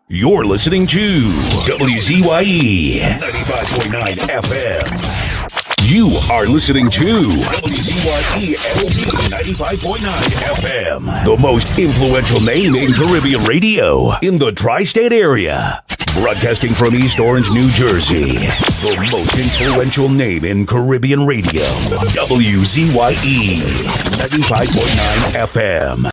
You're listening to WZYE 95.9 FM. You are listening to WZYE LP 95.9 FM, the most influential name in Caribbean radio in the tri-state area. Broadcasting from East Orange, New Jersey, the most influential name in Caribbean radio. WZYE 95.9 FM.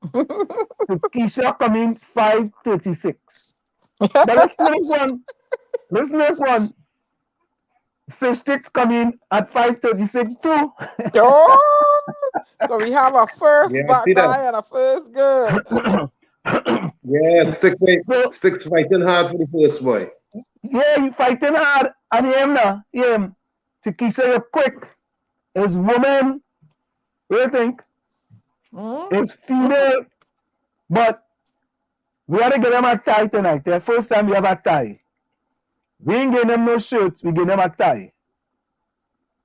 To Keisha coming 5:36. But listen to this one. Listen to this one. Fish sticks coming at 5:36 too. Oh, so we have a first Yeah, I see that. guy and a first girl. Yeah, So six fighting hard for the first boy. yeah, you fighting hard and him now. Him. To Keisha, you quick. Is woman, what do you think? Hmm? Is female, but we gotta get them a tie tonight. The first time we have a tie. We ain't getting them no shirts, we getting them a tie.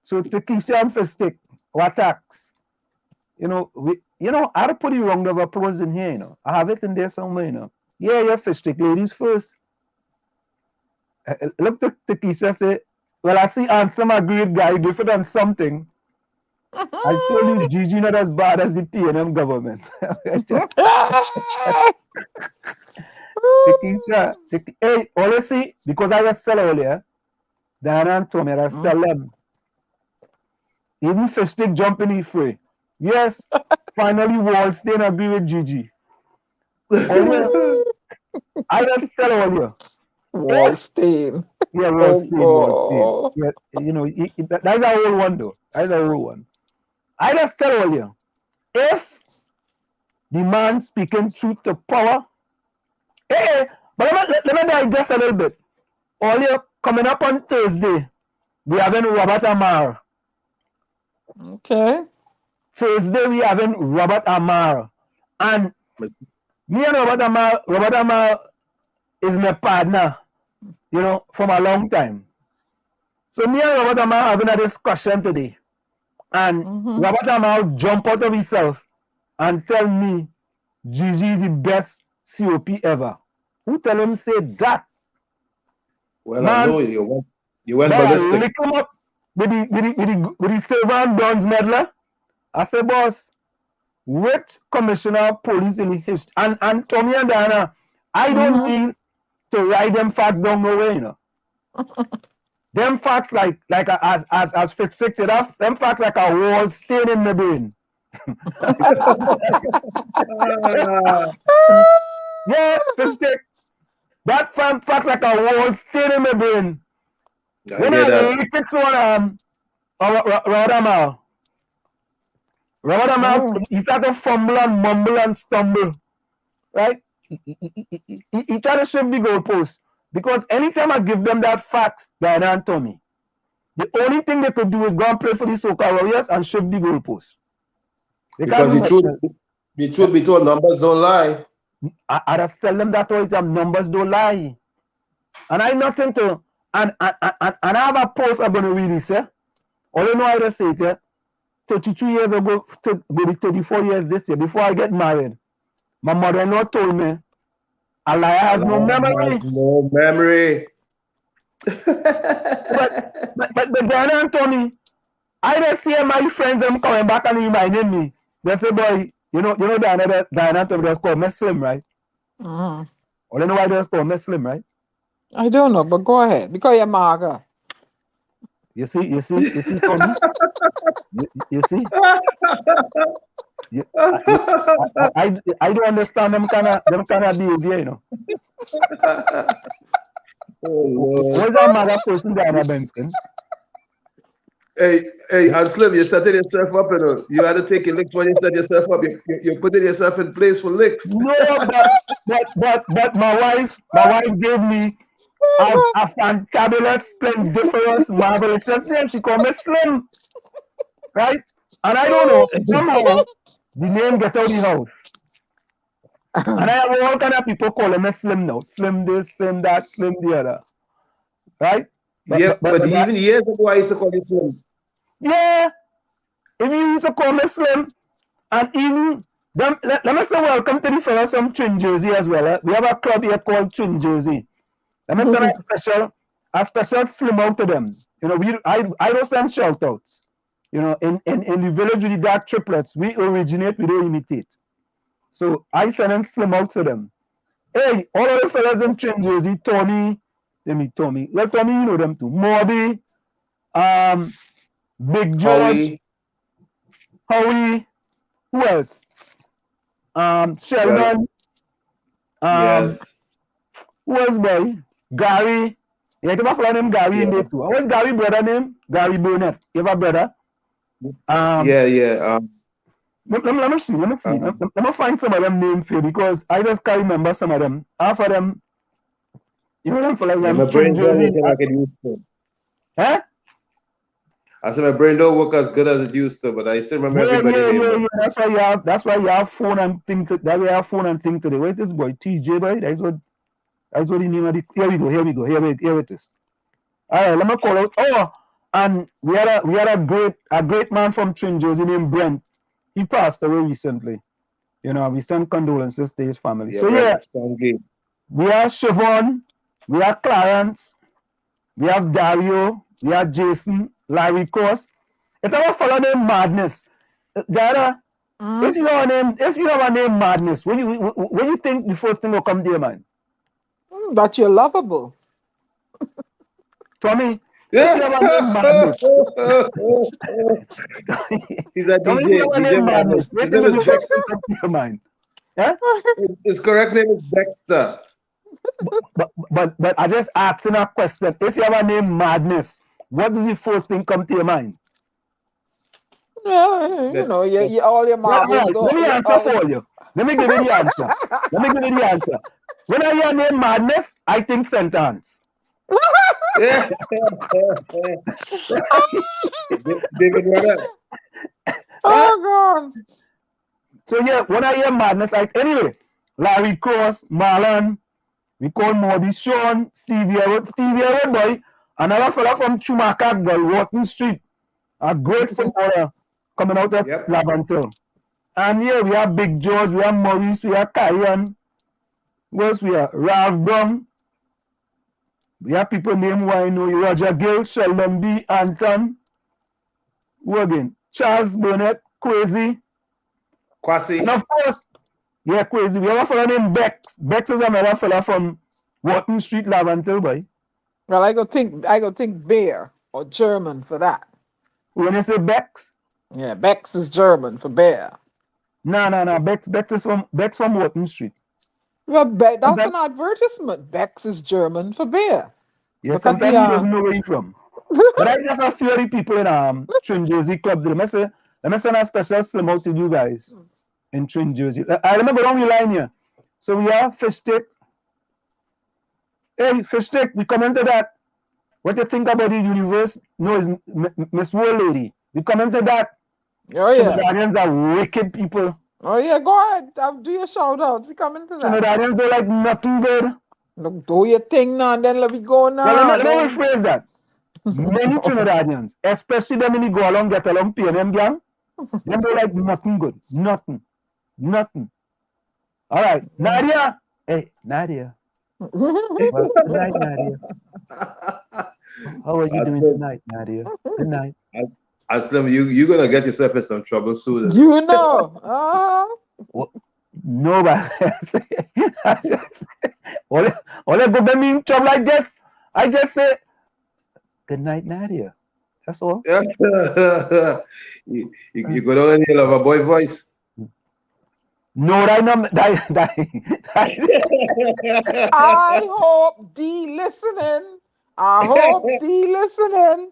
So to Keisha and Fish stick, what tax? I put the wrong of a pros in here, I have it in there somewhere. Yeah, Fish stick, ladies first. Look to Keisha say, well, I see Ansem a great guy, different than something. I told you Gigi not as bad as the TNM government. Keisha, hey, honestly, because I was telling earlier, Diana and Tommy, I was telling them, even Fish stick jumping in free. Yes, finally Wallstein agree with Gigi. Earlier, I just tell all you. Wallstein. Yeah, Oh Wallstein. God. Yeah, that's a whole one though. That's a whole one. I just tell all you, if the man speaking truth to power, hey, but let me digress a little bit. All you coming up on Thursday, we having Robert Amar. Okay. Thursday we having Robert Amar, and me and Robert Amar is my partner, from a long time. So me and Robert Amar having a discussion today. And Robert Amar jump out of himself and tell me Gigi is the best COP ever. Who tell him say that? Well, Man, I know you went I ballistic. lick him up with the silver and bronze medal. I say, boss, which commissioner of police in the history? And Tommy and Diana, I don't need to write them facts down nowhere, Them facts as Fitz enough, them facts like a wall staying in my brain. Yeah, Fitz that facts like a wall staying in my brain. I When hear I that. lick it on Robert Amal, he started to fumble and mumble and stumble, right? He tried to shift the goalpost because anytime I give them that facts, Diana and Tommy, the only thing they could do is go and play for the Soca Warriors and shift the goalpost. They can't Because do the truth be told, numbers don't lie. I just tell them that all the time, numbers don't lie. And I nothing to, and I have a post I'm going to read this, all you know I just say it, 32 years ago, maybe 34 years this year, before I get married, my mother-in-law told me, a liar has no memory. No memory. But Diana and Tony, I just see my friends them coming back and reminding me. They say, boy, Diana and Tony just call me Slim, right? All you know why they just call me Slim, right? I don't know, but go ahead. Because you're Marga. You see, Tony? You see? I don't understand them kind of behavior, Oh, Lord. Where's that mother person, Diana Benson? Hey, and Slim, you're setting yourself up, You had to take your licks when you set yourself up. You're putting yourself in place for licks. No, but my wife gave me a fantabulous, splendiferous, marvelous name. She called me Slim, right? And I don't know, somehow the name get out of the house. And I have all kind of people calling me Slim now. Slim this, Slim that, Slim the other. Right? But even years ago, I used to call you Slim. Yeah. If you used to call me Slim, and even them, let me say welcome to the fellows from Trin Jersey as well. We have a club here called Trin Jersey. Let me send a special Slim out to them. I don't send shout outs. In the village with the DAG Triplets, we originate, we don't imitate. So I send them Slim out to them. Hey, all of the fellas in Trin Jersey, Tommy. Well, Tommy, you know them too. Morby, Big George, Howie, who else? Sheldon. Yes. Who was boy? Gary. You ever follow name Gary in Yeah. there too? What's Gary brother name? Gary Burnett. You have a brother? Yeah. Let me see. Let me find some of them names for you because I just can't remember some of them. Half of them, you know them for like Yeah, them my Trin brain don't Jersey. work like it used to. Huh? I said my brain don't work as good as it used to, but I still remember everybody name. Yeah. That's why you have phone and thing to that way you have phone and thing today. Where's this boy? TJ boy? That's what the name of the here we go. Here it is. Alright, let me call out. Oh, and we had a great man from Trin Jersey named Brent. He passed away recently. You know, we send condolences to his family. Yeah, So yeah, Brent, we have Siobhan, we have Clarence, we have Dario, we have Jason, Larry Cross. If I follow name Madness, Dara, if you have a name Madness, what you think the first thing will come to your mind? That you're lovable. Tommy, if you have a name Madness, he's a Tommy, if you DJ. have a DJ name Madness. Madness, what His thing name is is the first thing come to your mind? Yeah? His correct name is Dexter. But I just asking a question. If you have a name Madness, what does the first thing come to your mind? Yeah, you know, all your marbles. Let me answer for you. Let me give you the answer. When I hear name Madness, I think sentence. Yeah. David Warner. Oh God. So yeah, when I hear Madness, anyway, Larry Cross, Marlon, we call Mordy, Sean, Stevie Edward boy, another fella from Chumaca, Wharton Street, a great footballer coming out of Lavantel. And here we have Big George, we have Maurice, we have Kyan, where's we are? Ralph Brown. We have people named who I know, Roger Gill, Sheldon B. Anton, who again? Charles Burnett, Quasi. And of course, yeah, Quasi. We have a fella named Bex. Bex is another fella from Wharton Street, Lavantel, boy. Well, I go think bear or German for that. When you say Bex? Yeah, Bex is German for bear. No. Bex is from Wharton Street. Well, that's an advertisement. Bex is German for bear. Yeah, sometimes he doesn't know where he's from. But I just have few of the people in Trin Jersey Club. Let me send a special slim out to you guys in Trin Jersey. I remember on the line here. So we have Fish Stick. Hey, Fish Stick, we commented that. What you think about the universe? No, it's Miss World Lady. We commented that. Oh yeah. Trinidadians are wicked people. Oh yeah, go ahead. I'll do your shout out. We come into that. Trinidadians don't like nothing good. Look, do your thing now, and then let me go now. Well, let me rephrase that. Many Trinidadians, especially them in the go along, get along, PNM gang, them don't like nothing good. Nothing. All right, Nadia. Hey, Nadia. Well, good night, Nadia. How are you doing tonight, Nadia? Good night. Aslam, you're gonna get yourself in some trouble soon. You know. No, but all I go to me in trouble like this. I just say, good night, Nadia. That's all. you go down and you have a boy voice. No, I hope D listening. I hope D listening.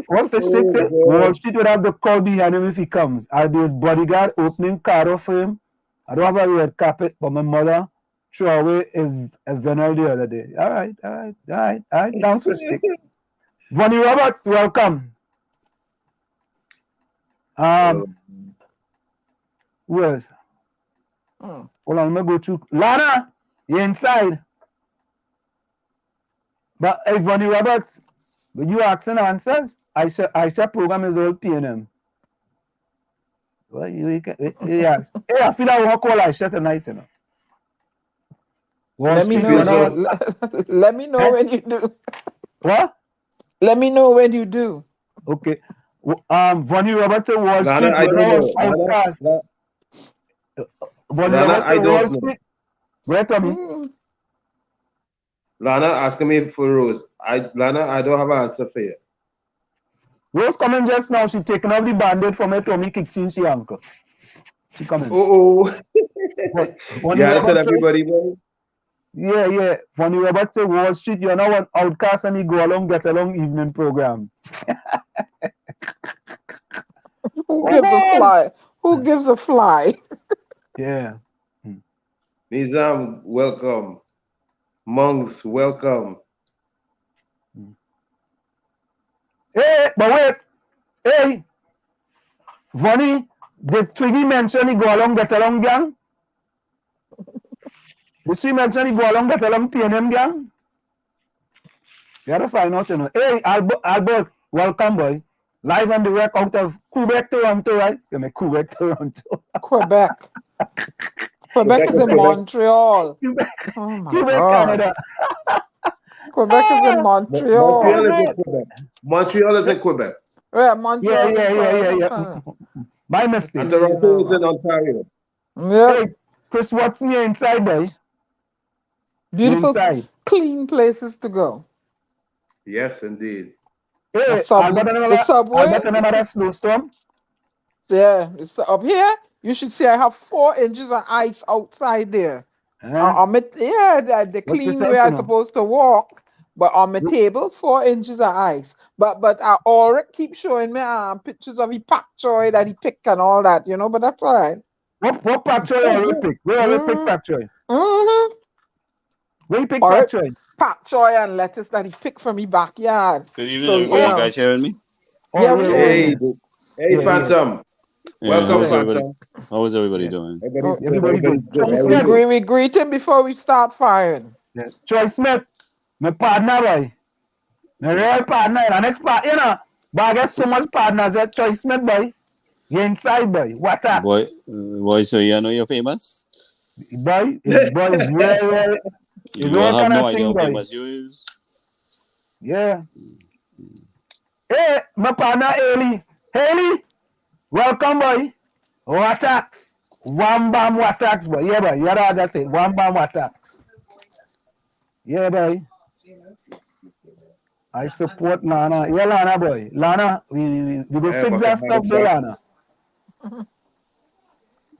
What Fish Stick say? Wall Street would have the call behind him if he comes. I'll be his bodyguard, opening car for him. I don't have a red carpet, but my mother threw away a vinyl the other day. All right. Thanks, Fish Stick. Vonnie Robert, welcome. Who else? Hold on, let me go to Lana. You're inside. But hey, Vonnie Roberts, when you asking answers, I shall program is all PNM. Well, you ask. Hey, I feel like I want to call Aisha tonight, you know. Let me know when you do. What? Let me know when you do. Okay. Vonnie Roberts at Wall Street. I don't know. Vonnie Roberts at Wall Street. Where to me? Lana asking me for Rose. Lana, I don't have an answer for you. Rose coming just now. She taking off the band-aid from her tummy, kicking she ankle. She coming. Oh, When you you had to tell about say, everybody, man. yeah. When you about say Wall Street, you're not one outcast and you go along, get along evening program. Who gives a fly? Who gives a fly? Yeah. Nizam, welcome. Monks, welcome. Hey, but wait. Hey, Vonnie, did Twiggy mention he go along, get along, gang? Did she mention he go along, get along, PNM, gang? You gotta find out, you know. Hey, Albert, welcome, boy. Live on the rec out of Quebec, Toronto, right? You mean Quebec, Toronto. Quebec. Quebec is in Montreal. Quebec, Oh my Quebec, God. Canada. Quebec is in Montreal. Montreal is in Quebec. Montreal is in Quebec. Yeah, Montreal. Yeah. My mistake. And Toronto is in Ontario. Yeah. Hey, Chris Watson, you're inside, boy. Beautiful, inside. clean places to go. Yes, indeed. Hey, The subway. Albert, another snowstorm? Yeah, it's up here. You should see I have 4 inches of ice outside there. The clean way I'm supposed to walk, but on my table 4 inches of ice. But Ulrich keeps showing me pictures of the pak choy that he picked and all that, you know. But that's all right. What pak choy Ulrich pick? Where Ulrich pick pak choy? Mm-hmm. Where you pick pak choy? Pak choy and lettuce that he picked from his backyard. Good evening, everybody. You guys hearing me? Hey, Phantom. Welcome, Phantom. How is everybody doing? Everybody's good. We greet him before we start firing. Yeah. Troy Smith, my partner, boy. My real partner. The next part, you know. But I get so much partners at Troy Smith, boy. You inside, boy. What up? Boy, so you know you're famous? Boy is real. You don't have no idea how famous you is? Yeah. Hey, my partner, Haley, welcome, boy. Watax. Wham bam watax, boy. Yeah, boy. You know that thing. Wham bam watax. Yeah, boy. I support Lana. Yeah, Lana, boy. Lana, we go fix that stuff, though, Lana.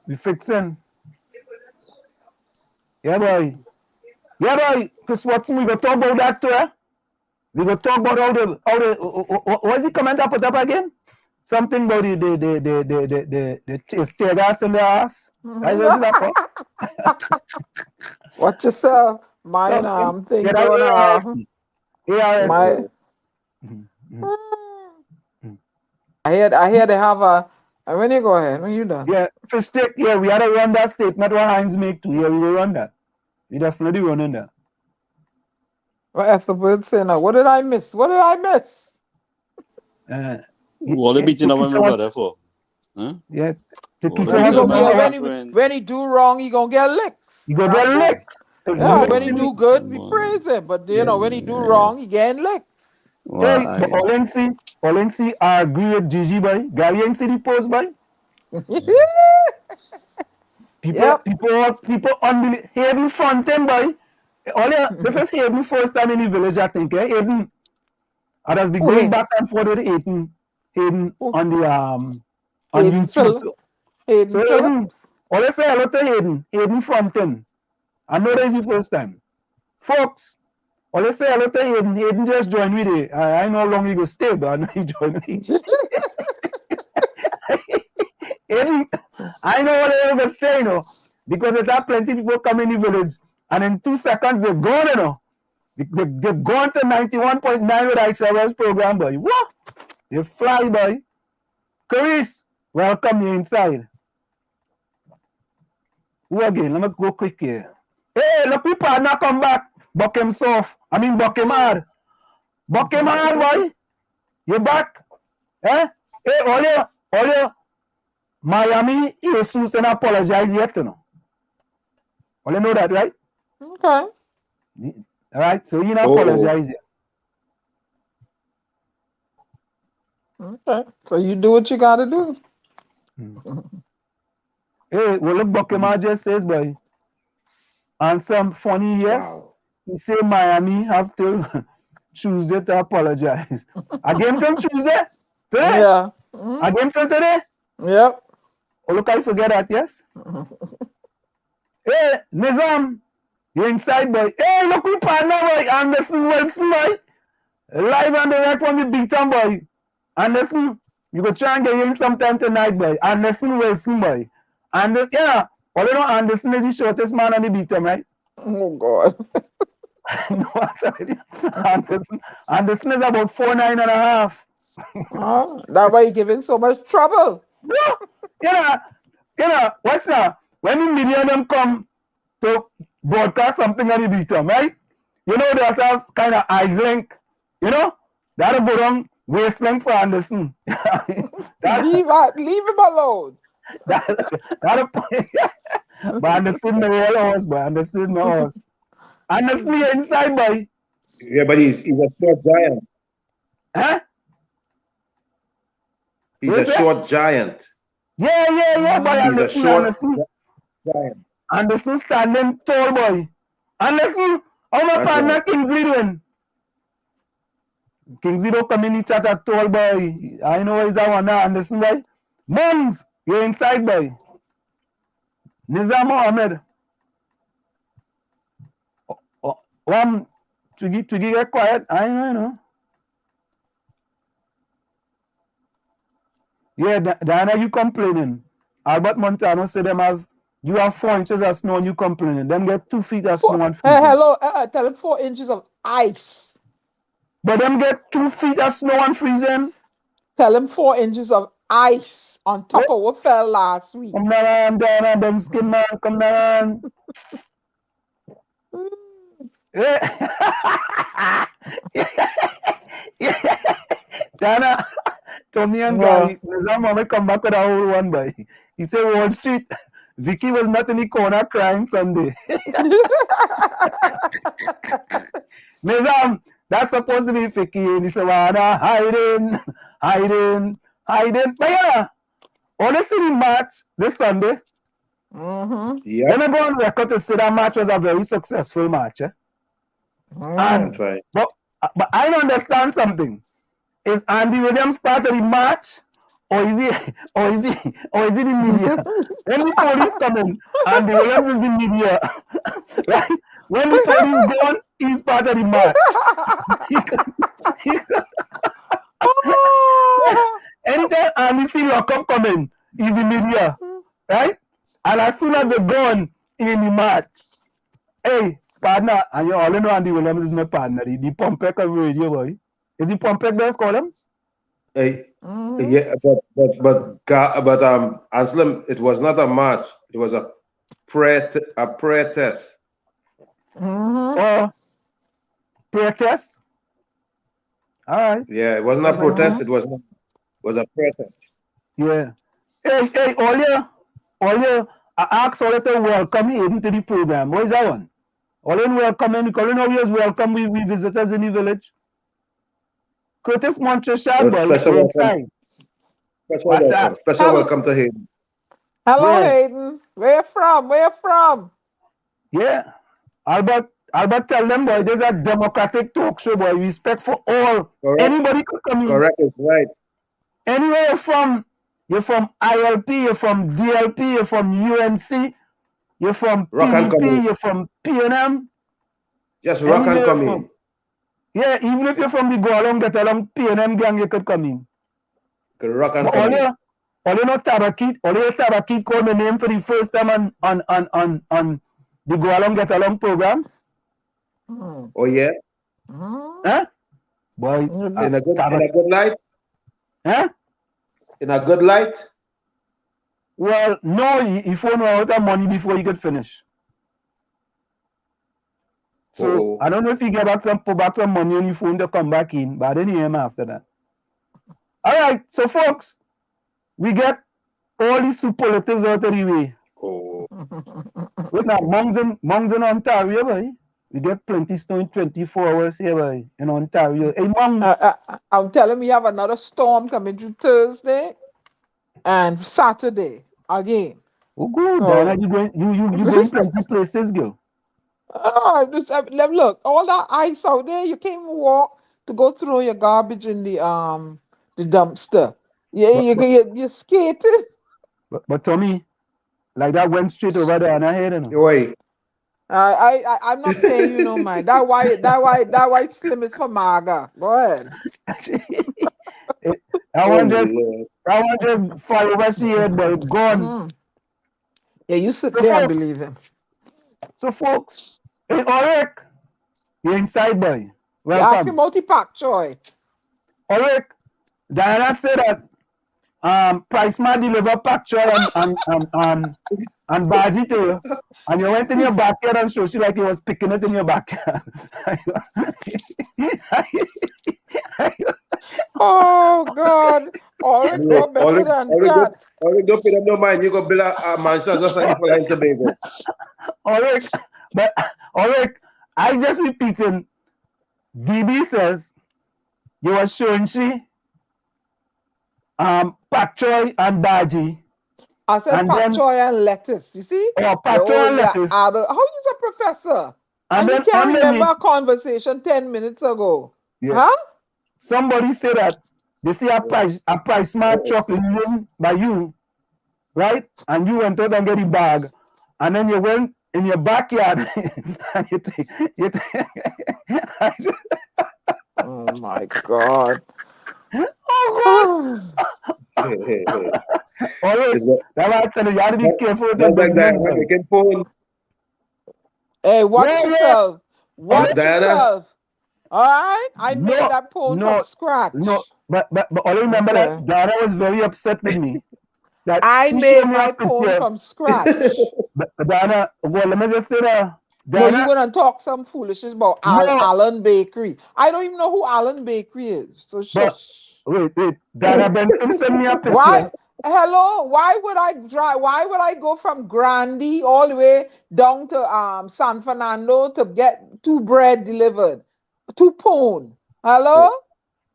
We fixing. Yeah, boy. Chris Watson, we go talk about that too, eh? We go talk about how the what's the comment I put up again? Something about the tear gas in the ass. Watch yourself. Mine thing going on. I hear they have a. When you go ahead, when you done? Yeah, for stick. Yeah, we had to run that statement what Heinz make too. Yeah, we will run that. We definitely running that. What Ethelbert saying now? What did I miss? What are they beating up on my brother for? Huh? Yeah. When he do wrong, he gonna get licks. He gonna get licks. Yeah, when he do good, we praise him. But you know, when he do wrong, he getting licks. Hey, Olensi, I agree with Gigi, boy. Gary ain't see the post, boy. People unbelievable. Hayden Fontaine, boy. This is Hayden first time in the village, I think. Hayden, I just be going back and forth with Hayden on the on YouTube. So Hayden, always say hello to Hayden Fontaine. I know that is the first time. Folks, always say hello to Hayden. Hayden just joined me there. I know how long he go stay, but I know he joined me. Hayden, I know what they will stay, you know, because there are plenty of people come in the village, and in 2 seconds they're gone, you know. They've gone to 91.9 with Aisha's program, boy. What? They fly, boy. Chris, welcome you inside. Who again? Let me go quick here. Hey, look, people are not come back. Buck him soft. Buck him hard. Buck him hard, boy. You back? Eh? Hey, all you. Miami, Jesus and apologize yet, you know. Well, you know that, right? Okay. All right, so you not apologize yet. Okay, so you do what you gotta do. Hey, well, look, Buckema just says, boy, and some funny yes. Wow. He say Miami have till Tuesday to apologize. Again from Tuesday? Today? Yeah. A game till today? Yep. Oh, look, I forget that, yes? Hey, Nizam, you're inside, boy. Hey, look, we partner, boy. Anderson Wilson, boy. Live and direct from the beaton, boy. Anderson, you go try and get him sometime tonight, boy. Anderson Wilson, boy. And yeah, all you know, Anderson is the shortest man on the beaton, right? Oh God. No, I'm sorry. Anderson is about 4'9.5". That's why you giving so much trouble. Watch now. When the media them come to broadcast something on the beaton, right? You know, there's a kind of eyes link. You know? That'll go down waist length for Anderson. Leave him alone. That'll but Anderson the real horse, boy. Anderson the horse. Anderson you're inside, boy. Yeah, but he's a short giant. Huh? He's What's a that? short giant. Yeah, boy. He's a short Anderson. giant. Anderson standing tall, boy. Anderson, how my That's partner right. Kingsley doing? Kingsley don't come in the chat at all, boy. I know he's that one now, Anderson, boy. Mums, you're inside, boy. Nizam Mohammed. To get quiet, I know. Yeah, Diana, you complaining. Albert Montano said you have 4 inches of snow and you complaining. Them get 2 feet of snow and freezing. Hello, tell him 4 inches of ice. But them get 2 feet of snow and freezing. Tell him 4 inches of ice on top of what fell last week. Come down, Diana, them skin man, come down. Diana, Tommy and Gary, Nizam come back with a whole one, boy. He said Wall Street, Vicky was not in the corner crying Sunday. Nizam, that's supposed to be Vicky. And he said, well, hiding. But yeah, honestly, the match this Sunday, Yeah, let me go on record to say that match was a very successful match. that's right. But I don't understand something. Is Andy Williams part of the match, or is he the media? When the police come in, Andy Williams is the media. Right? When the police gone, he's part of the match. Anytime Andy see lockup come in, he's the media. Right? And as soon as they're gone, he's in the match. Hey, partner, and you all know Andy Williams is my partner. The Pompek of radio, boy. Is he Pompek best call him? Hey, yeah, but Aslam, it was not a match. It was a prayer test. Oh, prayer test? All right. Yeah, it wasn't a protest. It was a prayer test. Yeah. Hey, all you, I asked all to welcome him to the program. What is that one? All in welcoming, because you know we welcome we visitors in the village. Curtis Montreshan, Special welcome. Special welcome to him. Hello, Yeah. Hayden. Where you from? Yeah. Albert, tell them, boy, there's a democratic talk show, boy. Respect for all. Correct. Anybody could come in. Correct, it's right. Anywhere you're from ILP, you're from DLP, you're from UNC, you're from Rock and come PDP, in. you're from PNM. Just rock and Anywhere come you're in. from. Yeah, even if you're from the Go Along, Get Along, PNM gang, you could come in. Rock and But come in. all you know Tabakit called my name for the first time on the Go Along, Get Along program. Oh yeah? Huh? Boy, In a good light? Huh? In a good light? Well, no, he phoned out of money before he could finish. So I don't know if he put back some money on your phone to come back in, but I didn't hear him after that. All right, so folks, we get all these superlatives out of the way. With now, Mongs in Ontario, boy. We get plenty snow in 24 hours here, boy, in Ontario. Hey, Mong. I'm telling you, we have another storm coming through Thursday and Saturday again. Oh, good. Diana, you going plenty places, girl. Look, all that ice out there, you can't even walk to go throw your garbage in the the dumpster. Yeah, you're skating. But Tommy, like that went straight over there and I heard it. Why? I'm not paying you no mind. That why Slim is for MAGA. Go ahead. I want just Lord. fly over she head, but it's gone. Yeah, you sit So there and folks- believe him. So folks, hey Ulrich, you're inside boy. You ask Welcome. him about the pak choy. Ulrich, Diana said that Price Man deliver pak choy and Baji to you. And you went in your backyard and showed you like you was picking it in your backyard. Oh God. Ulrich go better than that. Already don't pay them no mind. You go build a mansion just like people in Tobago. Ulrich, but Ulrich, I just repeating. DB says you were showing she pak choy and Baji. I said And pak then- choy and lettuce. You see? Oh, pak choy and lettuce. How you a professor? And And you then can't underneath- remember a conversation 10 minutes ago. Yeah. Huh? Somebody said that they see a price smart truck leaving by you, right? And you went out and get the bag, and then you went in your backyard and you take Oh my God. oh God! Always, that's why I tell you, you have to be careful with the That's like business. Diana man. making phone. Hey, watch Yeah, yeah. yourself. Watch Diana. yourself. All right? I No, made that phone no, from scratch. No, but only remember Okay. that Diana was very upset with me. That I she made showed me my a phone picture. from scratch. But Diana, well, let me just say that. No, Diana, you're gonna talk some foolishness about No. Allen Bakery. I don't even know who Allen Bakery is. So But- shush. wait. Diana Benson sent me a picture. Why? Hello. Why would I drive? Why would I go from Grandy all the way down to San Fernando to get 2 bread delivered? 2 pone. Hello.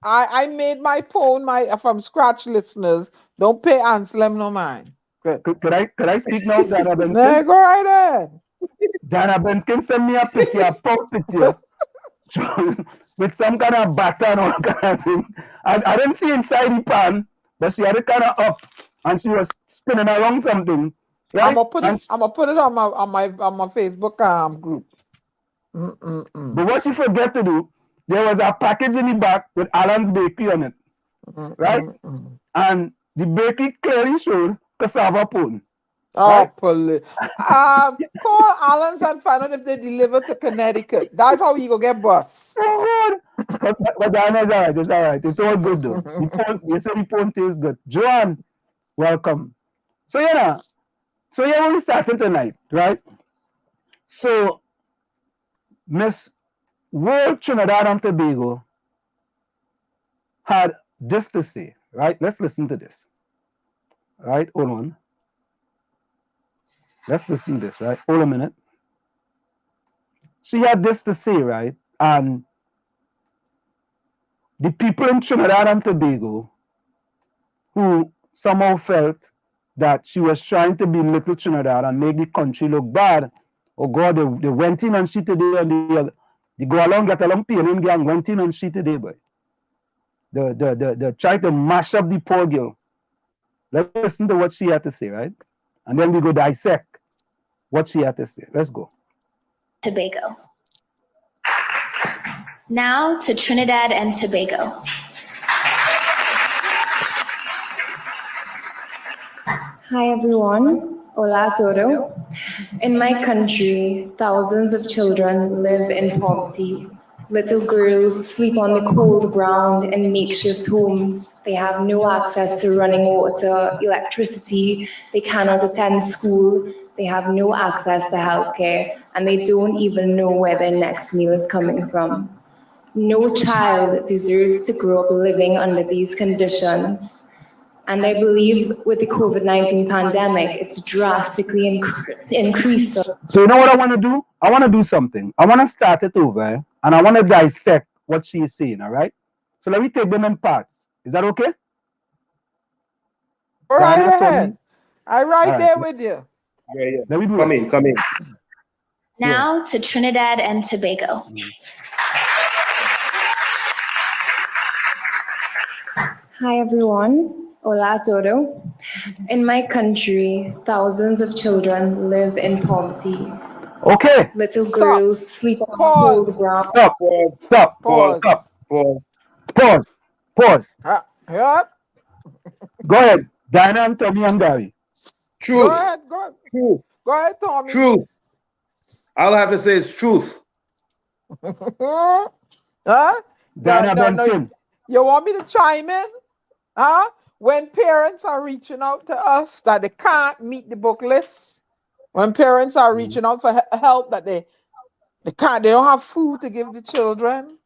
I made my phone from scratch, listeners. Don't pay Anselm no mind. Good. Could I speak now, Diana Benson? No, go right ahead. Diana Benson sent me a picture, a pop picture, with some kind of batter and all kind of thing. I didn't see inside the pan, but she had it kind of up, and she was spinning around something. Right? I'm gonna put And- it on my Facebook group. But what she forget to do, there was a package in the back with Alan's Bakery on it, right? And the bakery clearly showed cassava pone. Oh, Right? call Allen's and find out if they deliver to Connecticut. That's how you go get bus. Oh God! But Diana, it's all right. It's all right. It's all good though. The pone, you say the pone tastes good. Joanne, welcome. So when we starting tonight, right? So Miss World Trinidad and Tobago had this to say, right? Let's listen to this. Right? Hold on. Let's listen to this, right? Hold a minute. She had this to say, right? And the people in Trinidad and Tobago who somehow felt that she was trying to belittle Trinidad and make the country look bad. Oh God, they went in on she today and they go along, get along, PLM gang went in on she today, boy. They tried to mash up the poor girl. Let's listen to what she had to say, right? And then we go dissect what she had to say. Let's go. Tobago. Now to Trinidad and Tobago. Hi everyone, hola todo. In my country, thousands of children live in poverty. Little girls sleep on the cold ground in makeshift homes. They have no access to running water, electricity. They cannot attend school. They have no access to healthcare, and they don't even know where their next meal is coming from. No child deserves to grow up living under these conditions. And I believe with the COVID-19 pandemic, it's drastically increased. So you know what I want to do? I want to do something. I want to start it over and I want to dissect what she is saying, all right? So let me take them in parts. Is that okay? Go right Diana, ahead. Tommy? I'm right All right. there with you. Yeah. Let me do Come it. in. Now to Trinidad and Tobago. Hi everyone. Hola todo. In my country, thousands of children live in poverty. Okay. Little Stop. girls sleep on the Pause. cold ground. Stop. Stop. Pause. Stop. Pause. Pause. Pause. Yeah. Go ahead. Diana and Tommy and Gary. Truth. Go ahead. Go ahead. Truth. Go ahead, Tommy. Truth. All I have to say is truth. Huh? Diana No, Benston. you want me to chime in? Huh? When parents are reaching out to us that they can't meet the book list, when parents are reaching out for help that they don't have food to give the children,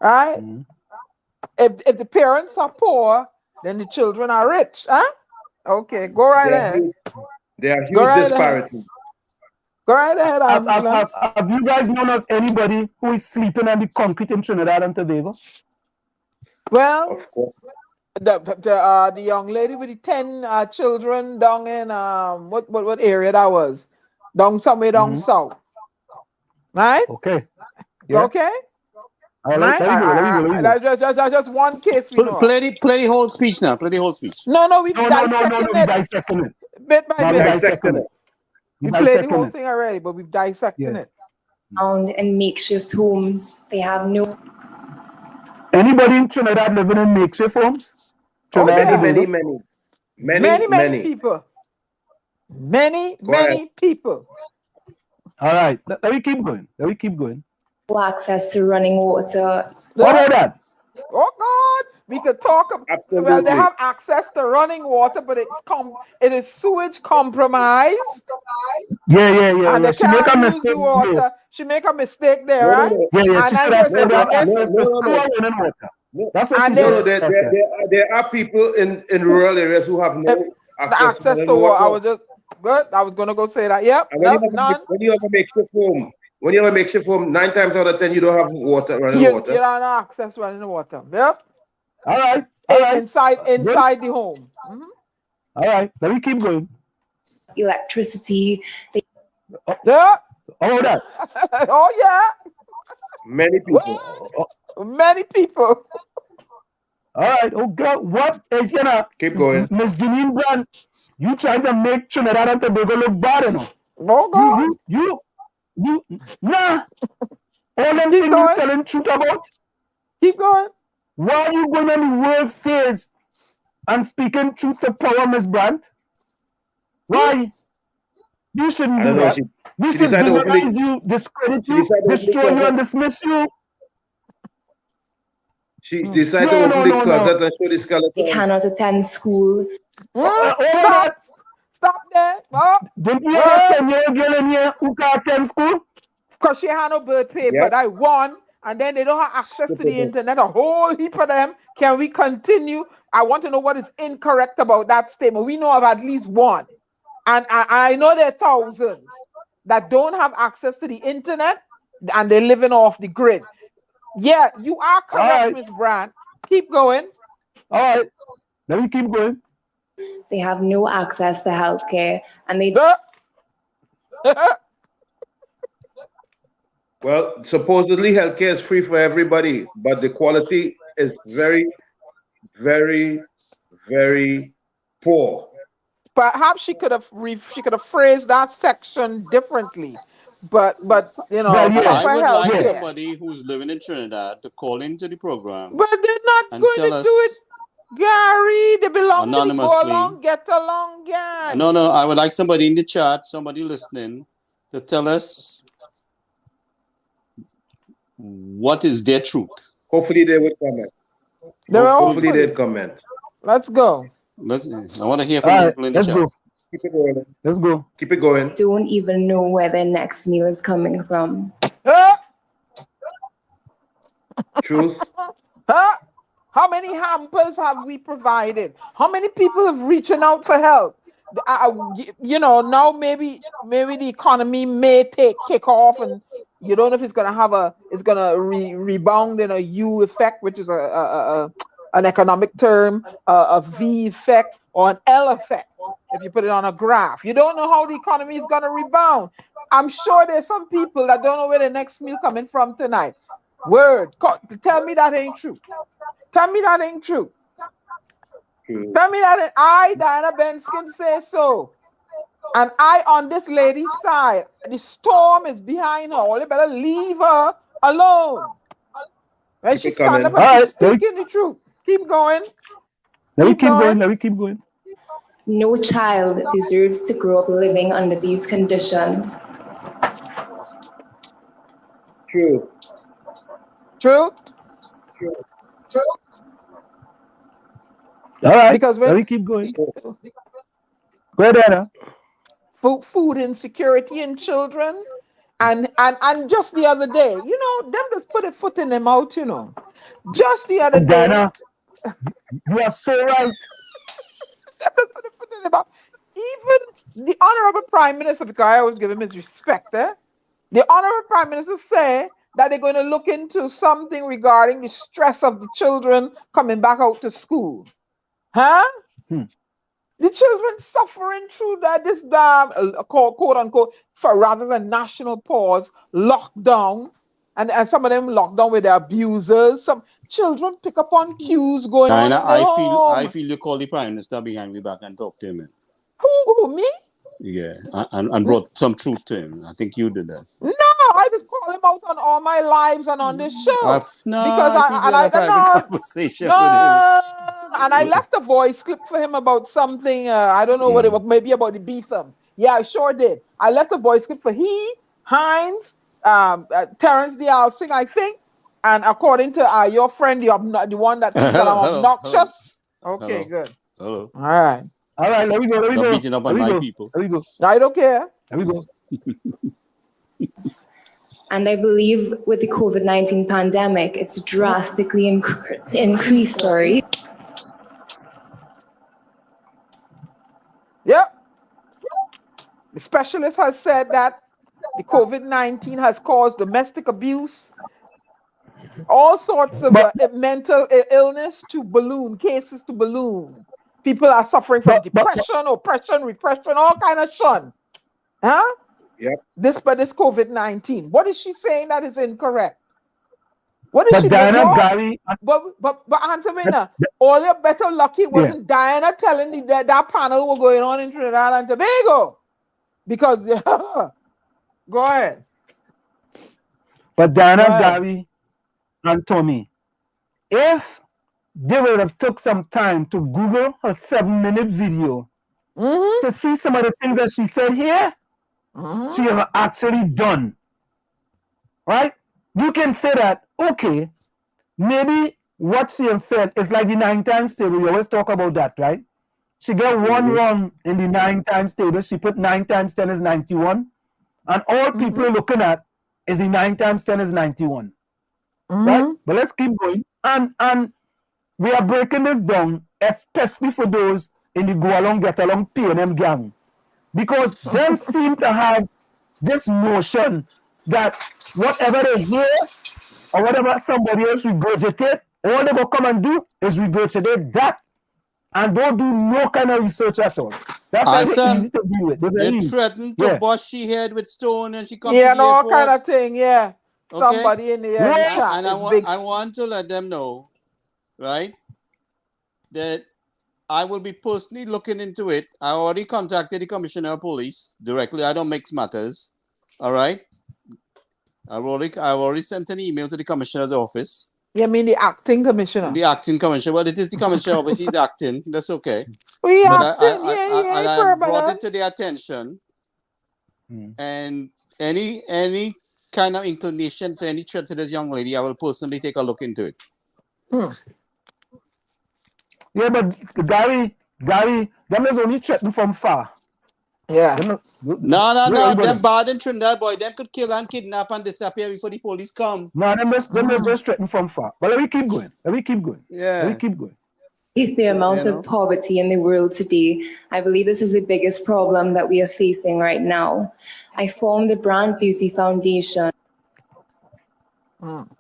right? If the parents are poor, then the children are rich, huh? Okay, go right ahead. There are Go huge right disparities. Go right ahead, Angela. Have you guys known of anybody who is sleeping on the concrete in Trinidad and Tobago? Well, Of course. the young lady with the 10 children down in what area that was? Down somewhere down south. Right? Okay. Yeah. Okay. All right. Let me go. That's just one case we know. Play the whole speech now. Play the whole speech. No, we've No, dissected we it dissecting it. bit by bit. Dissecting it. We played the whole thing already, but we've dissected it. Found in makeshift homes. They have no. Anybody in Trinidad living in makeshift homes? Many people. Many people. All right. Let me keep going. No access to running water. What about that? Oh God, we could talk about. Absolutely. Well, they have access to running water, but it is sewage compromised. Yeah. And they can't use the water. She make a mistake there, right? Yeah. And She then should have they said said, no. That's what she And said. There are people in rural areas who have no access to water. I was water. just good. I was gonna go say that. Yep. And None. when you have a makeshift home, 9 times out of 10 you don't have running water. You don't have access to running water. Yep. All right. Inside the home. Mm-hmm. All right. Let me keep going. Electricity. Yeah. All that. Oh yeah. Many people. Many people. All right. Oh God. What? Keep going. Miss Jeanine Brandt, you trying to make Trinidad and Tobago look bad, you know? Oh God. You. Nah. All them things you telling truth about. Keep going. Why are you going on the world stage and speaking truth to power, Miss Brandt? Why? You shouldn't do that. We should demonize you, discredit you, destroy you, and dismiss you. She decided to open the closet and show the skeleton. They cannot attend school. Stop there. Oh. Don't you have a 10-year-old girl in here who can't attend school? Because she had no birth paper. That one. And then they don't have access to the internet. A whole heap of them. Can we continue? I want to know what is incorrect about that statement. We know of at least one. And I know there are thousands that don't have access to the internet and they're living off the grid. Yeah, you are correct, Miss Brandt. Keep going. All right. Let me keep going. They have no access to healthcare, and they. Well, supposedly healthcare is free for everybody, but the quality is very, very, very poor. Perhaps she could have phrased that section differently. But you know, I would like somebody who's living in Trinidad to call into the program. But they're not going to do it, Gary. They belong anonymously. To the go along, get along, Gary. No. I would like somebody in the chat, somebody listening, to tell us what is their truth. Hopefully they would comment. Hopefully they'd comment. Let's go. I want to hear from people in the chat. Go. Keep it going. Let's go. Keep it going. Don't even know where their next meal is coming from. Truth. How many hampers have we provided? How many people have reaching out for help? You know, now maybe the economy may kick off, and you don't know if it's gonna rebound in a U effect, which is an economic term, a V effect or an L effect. If you put it on a graph, you don't know how the economy is gonna rebound. I'm sure there's some people that don't know where the next meal coming from tonight. Tell me that ain't true. Tell me that ain't true. Tell me that Diana Benskin, say so. And I on this lady's side. The storm is behind her. All you better leave her alone. When she stand up and she's speaking the truth. Keep going. Let me keep going. No child deserves to grow up living under these conditions. True. All right. Because let me keep going. Go ahead, Anna. Food insecurity in children. And just the other day, them just put a foot in their mouth, Just the other day. Diana, you are so right. Even the Honorable Prime Minister, because I always give him his respect, the Honorable Prime Minister say that they're going to look into something regarding the stress of the children coming back out to school. Huh? The children suffering through this quote unquote, for rather than national pause, lockdown, and some of them lockdown with their abusers. Some children pick up on cues going on. I feel you call the Prime Minister behind me back and talk to him. Who, me? Yeah, and brought some truth to him. I think you did that. No, I just call him out on all my lives and on this show. Conversation with him. And I left a voice clip for him about something. I don't know what it was. Maybe about the Beetham. Yeah, I sure did. I left a voice clip for Hines, Terrence D'Alsing, I think, and according to your friend, the one that thinks that I'm obnoxious. Hello. Okay, good. Hello. All right, let me go. Stop beating up on my people. I don't care. Let me go. And I believe with the COVID-19 pandemic, it's drastically increased, Yep. The specialist has said that the COVID-19 has caused domestic abuse, all sorts of mental illness cases to balloon. People are suffering from depression, oppression, repression, all kind of shun. Huh? Yep. This COVID-19. What is she saying that is incorrect? What is she Gary, but answer me now. All your better lucky wasn't Diana telling me that panel was going on in Trinidad and Tobago. Because go ahead. But Diana, Gary, and Tommy, if they would have took some time to Google her 7-minute video to see some of the things that she said here, she have actually done. Right? You can say that, okay, maybe what she has said is like the 9 times table. We always talk about that, right? She got one wrong in the 9 times table. She put 9 times 10 is 91. And all people are looking at is the 9 times 10 is 91. Right? But let's keep going. And we are breaking this down, especially for those in the go along, get along P&M gang. Because them seem to have this notion that whatever they hear or whatever somebody else regurgitate, all they will come and do is regurgitate that and don't do no kind of research at all. That's why it's easy to deal with. They threatened to bust she head with stone and she come to the airport. all kind of thing, Okay? Somebody in the air. And I want to let them know, right, that I will be personally looking into it. I already contacted the Commissioner of Police directly. I don't mix matters. All right. I've already sent an email to the Commissioner's office. You mean the acting commissioner? The acting commissioner. Well, it is the commissioner. Obviously, he's acting. That's okay. I brought it to their attention. And any kind of inclination to any threat to this young lady, I will personally take a look into it. Yeah, but Gary, them is only threatened from far. Yeah. No. Them bad in Trinidad, boy. Them could kill and kidnap and disappear before the police come. No, them is just threatened from far. But let me keep going. Yeah. Let me keep going. With the amount of poverty in the world today, I believe this is the biggest problem that we are facing right now. I formed the Brandt Beauty Foundation.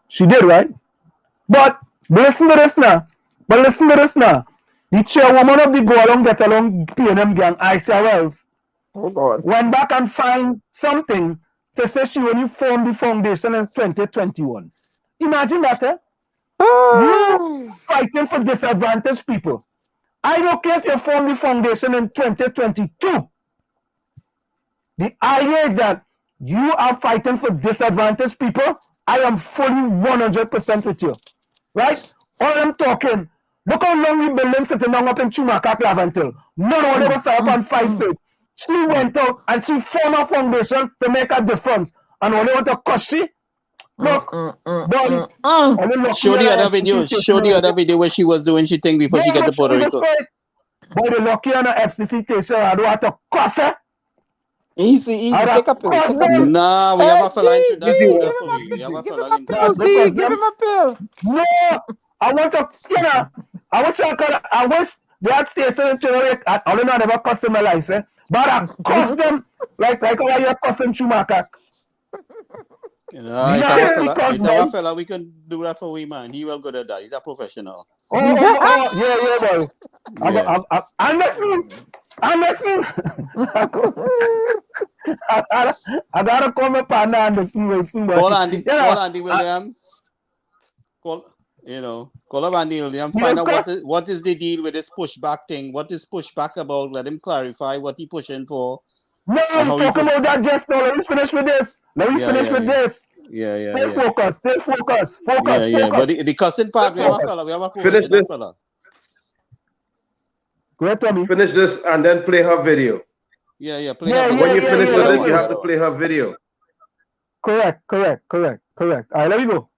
She did, right? But listen to this now. The chairwoman of the Go Along Get Along P&M gang, Issa Wells, went back and found something to say she only formed the foundation in 2021. Imagine that, You fighting for disadvantaged people. I don't care if you formed the foundation in 2022. The idea is that you are fighting for disadvantaged people. I am fully 100% with you. Right? All I'm talking, look how long we building sitting down up in Chumaka Claventil. None of them start up on 5 feet. She went out and she formed a foundation to make a difference. And all they want to cuss she, look, boy, Show the other video. Show the other video where she was doing she thing before she get to Puerto Rico. Boy, the lucky on the FCC station, I don't have to cuss her. Easy. Take a pill. Nah, we have a fella in Trinidad do that for me. We have a Give fella him a pill, D. Give him a pill. No, I want to, I wish that station in Trinidad, I don't know, I never cuss in my life, but I cuss them like how you're cussing Chumaka. You know, it's our fella, we can do that for we, man. He well good at that. He's a professional. Yeah, boy. Yeah. I'm listening. I gotta call my partner and listen. Call Andy Williams. Call up Andy Williams. Find out what is the deal with this pushback thing. What is pushback about? Let him clarify what he pushing for. No, I'm talking about that just now. Let me finish with this. This. Yeah. Stay focused. Yeah. But the cussing part, we have a professional fella. Go ahead, Tommy. Finish this and then play her video. Yeah. When you finish with it, you have to play her video. Correct. All right, let me go.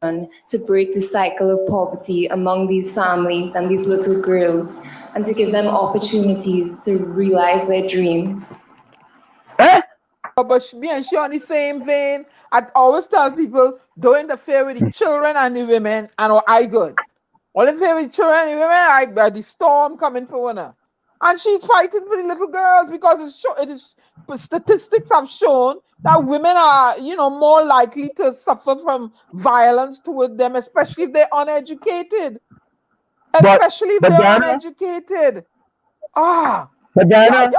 To break the cycle of poverty among these families and these little girls, and to give them opportunities to realize their dreams. But me and she on the same vein. I always tell people, don't interfere with the children and the women, and I good. All interfere with the children and the women, I the storm coming for winner. And she's fighting for the little girls because statistics have shown that women are, more likely to suffer from violence toward them, especially if they're uneducated. Especially if they're uneducated. But Diana,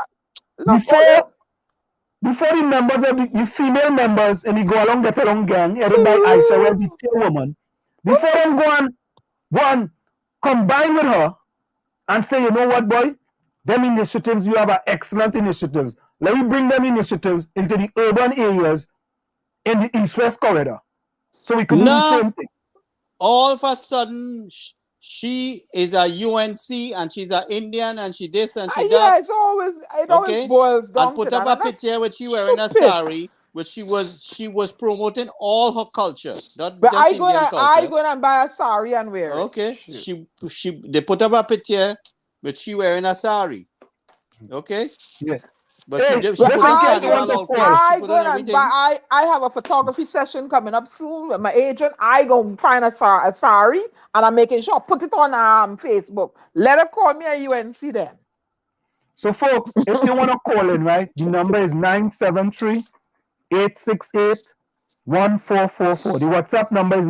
before the members of the female members and the go along get along gang, everybody Aisha was the chairwoman. Before them go on, combine with her and say, you know what, boy? Them initiatives, you have excellent initiatives. Let me bring them initiatives into the urban areas in the East-West corridor. So we can do the same thing. All of a sudden, she is a UNC and she's an Indian and she this and she that. Yeah, it always boils down and put up a picture with she wearing a sari, which she was promoting all her culture. But I go and buy a sari and wear it. Okay. They put up a picture with she wearing a sari. Okay? Yeah. But she put on carnival outfit. I have a photography session coming up soon with my agent. I go find a sari and I'm making sure I put it on Facebook. Let her call me a UNC then. So folks, if you want to call in, right, the number is 973-868-1444. The WhatsApp number is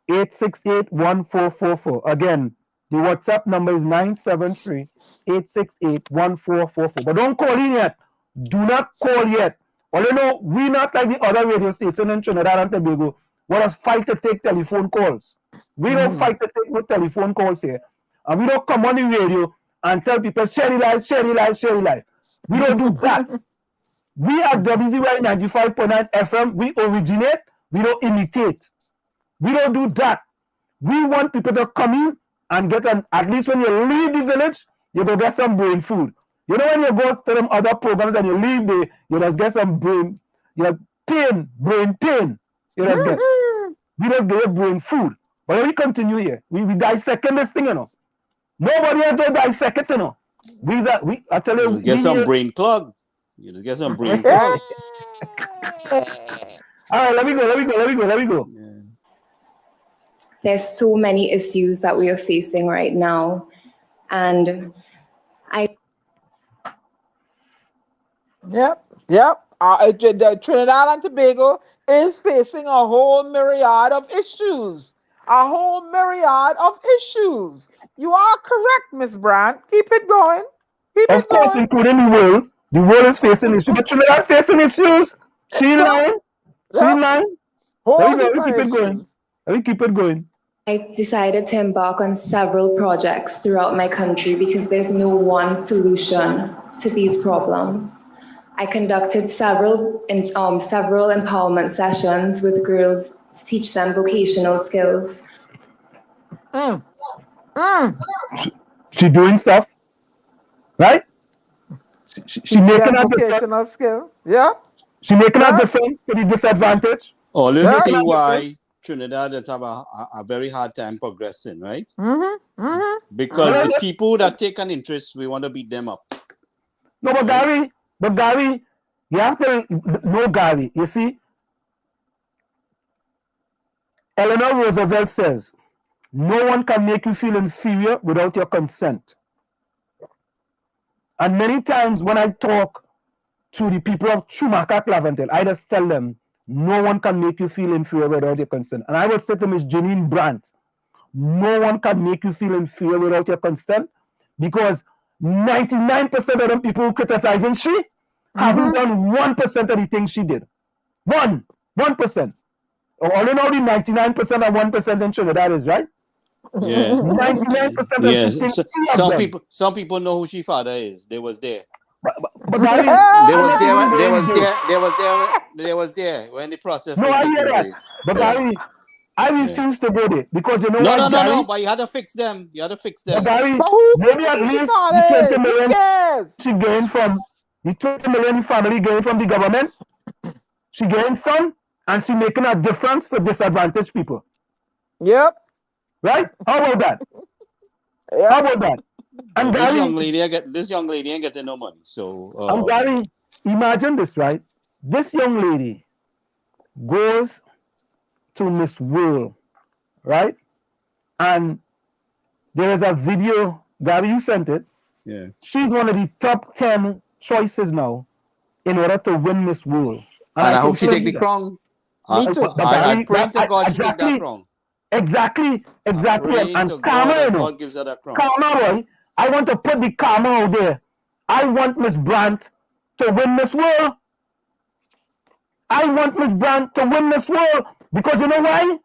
973-868-1444. Again, the WhatsApp number is 973-868-1444. But don't call in yet. Do not call yet. Although we not like the other radio station in Trinidad and Tobago, let us fight to take telephone calls. We don't fight to take no telephone calls here. And we don't come on the radio and tell people, share the life. We don't do that. We at WZYE 95.9 FM, we originate, we don't imitate. We don't do that. We want people to come in and get at least when you leave the village, you go get some brain food. You know when you go to them other programs and you leave there, you just get some brain pain. You just get. We just get brain food. But let me continue here. We dissecting this thing, Nobody has to dissect it, I tell you, get some brain plug. You just get some brain plug. All right, let me go. Yeah. There's so many issues that we are facing right now. And Yep. Trinidad and Tobago is facing a whole myriad of issues. You are correct, Miss Brandt. Keep it going. Of course, including the world. The world is facing issues. But Trinidad facing issues. She lying. Let me keep it going. I decided to embark on several projects throughout my country because there's no one solution to these problems. I conducted several empowerment sessions with girls to teach them vocational skills. She doing stuff, right? She making a vocational skill. Yeah. She making a difference for the disadvantaged. Always see why Trinidad does have a very hard time progressing, right? Because the people that take an interest, we want to beat them up. No, but Gary, you have to know Gary. You see, Eleanor Roosevelt says, no one can make you feel inferior without your consent. And many times when I talk to the people of Chumaka Claventel, I just tell them, no one can make you feel inferior without your consent. And I would say to Miss Jeanine Brandt, no one can make you feel inferior without your consent, because 99% of the people who criticizing she haven't done 1% of the things she did. 1%. All in all, the 99% and 1% in Trinidad is, right? Yeah. 99% yes. Some people know who she father is. They was there. But Gary, they was there when the process no, was I hear taking that. place. But Gary, I refuse to go there because you know what, Gary? No, but you had to fix them. But Gary, maybe at least the 20 million she gained from the 20 million family gained from the government. She gained some, and she making a difference for disadvantaged people. Yep. Right? How about that? How about that? And this Gary, young lady ain't getting no money. So and Gary, imagine this, right? This young lady goes to Miss World, right? And there is a video, Gary, you sent it. Yeah. She's one of the top 10 choices now in order to win Miss World. And I hope she take the crown. Me too. I pray to God she take that crown. Exactly. And karma, God gives her that crown. Karma, boy. I want to put the karma out there. I want Miss Brandt to win Miss World. I want Miss Brandt to win Miss World. Because you know why?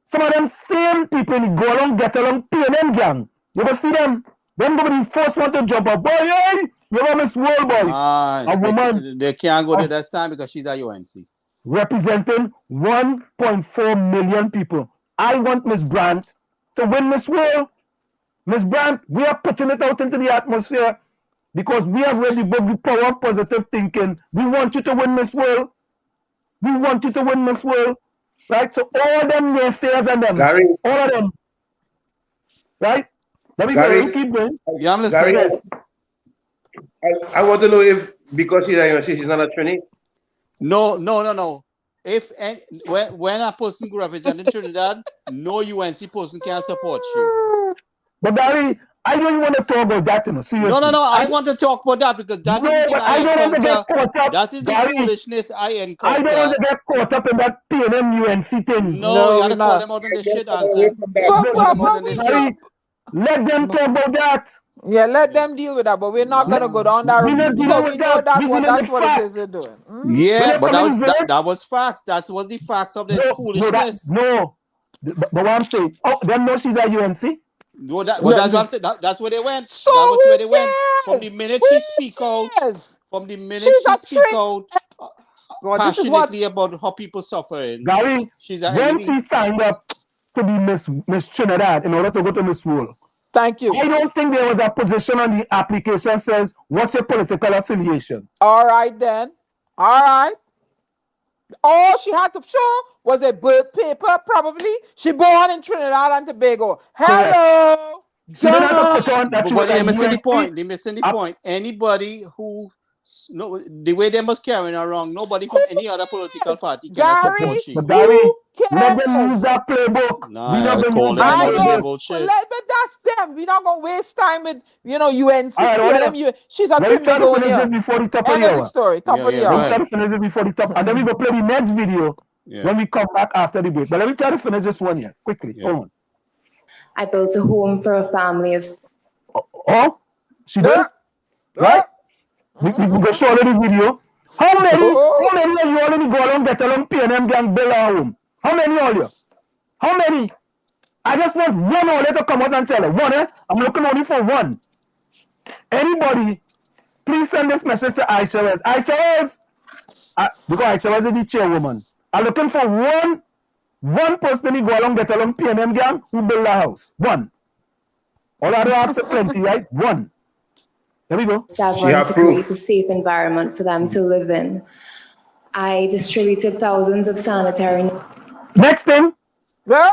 Some of them same people in the go along, get along, PNM gang. You ever see them? Them go be the first one to jump up. Boy, hey, you ever Miss World, boy? A woman. They can't go there this time because she's at UNC. Representing 1.4 million people. I want Miss Brandt to win Miss World. Miss Brandt, we are putting it out into the atmosphere because we have read the book, The Power of Positive Thinking. We want you to win Miss World. We want you to win Miss World. Right? So all them naysayers and them, Gary, all of them. Right? Let me Gary, keep going. Yeah, I'm listening. Gary, I want to know if, because she's not a Trini. No. When a person representing Trinidad, no UNC person can support you. But Gary, I don't want to talk about that, you know. Seriously. No. I want to talk about that because that is the thing I don't want to get caught up. That is the foolishness I encounter. I don't want to get caught up in that PNM UNC thing. No, you have to call them out on this shit, answer. Gary, let them talk about that. Yeah, let them deal with that, but we're not gonna go down that road because we know that's what it is they're doing. Yeah, but that was facts. That was the facts of the foolishness. But what I'm saying, them know she's at UNC. No, that's what I'm saying. That's where they went. So that was where they went. From the minute she speak out, passionately about how people suffering. Gary, when she signed up to be Miss Trinidad in order to go to Miss World. Thank you. I don't think there was a position on the application says, what's your political affiliation? All right, then. All right. All she had to show was a birth paper, probably. She born in Trinidad and Tobago. Hello. They're missing the point. Anybody who the way they must carry her wrong, nobody from any other political party can support you. But Gary, let them use that playbook. Nah, but that's them. We're not gonna waste time with UNC. She's a Trinidad before the top of the hour. Story. Top of the hour. Let me try to finish it before the top, and then we go play the next video when we come back after the break. But let me try to finish this one here quickly. Hold on. I built a home for a family of. She did, right? We go show this video. How many of you already go along, get along, PNM gang, build a home? How many of you? How many? I just want one order to come out and tell her. One, I'm looking only for one. Anybody, please send this message to Aisha West. Aisha West, because Aisha West is the chairwoman. I'm looking for one person who go along, get along PNM gang who build a house. One. All I do ask plenty, right? One. There we go. To create a safe environment for them to live in. I distributed thousands of sanitary. Next thing. Yeah.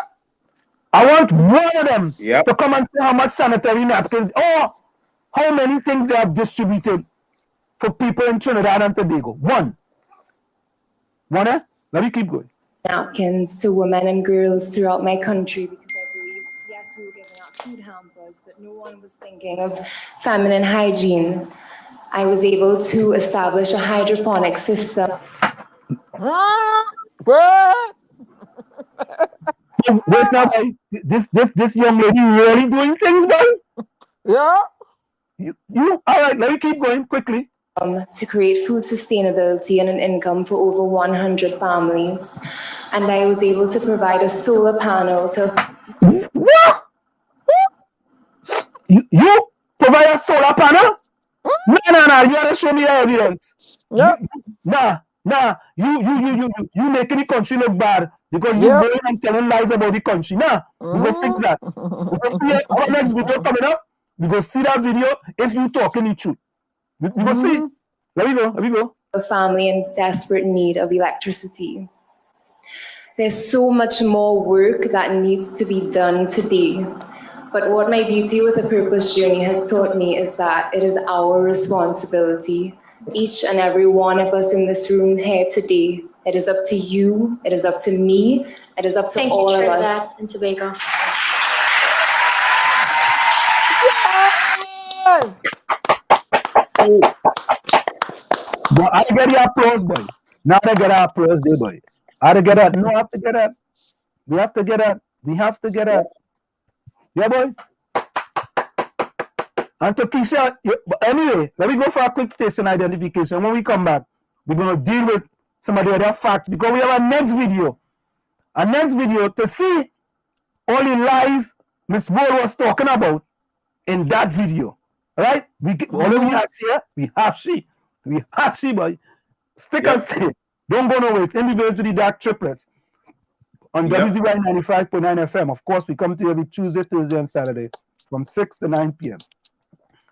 I want one of them to come and say how much sanitary napkins or how many things they have distributed for people in Trinidad and Tobago. One. Let me keep going. Napkins to women and girls throughout my country because I believe, yes, we were giving out food hampers, but no one was thinking of feminine hygiene. I was able to establish a hydroponic system. Wait now, boy. This young lady really doing things, boy? Yeah. You all right, let me keep going quickly. To create food sustainability and an income for over 100 families. And I was able to provide a solar panel to... What? You provide a solar panel? No, you gotta show me the evidence. Yeah. Nah, you making the country look bad because you going and telling lies about the country. Nah, we go fix that. We go see our next video coming up. We go see that video if you talking the truth. We go see. Let me go. A family in desperate need of electricity. There's so much more work that needs to be done today. But what my Beauty with a Purpose journey has taught me is that it is our responsibility, each and every one of us in this room here today. It is up to you, it is up to me, it is up to all of us. Thank you, Trinidad and Tobago. But I get the applause, boy. Now I get the applause, there, boy. I get that. No, I have to get that. We have to get that. We have to get that. Yeah, boy. And to Keisha, anyway, let me go for a quick station identification. When we come back, we're going to deal with some of the other facts because we have a next video. A next video to see all the lies Miss Wall was talking about in that video. Right? All of you have here, we have she. We have she, boy. Stick and stay. Don't go nowhere. It's individuals to the DAG Triplets on WZYE 95.9 FM. Of course, we come to you every Tuesday, Thursday, and Saturday from 6 to 9 p.m.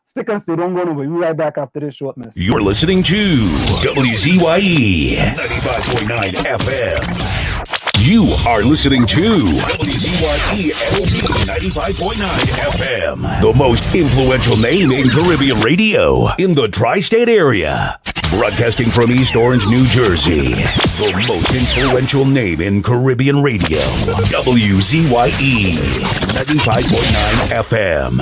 Stick and stay. Don't go nowhere. We'll be right back after this short message. You're listening to WZYE 95.9 FM. You are listening to WZYE 95.9 FM, the most influential name in Caribbean radio in the tri-state area. Broadcasting from East Orange, New Jersey, the most influential name in Caribbean radio, WZYE 95.9 FM.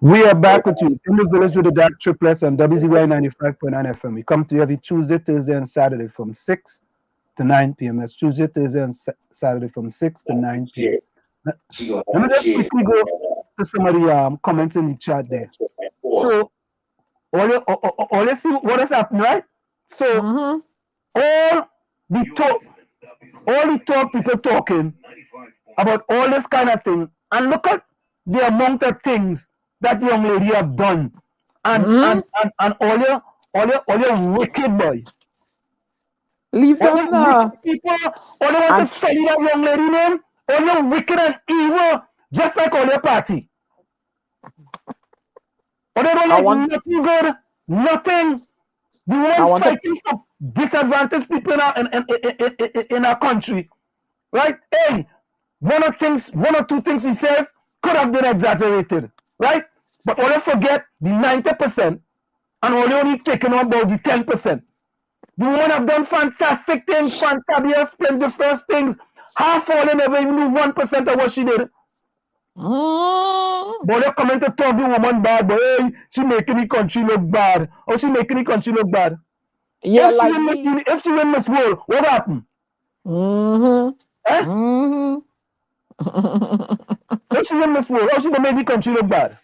We are back with you in the village with the DAG Triplets and WZYE 95.9 FM. We come to you every Tuesday, Thursday, and Saturday from 6 to 9 p.m. That's Tuesday, Thursday, and Saturday from 6 to 9 p.m. Let me just quickly go to some of the comments in the chat there. So, all you see what has happened, right? So, all the talk people talking about all this kind of thing, and look at the amount of things that young lady have done, and all your wicked boy. Leave them now. People, all they want to sell you that young lady name, all your wicked and evil, just like all your party. All they don't like nothing good, nothing. The one fighting for disadvantaged people in our country, right? Hey, one or two things he says could have been exaggerated, right? But all you forget the 90%, and all you only taking on about the 10%. The woman have done fantastic things, fantabulous, splendiferous things. Half all never even knew 1% of what she did. But they come in to talk the woman bad, but hey, she making the country look bad. Oh, she making the country look bad. Yeah, if she win Miss World, what happened? If she win Miss World, how she gonna make the country look bad?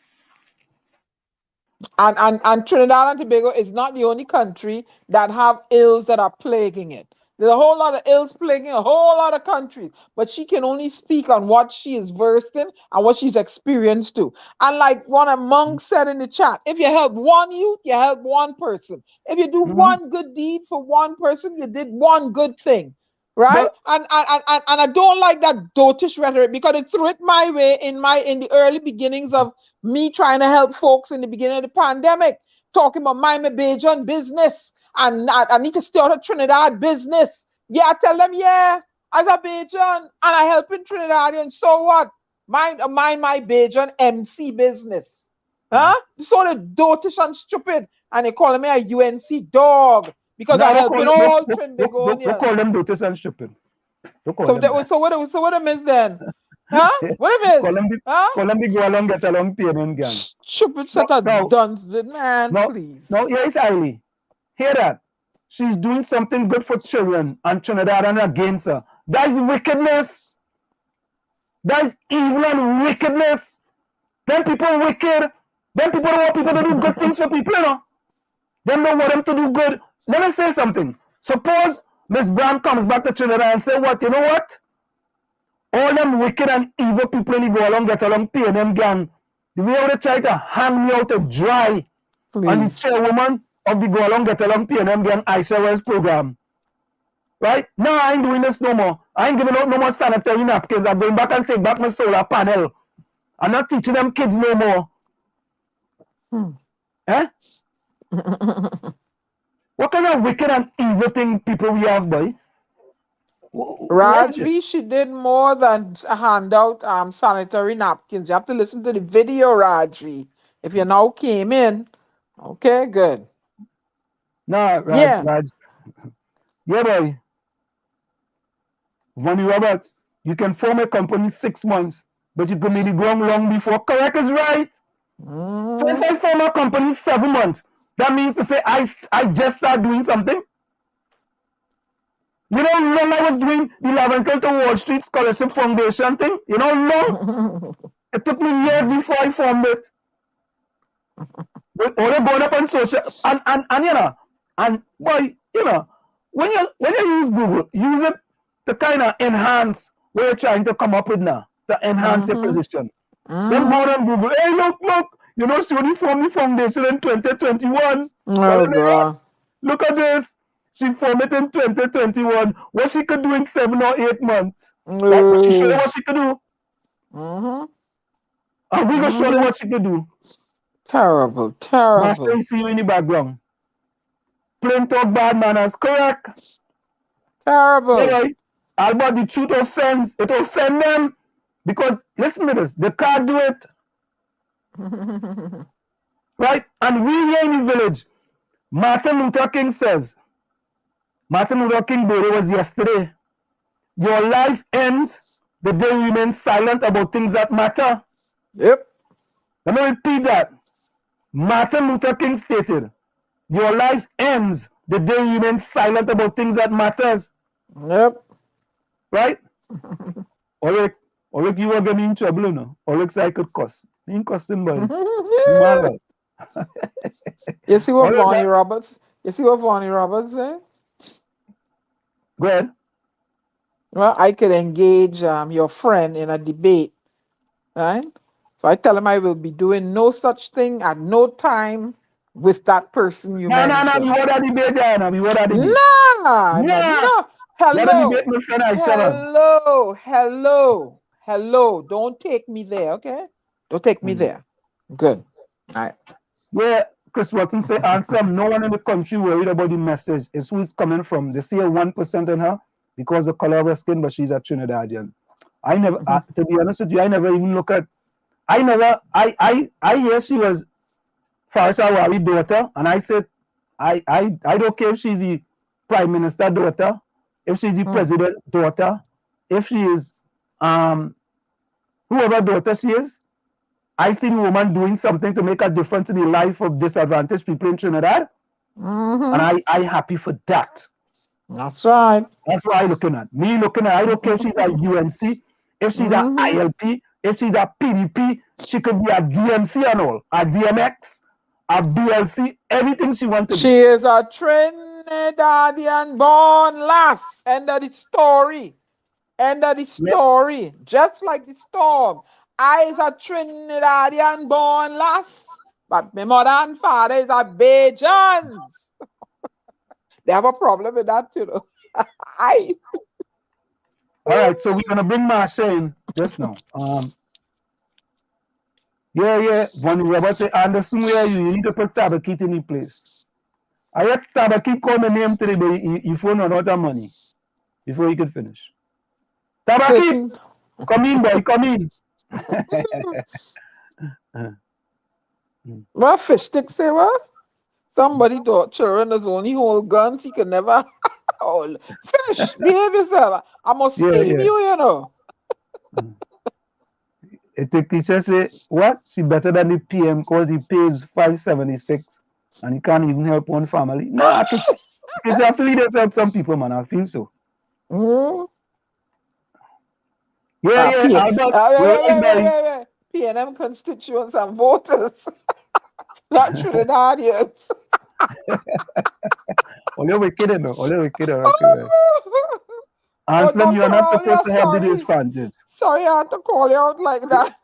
And Trinidad and Tobago is not the only country that have ills that are plaguing it. There's a whole lot of ills plaguing a whole lot of countries, but she can only speak on what she is versed in and what she's experienced to. And like one of Monk said in the chat, if you help one youth, you help one person. If you do one good deed for one person, you did one good thing. Right? And I don't like that dotish rhetoric because it threw it my way in the early beginnings of me trying to help folks in the beginning of the pandemic, talking about my Bajan business. And I need to start a Trinidad business. Yeah, I tell them, yeah, as a Bajan, and I help in Trinidad, and so what? Mind my Bajan MC business. Huh? So the dotish and stupid, and they call me a UNC dog because I help in all Trinbagonians. Don't call them dotish and stupid. So what it means then? Huh? What it means? Call them the go along, get along, payment gang. Stupid set of duns, man, please. No, yes, Eileen. Hear that? She's doing something good for children and Trinidad and against her. That is wickedness. That is evil and wickedness. Them people wicked. Them people don't want people to do good things for people, you know. Them don't want them to do good. Let me say something. Suppose Miss Brandt comes back to Trinidad and say, what? You know what? All them wicked and evil people in the go along, get along, pay them gang. The way they try to hang me out to dry. Please. And the chairwoman of the go along, get along, PNM gang Aisha Wells program. Right? No, I ain't doing this no more. I ain't giving out no more sanitary napkins. I'm going back and take back my solar panel. I'm not teaching them kids no more. Eh? What kind of wicked and evil thing people we have, boy? Rajvi, she did more than hand out sanitary napkins. You have to listen to the video, Rajvi. If you now came in, okay, good. No, Raj, yeah. Raj. Yeah, boy. Vonnie Roberts, you can form a company 6 months, but you could make it wrong long before. Correct is right. So if I form a company 7 months, that means to say I just start doing something. You know how long I was doing the Laventille to Wall Street Scholarship Foundation thing? You know how long? It took me years before I formed it. All the going up on social and you know, and boy, you know, when you use Google, use it to kind of enhance what you're trying to come up with now, to enhance your position. Then go on Google, hey look, you know, she formed the foundation in 2021. Oh God. Look at this. She formed it in 2021. What she could do in 7 or 8 months. Like, she showed you what she could do. And we gonna show you what she could do. Terrible. Master, see you in the background. Plain talk, bad manners. Correct. Terrible. Anyway, Albert, the truth offends. It offends them because listen to this. They can't do it. Right? And we here in the village, Martin Luther King says, Martin Luther King birthday was yesterday. Your life ends the day you remain silent about things that matter. Yep. Let me repeat that. Martin Luther King stated, your life ends the day you remain silent about things that matters. Yep. Right? Ulrich, you were getting in trouble, you know. Ulrich, I could cuss. You ain't cussing, boy. You see what Vonnie Roberts? You see what Vonnie Roberts said? Go ahead. Well, I could engage your friend in a debate, right? So I tell him I will be doing no such thing at no time with that person you mentioned. No, we want a debate there. We want a debate. No. Hello. Don't take me there, okay? Don't take me there. Good. All right. Yeah, Chris Watson say answer. No one in the country worried about the message. It's who it's coming from. They see a 1% in her because of the color of her skin, but she's a Trinidadian. I never, to be honest with you, I never even look at. I hear she was Faris Awari's daughter, and I said, I don't care if she's the prime minister daughter, if she's the president daughter, if she is whoever daughter she is. I see the woman doing something to make a difference in the life of disadvantaged people in Trinidad, and I happy for that. That's right. That's what I'm looking at. I don't care if she's a UNC, if she's a ILP, if she's a PDP, she could be a DMC and all, a DMX, a BLC, everything she wants to be. She is a Trinbagonian. Trinidadian born last. End of the story. End of the story. Just like the storm. I is a Trinidadian born lass, but my mother and father is a Bajans. They have a problem with that, you know. All right, so we're gonna bring Marsha in just now. Yeah. When we're about to understand where you need to put Tabakit in the place. I had Tabakit call my name today, but you phone run out of money before you could finish. Tabakit, come in, boy, come in. What fish stick say what? Somebody thought children is only hold guns, he could never hold. Fish, behave yourself. I must steam you, you know. A teacher say, what? She better than the PM because he pays 576 and he can't even help one family. No, because you have to lead yourself some people, man. I feel so. Yeah, Wait. PNM constituents and voters. Not Trinidadians. Only wicked, no. Only wicked. Anselm, you're not supposed to have the disadvantage. Sorry, I had to call you out like that.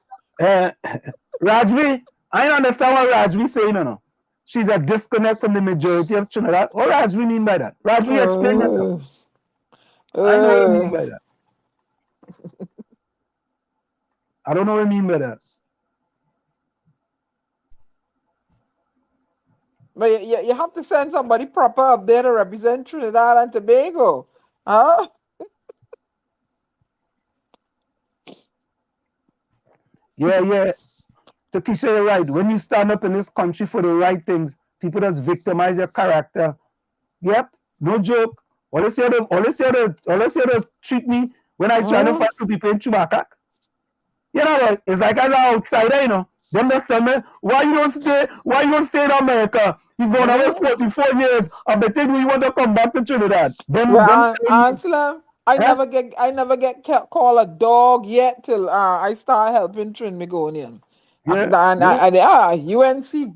Rajvi, I don't understand what Rajvi saying, no. She's a disconnect from the majority of Trinidad. What Rajvi mean by that? Rajvi, explain yourself. I know what you mean by that. I don't know what you mean by that. But you have to send somebody proper up there to represent Trinidad and Tobago. Huh? Yeah. Takesha, you're right. When you stand up in this country for the right things, people just victimize your character. Yep, no joke. All they say to treat me when I try to fight to people in Chubacak. You know what? It's like as an outsider, you know. Them just tell me, why you don't stay in America? You gone away 44 years of the thing you want to come back to Trinidad. Anselm, I never get called a dog yet till I start helping Trinmigonian. UNC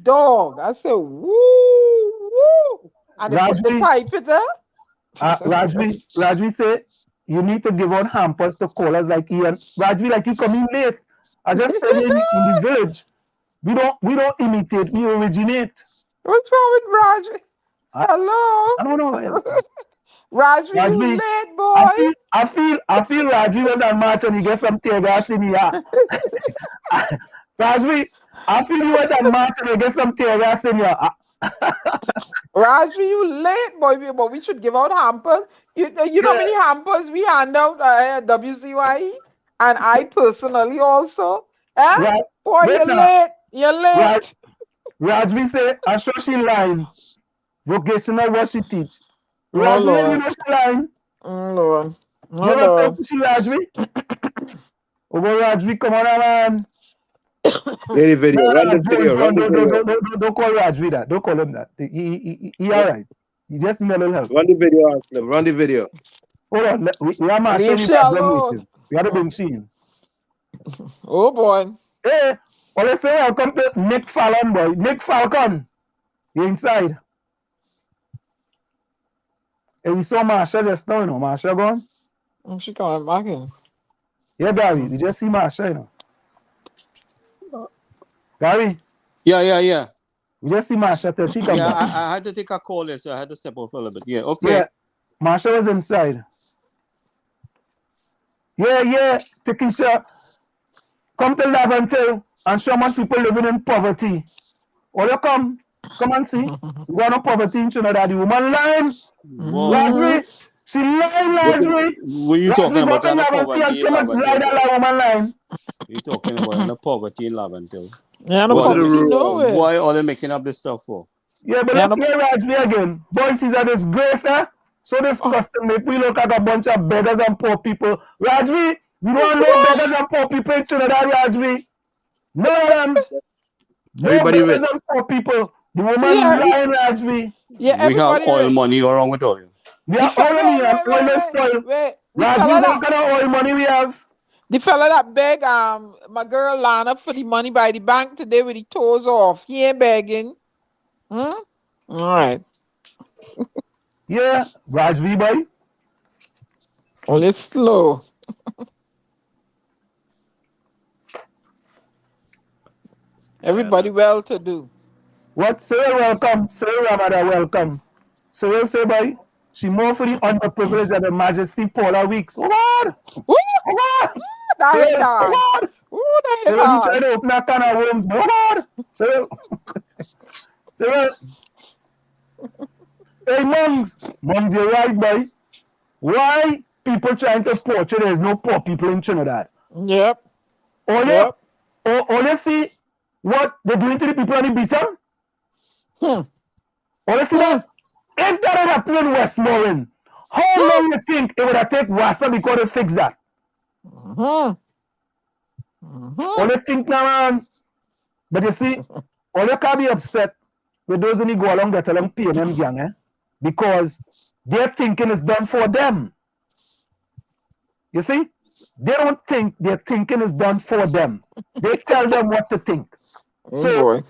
dog. I say woo. And they put the pipe in there. Rajvi say you need to give out hampers to callers like Ian. Rajvi, like you come in late. I just tell you in the village. We don't imitate, we originate. What's wrong with Rajvi? Hello? I don't know. Rajvi, you late, boy. I feel Rajvi when that march and you get some tear gas in here. Rajvi, I feel you at that march and you get some tear gas in here. Rajvi, you late, boy, but we should give out hampers. You know how many hampers we hand out at WZYE? And I personally also. Boy, you're late. Rajvi say, I sure she lying. Vocational what she teach. Rajvi, you know she lying. Lord. You ever talk to she, Rajvi? Rajvi, come on, man. Run the video. Don't call Rajvi that. Don't call him that. He all right. He just need a little help. Run the video, Anselm. Run the video. Hold on. We are marching. We have been seen. Oh boy. Hey, let's say welcome to Nick Fallon, boy. Nick Falcon. You inside. Hey, we saw Marsha just now, you know. Marsha gone? She coming back in. Yeah, Gary. We just see Marsha, you know. Gary? Yeah. We just see Marsha till she come back. I had to take a call there, so I had to step off a little bit. Yeah, okay. Yeah, Marsha was inside. Yeah. Takesha, come to Laventille and show much people living in poverty. Or you come and see. We got no poverty in Trinidad. The woman lying. Rajvi, she lying, Rajvi. What are you talking about? Poverty in Laventille. Woman lying. You're talking about the poverty in Laventille. Yeah, no poverty nowhere. Why are they making up this stuff for? Yeah, but look here, Rajvi again. Boys is a disgrace, eh? So disgusting. Make we look at a bunch of beggars and poor people. Rajvi, we don't know beggars and poor people in Trinidad, Rajvi. No, Everybody beggars and poor people. The woman lying, Rajvi. Yeah, we have oil money. What's wrong with all you? We have oil money and oil is spoiled. Rajvi, what kind of oil money we have? The fella that beg my girl Lana for the money by the bank today with the toes off. He ain't begging. All right. Yeah, Rajvi boy. Well, it's slow. Everybody well to do. What? Cyril, welcome. Cyril Ramada, welcome. Cyril say boy, she more for the underprivileged than the Majesty Paula Weeks. Oh God! Woo! Oh God! That hit Cyril, hard. oh God! Ooh, that hit Cyril, you try hard. to open a can of worms. Oh God! Cyril. Cyril. Hey, Mongs. Mongs, you're right, boy. Why people trying to portray there's no poor people in Trinidad? Yep. All you see what they're doing to the people on the beaton? All you see that? If that had happened in Westmoreland, how long you think it would have taken Wassa because they fix that? All you think now, man. But you see, all you can't be upset with those who go along that along PNM gang, because their thinking is done for them. You see? They don't think their thinking is done for them. They tell them what to think. So,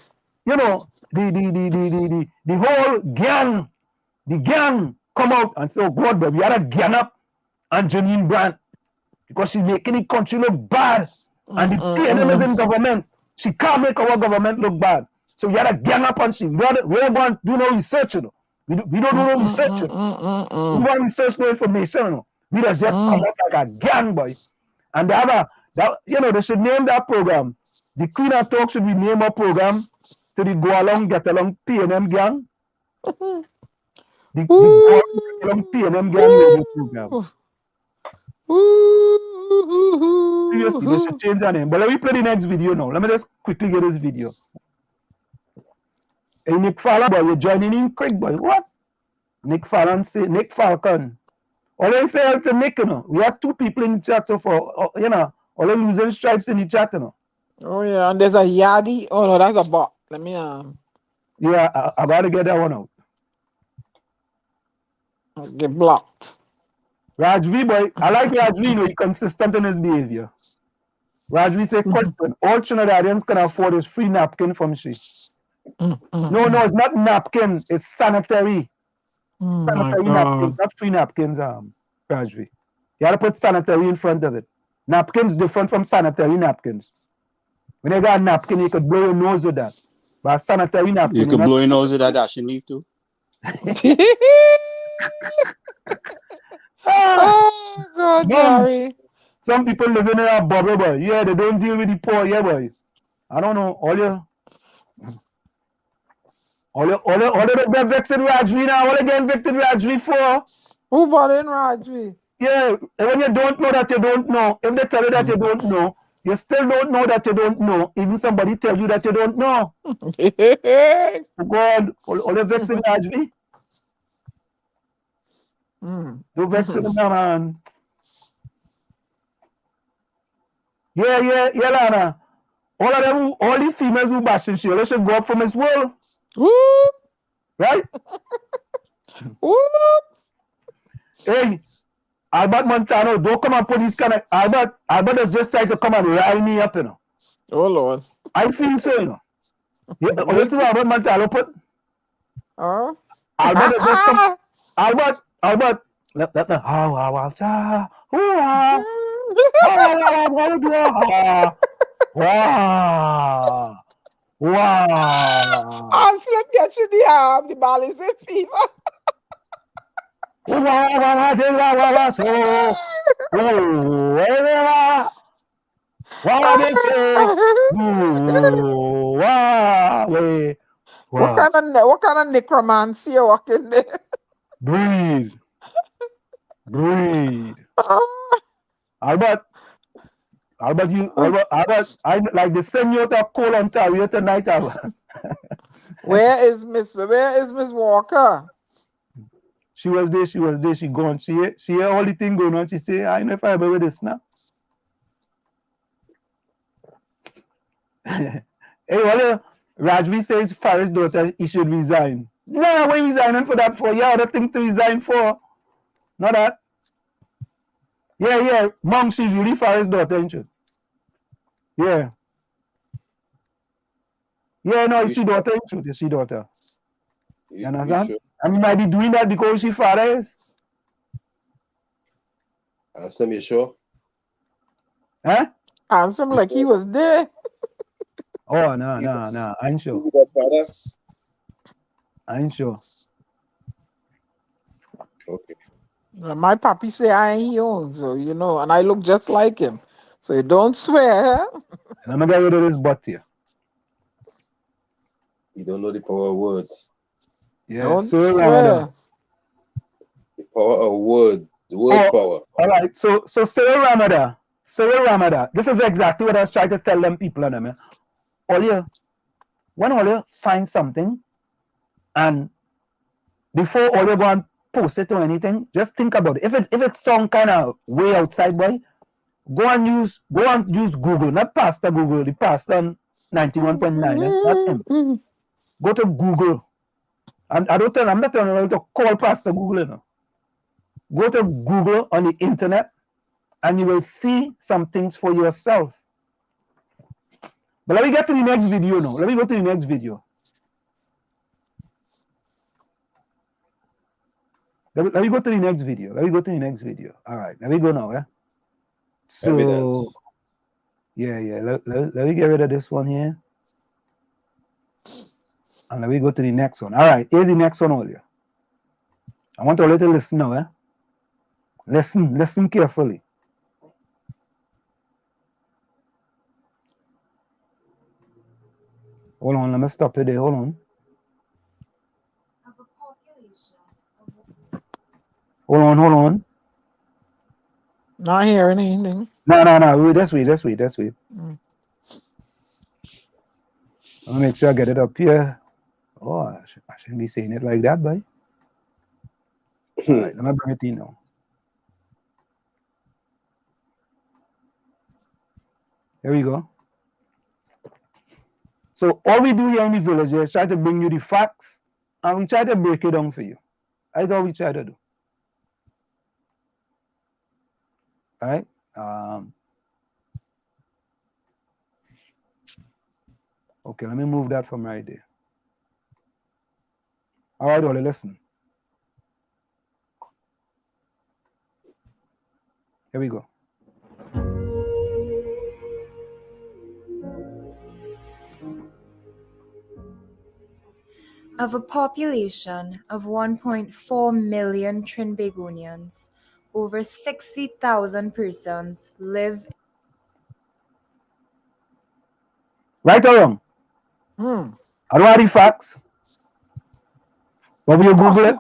you know, the whole gang, the gang come out and say, oh God, but we had a gang up on Jeanine Brandt because she's making the country look bad. And the PNM is in government. She can't make our government look bad. So we had a gang up and we don't do no research, you know. We don't do no research, you know. We don't research no information, you know. We just come out like a gang, boy. And they have they should name that program. The Queen of Talk should rename a program to the Go Along, Get Along PNM Gang. The Go Along, Get Along PNM Gang radio program. Seriously, they should change their name. But let me play the next video now. Let me just quickly get this video. Hey, Nick Fallon, boy, you're joining in quick, boy. What? Nick Falcon. All I say to Nick, you know, we have two people in the chat for, you know, all the losing stripes in the chat, you know. Oh yeah, and there's a Yadi. Oh no, that's a bot. Let me Yeah, I gotta get that one out. Get blocked. Rajvi boy, I like Rajvi, you know, he's consistent in his behavior. Rajvi say, question, all Trinidadians can afford his free napkin from she. No, it's not napkin, it's sanitary. Sanitary napkins, not free napkins, Rajvi. You gotta put sanitary in front of it. Napkins different from sanitary napkins. When you got a napkin, you could blow your nose with that. But a sanitary napkin, you could blow your nose with that dashing leaf too. Oh God, Jerry. Some people living in a bubble, boy. Yeah, they don't deal with the poor, yeah, boy. I don't know. All the get vexed with Rajvi now. All they get vexed with Rajvi for. Who bought in Rajvi? Yeah, when you don't know that you don't know, if they tell you that you don't know, you still don't know that you don't know. Even somebody tell you that you don't know. Oh God, all the vexed with Rajvi. Don't vex with them, man. Yeah, Lana. All of them, all the females who bashing she, they should go up from his world. Whoop. Right? Whoop. Hey, Albert Montano, don't come and put this kind of Albert is just trying to come and rile me up, you know. Oh Lord. I feel so, you know. You see what Albert Montano put? Albert is just come. Albert, let the wow. I'll see him get you the balance in fever. What kind of necromancy you walking there? Breathe. Albert, I like the Senor Cole Ontario tonight, Albert. Where is Miss Walker? She was there, she gone. She hear all the thing going on. She say, I know if I ever with this now. Hey, Rajvi says Faris' daughter, he should resign. No, what are you resigning for that for? You have other thing to resign for. Not that. Yeah. Mom, she's really Faris' daughter, ain't she? Yeah. Yeah, no, it's she daughter, ain't she? It's she daughter. You understand? And he might be doing that because she father is. Ask him, you sure? Huh? Answer him like he was there. Oh, no. I ain't sure. Godfather? I ain't sure. Okay. My papi say I ain't he own, so you know, and I look just like him. So you don't swear. I'm gonna get rid of this butt here. You don't know the power of words. Yeah, Don't Sir swear. Ramadan. The power of word. The word power. All right. So Sir Ramadan. This is exactly what I was trying to tell them people. When all you find something, and before all you go and post it or anything, just think about it. If it's some kind of way outside, boy, go and use Google, not Pastor Google, the Pastor on 91.9, not him. Go to Google. And I'm not telling you to call Pastor Google, you know. Go to Google on the internet and you will see some things for yourself. But let me get to the next video now. Let me go to the next video. Let me go to the next video. All right, let me go now. So, Evidence. yeah. Let me get rid of this one here. And let me go to the next one. All right, here's the next one, all you. I want all you to listen now. Listen carefully. Hold on, let me stop it there. Hold on. Hold on. Not hearing anything. No. This way. Let me make sure I get it up here. Oh, I shouldn't be saying it like that, boy. All right, let me bring it in now. Here we go. So all we do here in the village is try to bring you the facts and we try to break it down for you. That's all we try to do. All right. Okay, let me move that from right there. All right, Oli, listen. Here we go. Of a population of 1.4 million Trinbagonians, over 60,000 persons live. Right or wrong? I don't have the facts. But will you Google it?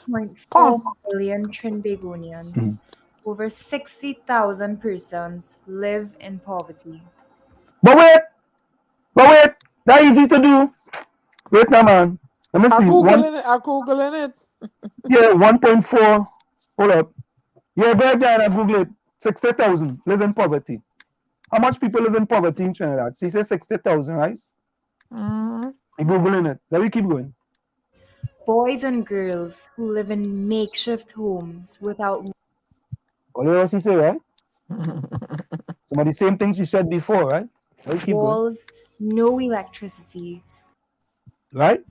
0.4 million Trinbagonians, over 60,000 persons live in poverty. But wait, that's easy to do. Wait now, man. Let me see. I'm Googling it. Yeah, 1.4. Hold up. Yeah, go ahead there and Google it. 60,000 live in poverty. How much people live in poverty in Trinidad? She says 60,000, right? I'm Googling it. Let me keep going. Boys and girls who live in makeshift homes without. All you see say, right? Some of the same things she said before, right? Let me keep walls, going. no electricity, right?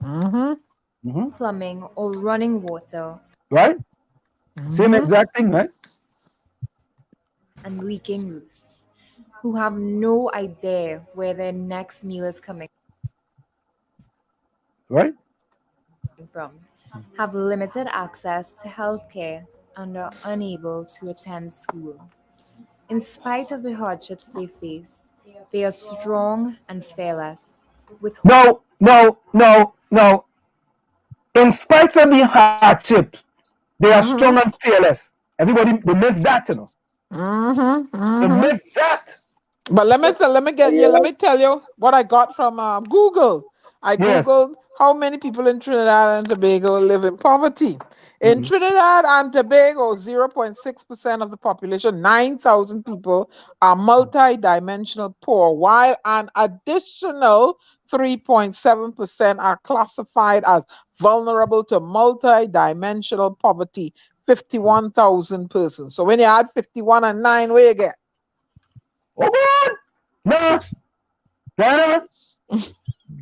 Plumbing or running water, right? Same exact thing, right? And leaking roofs, who have no idea where their next meal is coming right? from, have limited access to healthcare, and are unable to attend school. In spite of the hardships they face, they are strong and fearless. With No. In spite of the hardship, they are strong and fearless. Everybody, they miss that, you know. They miss that. But let me tell you what I got from Google. I Googled how many people in Trinidad and Tobago live in poverty. In Trinidad and Tobago, 0.6% of the population, 9,000 people, are multi-dimensional poor, while an additional 3.7% are classified as vulnerable to multi-dimensional poverty, 51,000 persons. So when you add 51 and 9, where you get? Oh God! No! Ghana!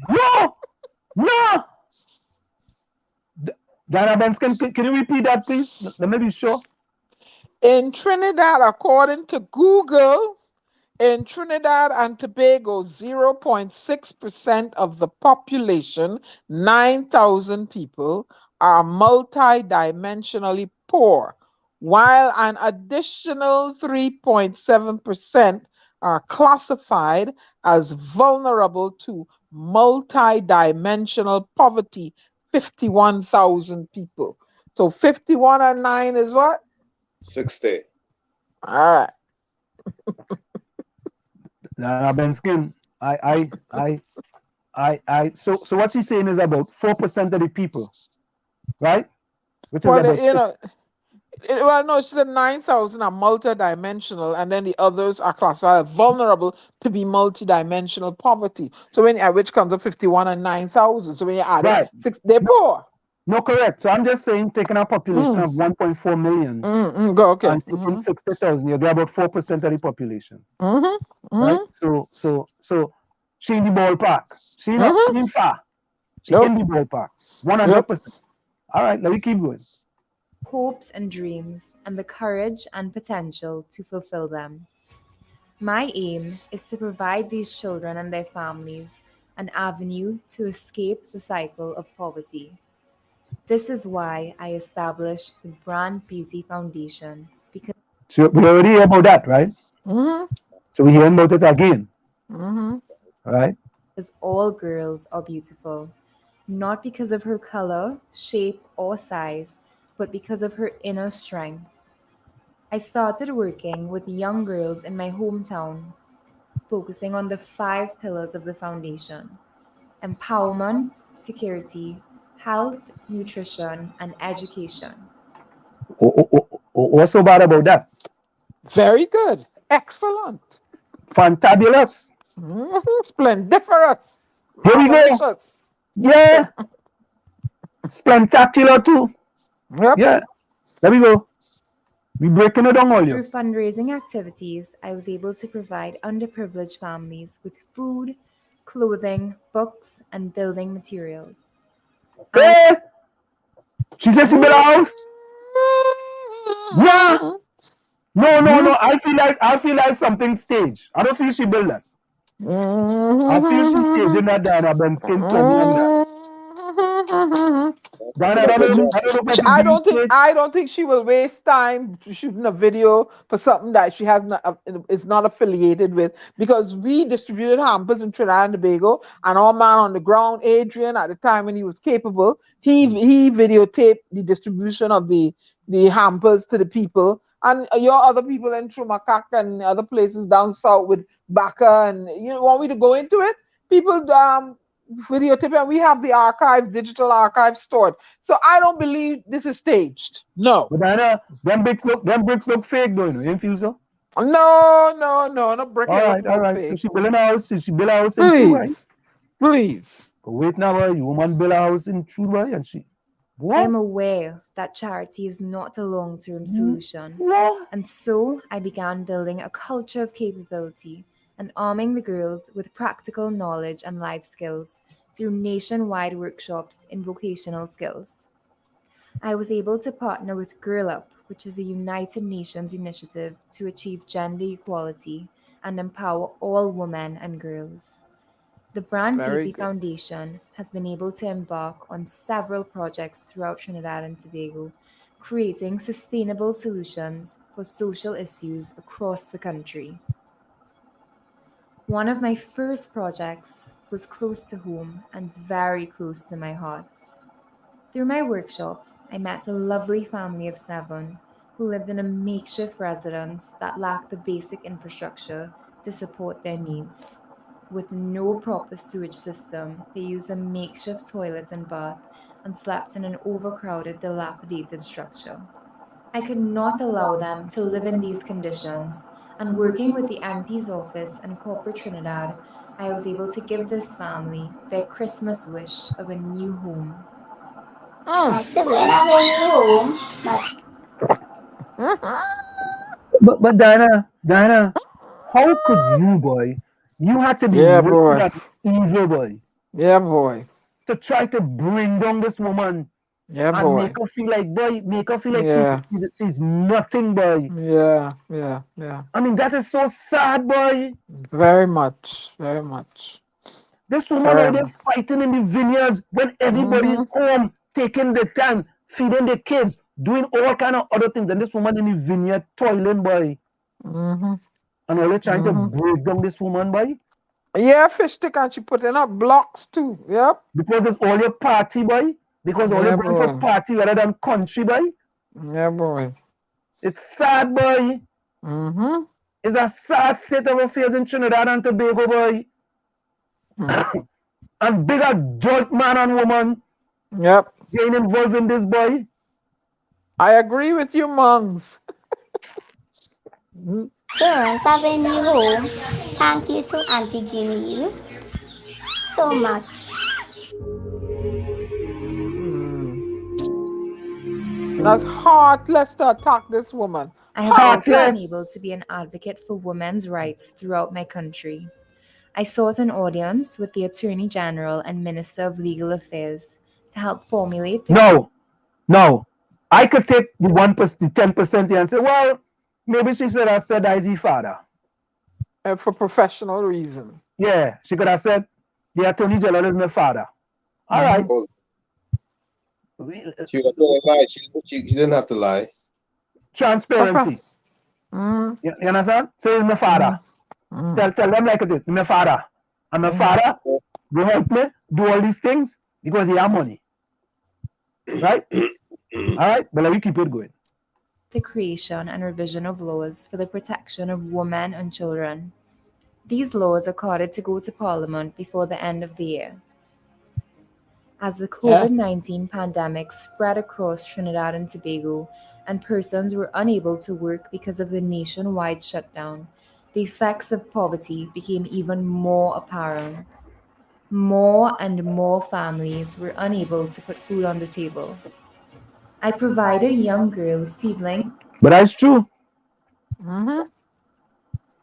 No! Diana Benz, can you repeat that, please? Let me be sure. In Trinidad, according to Google, in Trinidad and Tobago, 0.6% of the population, 9,000 people, are multidimensionally poor, while an additional 3.7% are classified as vulnerable to multidimensional poverty, 51,000 people. So 51 and 9 is what? 60. All right. Benskin, so what she's saying is about 4% of the people, right? Which is Well, about no, she said 9,000 are multidimensional, and then the others are classified as vulnerable to be multidimensional poverty. So which comes to 51 and 9,000. So when you add right. it, they're poor. No, correct. So I'm just saying, taking a population of 1.4 million Go, okay. and taking 60,000, you get about 4% of the population. Right? So she in the ballpark. She in far. She in the ballpark. 100%. All right, let me keep going. Hopes and dreams, and the courage and potential to fulfill them. My aim is to provide these children and their families an avenue to escape the cycle of poverty. This is why I established the Brand Beauty Foundation, because So we already hear about that, right? So we're hearing about it again. Right? Because all girls are beautiful, not because of her color, shape, or size, but because of her inner strength. I started working with young girls in my hometown, focusing on the 5 pillars of the foundation: empowerment, security, health, nutrition, and education. What's so bad about that? Very good. Excellent. Fantabulous. Splendiferous. Here we go. Yeah. Spectacular too. Yep. Yeah. There we go. We breaking it down all you. Through fundraising activities, I was able to provide underprivileged families with food, clothing, books, and building materials. Hey! She says she built a house? Yeah. No. I feel like something staged. I don't feel she built that. I feel she's staging that Diana Benskin I don't think she will waste time shooting a video for something that she has not is not affiliated with, because we distributed hampers in Trinidad and Tobago, and our man on the ground, Adrian, at the time when he was capable, he videotaped the distribution of the hampers to the people. And your other people in Trumakak and other places down south with Baka, and you want me to go into it? People videotape, and we have the archives, digital archives stored. So I don't believe this is staged. No. But Diana, them bricks look fake, though. You feel so? No brick. All right. Fake. So she built a house. She built a house in Please. Please. But wait now, boy. You woman build a house in Truba, and she. What? I'm aware that charity is not a long-term solution. And so I began building a culture of capability and arming the girls with practical knowledge and life skills through nationwide workshops in vocational skills. I was able to partner with Girl Up, which is a United Nations initiative to achieve gender equality and empower all women and girls. The Brand Beauty Foundation has been able to embark on several projects throughout Trinidad and Tobago, creating sustainable solutions for social issues across the country. One of my first projects was close to home and very close to my heart. Through my workshops, I met a lovely family of 7 who lived in a makeshift residence that lacked the basic infrastructure to support their needs. With no proper sewage system, they used a makeshift toilet and bath and slept in an overcrowded, dilapidated structure. I could not allow them to live in these conditions, and working with the MP's office and Corporate Trinidad, I was able to give this family their Christmas wish of a new home. But Diana, how could you, boy? You had to be evil, boy. Yeah, boy. To try to bring down this woman Yeah, and boy. make her feel like, boy, make her feel like Yeah. she's nothing, boy. Yeah, yeah, yeah. I mean, that is so sad, boy. Very much, very much. This woman Very out there much. fighting in the vineyards when everybody's home, taking the time, feeding the kids, doing all kind of other things. And this woman in the vineyard toiling, boy. Mm-hmm. And all they trying to Mm-hmm. break down this woman, boy. Yeah, fish stick, and she putting up blocks too. Yep. Because it's all your party, boy. Because all you're Yeah, going for boy. party rather than country, boy. Yeah, boy. It's sad, boy. Mm-hmm. It's a sad state of affairs in Trinidad and Tobago, boy. And big adult man and woman Yep. getting involved in this, boy. I agree with you, Mongs. Parents having you home. Thank you to Auntie Jeanine so much. That's heartless to attack this woman. I have also been Heartless. able to be an advocate for women's rights throughout my country. I sought an audience with the Attorney General and Minister of Legal Affairs to help formulate the No. I could take the 1%, the 10% here and say, well, maybe she should have said I's father. For professional reason. Yeah, she could have said the Attorney General is my father. All right. She was gonna lie. She didn't have to lie. Transparency. Mm. You understand? Say it's my father. Tell them like it is. My father. And my father will help me do all these things because he have money. Right? All right? But let me keep it going. the creation and revision of laws for the protection of women and children. These laws are called to go to Parliament before the end of the year. As the COVID-19 pandemic spread across Trinidad and Tobago and persons were unable to work because of the nationwide shutdown, the effects of poverty became even more apparent. More and more families were unable to put food on the table. I provided young girls seedlings But that's true.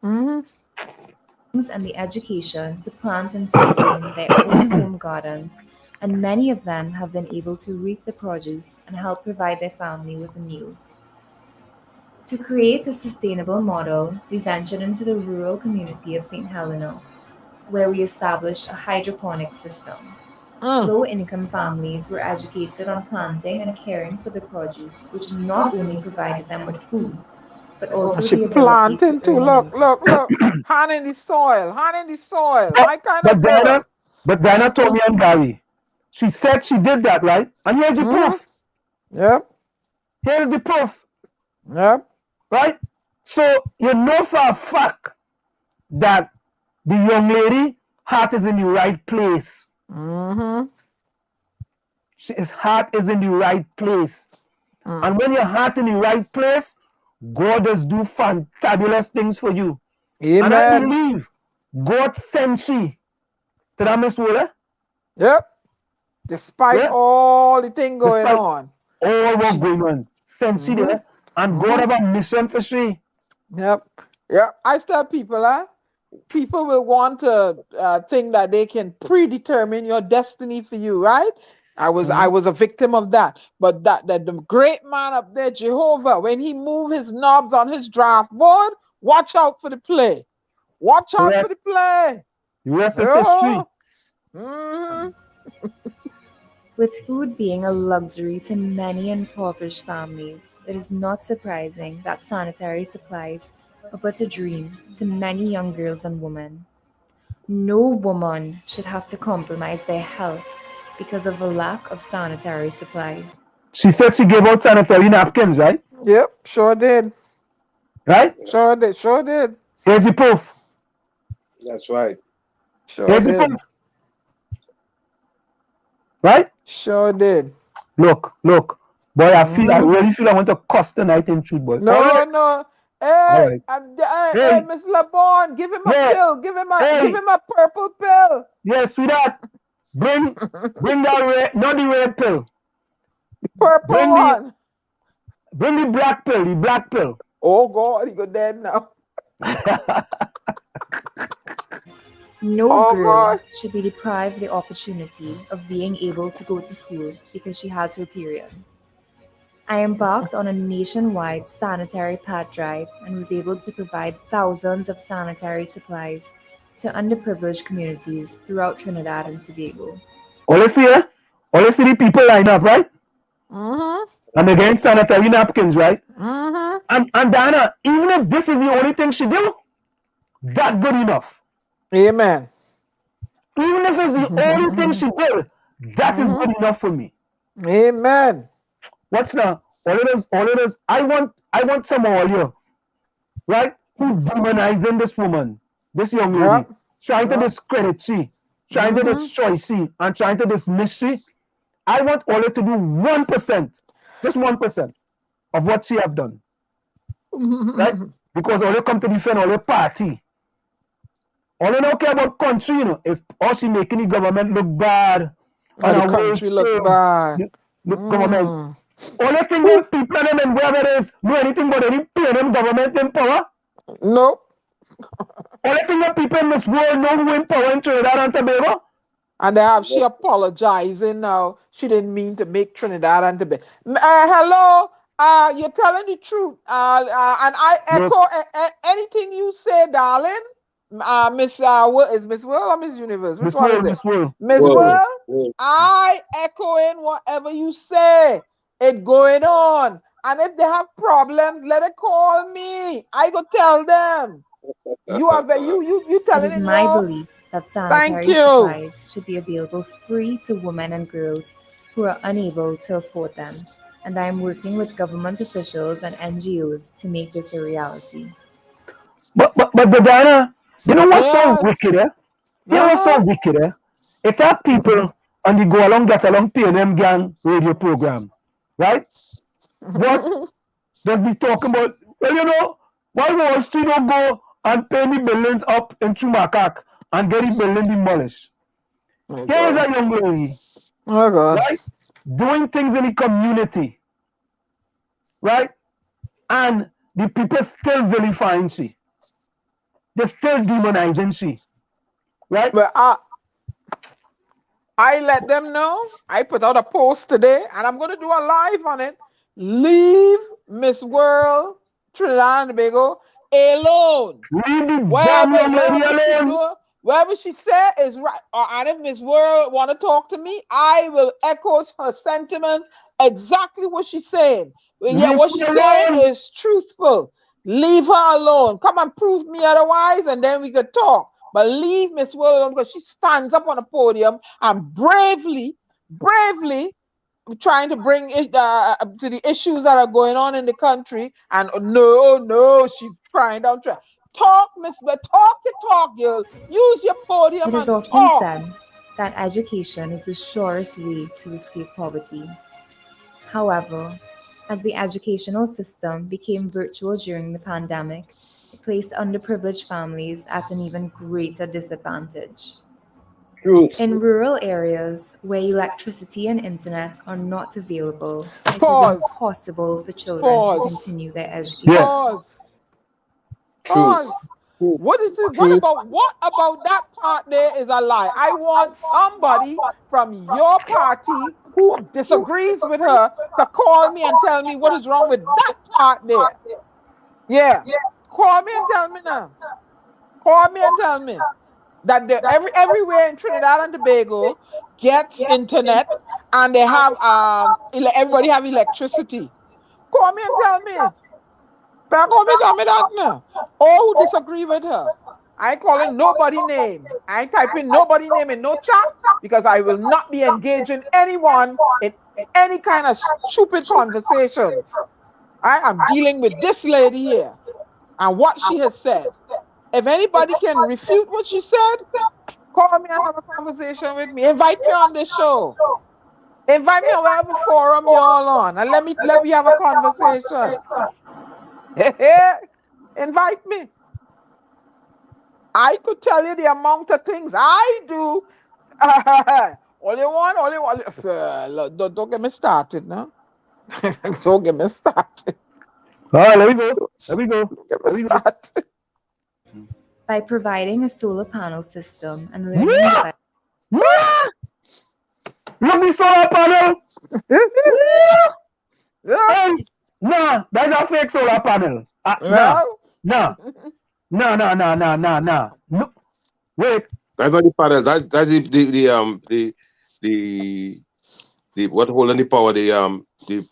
and the education to plant and sustain their own home gardens, and many of them have been able to reap the produce and help provide their family with a meal. To create a sustainable model, we ventured into the rural community of St. Helena, where we established a hydroponic system. Low-income families were educated on planting and caring for the produce, which not only provided them with food, but also She the ability planting to too. earn Look, an look, look. Hand in the soil. Hand in the soil. My kind But of girl. Diana told me and Gary. She said she did that, right? And here's the proof. Yep. Here's the proof. Yep. Right? So you know for a fact that the young lady heart is in the right place. His heart is in the right place. And when your heart in the right place, God does do fantabulous things for you. Amen. And I believe God sent she to that Miss Wooler. Yep. Despite all the thing going Despite on. all what going on. Sent she there. And God have a mission for she. Yep. Yep. I tell people, people will want to think that they can predetermine your destiny for you, right? I was a victim of that. But that the great man up there, Jehovah, when he moved his knobs on his draft board, watch out for the play. Watch out for the play. The rest is history. With food being a luxury to many impoverished families, it is not surprising that sanitary supplies are but a dream to many young girls and women. No woman should have to compromise their health because of a lack of sanitary supplies. She said she gave out sanitary napkins, right? Yep, sure did. Right? Sure did. Sure did. Here's the proof. That's right. Sure Here's did. the proof. Right? Sure did. Look. Boy, I really feel I want to cuss tonight in truth, boy. No. Hey, hey, Miss LeBon, give him a pill. Give him a purple pill. Yeah, sweetheart. Bring that red, not the red pill. Purple one. Bring the black pill. Oh God, he go dead now. No Oh girl boy. should be deprived the opportunity of being able to go to school because she has her period. I embarked on a nationwide sanitary pad drive and was able to provide thousands of sanitary supplies to underprivileged communities throughout Trinidad and Tobago. All you see, all you see the people line up, right? Mm-hmm. And they're getting sanitary napkins, right? Mm-hmm. And Diana, even if this is the only thing she do, that good enough. Amen. Even if it's the only thing she did, that is good enough for me. Amen. What's now? All it is. I want some all you, right? Who demonizing this woman, this young lady, Yep. trying to Yep. discredit she, trying to Mm-hmm. destroy she, and trying to dismiss she. I want all to do 1%, just 1% of what she have done, right? Because all you come to defend all your party. All you don't care about country, is all she making the government look bad on And the a world country look stage. bad. Look, government. Mm. All you think them people and them and wherever it is know anything about any PNM government in power? Nope. All you think them people in this world know who in power in Trinidad and Tobago? And they have she apologizing now. She didn't mean to make Trinidad and Tobago. Hello. You're telling the truth. And I Look, echo anything you say, darling. Miss what is Miss World or Miss Universe? Which Miss one is World, it? Miss World, Miss Miss World. World. I echoing whatever you say. It going on. And if they have problems, let it call me. I go tell them. You are you It telling is in my your belief that thank sanitary you. supplies should be available free to women and girls who are unable to afford them, and I am working with government officials and NGOs to make this a reality. But Diana, you know what's so Yes. wicked, eh? You know what's so Uh-huh. wicked, eh? It have people on the Go Along Get Along PNM gang radio program, right? What does be talking about? Well, why Wall Street don't go and pay the buildings up in Chumakak and get the building demolished? Oh Here is God. a young lady, Oh God. right? Doing things in the community, right? And the people still vilifying she. They're still demonizing she, right? But I let them know. I put out a post today and I'm gonna do a live on it. Leave Miss World, Trinidad and Tobago alone. Leave the damn Wherever young lady she alone. do, wherever she said is right. And if Miss World want to talk to me, I will echo her sentiments exactly what she's saying. Yeah, Leave what she she's saying alone. is truthful. Leave her alone. Come and prove me otherwise, and then we could talk. But leave Miss World alone because she stands up on a podium and bravely trying to bring it to the issues that are going on in the country. And no, she's crying down. Talk, Miss, but talk your talk, girl. Use your It podium is and often talk. said that education is the surest way to escape poverty. However, as the educational system became virtual during the pandemic, it placed underprivileged families at an even greater disadvantage. In rural areas where electricity and internet are not available, it is Pause. impossible for children to Pause. continue their Yeah. education. Pause. Pause. What is it? What about that part there is a lie? I want somebody from your party who disagrees with her to call me and tell me what is wrong with that part there. Yeah. Call me and tell me now. Call me and tell me that everywhere in Trinidad and Tobago gets internet and they have everybody have electricity. Call me and tell me. Call me tell me that now. Or who disagree with her. I ain't calling nobody name. I ain't typing nobody name in no chat because I will not be engaging anyone in any kind of stupid conversations. I am dealing with this lady here and what she has said. If anybody can refute what she said, call me and have a conversation with me. Invite me on this show. Invite me on whatever forum you're all on, and let me have a conversation. Invite me. I could tell you the amount of things I do. Only one. Don't get me started now. Don't get me started. All right, let me go. Let me go. Don't get me Let me go. started. By providing a solar panel system and learning the Look the solar panel. Hey, no, that's a fake solar panel. No. Look, wait. That's not the panel. That's the what holding the power, the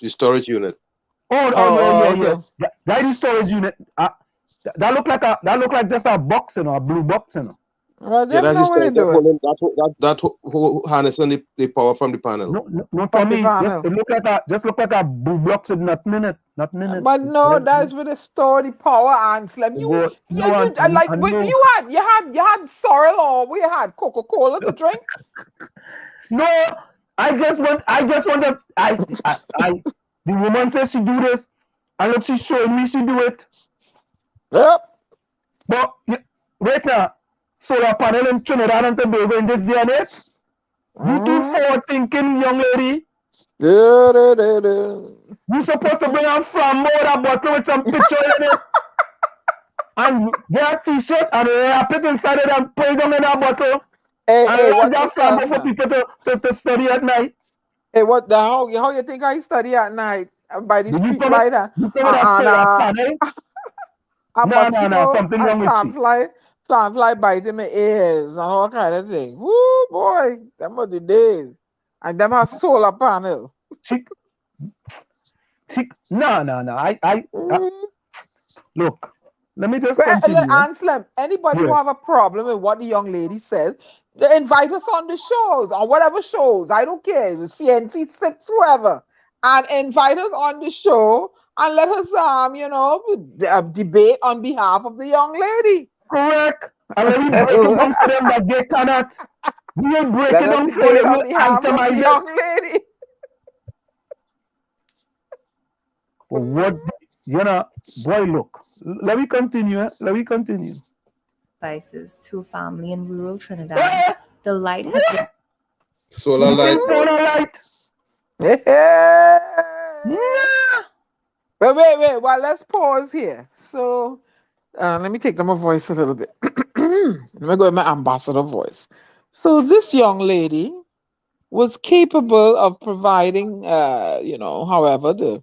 storage unit. Yeah. That is storage unit. That look like just a box, a blue box, Yeah, that's that harnessing the power from the panel. No, Tommy. Just look like a blue box with nothing in it. But no, that's where they store the power, Anselm. You had sorrel, or we had Coca-Cola to drink. No, I just want the woman says she do this, and look, she's showing me she do it. Yep. But right now, solar panel in Trinidad and Tobago in this day and age. You too forward thinking, young lady. You supposed to bring a flamboyant bottle with some picture in it, and get a t-shirt and wrap it inside it and put it on in that bottle. And what that flambo for people to study at night. Hey, what the hell? How you think I study at night? By the street lighter. You come with a solar panel? No, something wrong with you. Fly biting my ears and all kind of thing. Woo, boy, them are the days. And them are solar panel. No. Look, let me just continue. Anselm, anybody who have a problem with what the young lady said, they invite us on the shows, or whatever shows, I don't care, the CNC6, whoever, and invite us on the show and let us, debate on behalf of the young lady. Correct. And let me break it down for them that they cannot. We will break it down for them on behalf of the young lady. But what, boy, look. Let me continue. Devices to a family in rural Trinidad. The light has been solar light. Wait. Well, let's pause here. So, let me take down my voice a little bit. Let me go with my ambassador voice. So, this young lady was capable of providing, however, the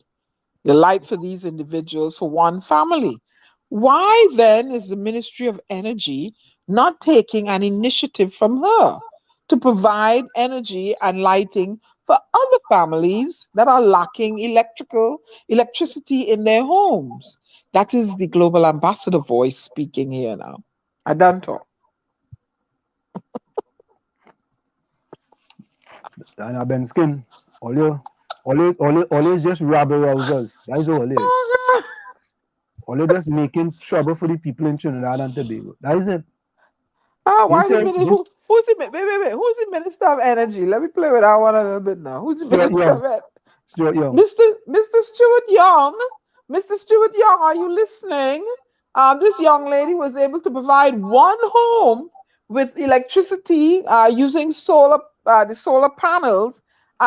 light for these individuals for one family. Why then is the Ministry of Energy not taking an initiative from her to provide energy and lighting for other families that are lacking electricity in their homes? That is the global ambassador voice speaking here now. I done talk. And I've been skin. Always just rabble rousers. That's all it is. Always just making trouble for the people in Trinidad and Tobago. That is it. Who's the Minister of Energy? Let me play with that one a little bit now. Who's the Minister of Energy? Stuart Young. Mr. Stuart Young. Mr. Stuart Young, are you listening? This young lady was able to provide one home with electricity using the solar panels.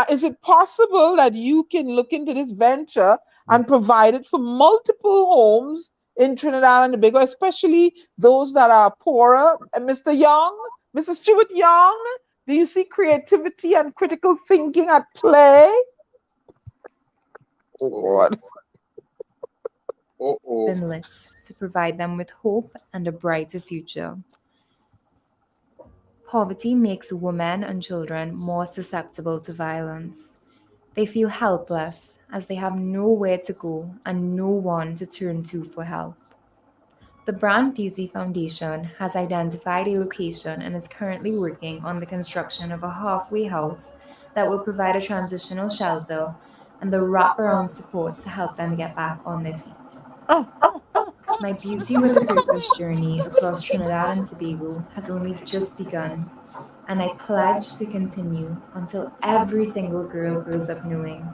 Is it possible that you can look into this venture and provide it for multiple homes in Trinidad and Tobago, especially those that are poorer? Mr. Young, Mr. Stuart Young, do you see creativity and critical thinking at play? been lit to provide them with hope and a brighter future. Poverty makes women and children more susceptible to violence. They feel helpless as they have nowhere to go and no one to turn to for help. The Brandt Beauty Foundation has identified a location and is currently working on the construction of a halfway house that will provide a transitional shelter and the wraparound support to help them get back on their feet. My Beauty with a Purpose journey across Trinidad and Tobago has only just begun, and I pledge to continue until every single girl grows up knowing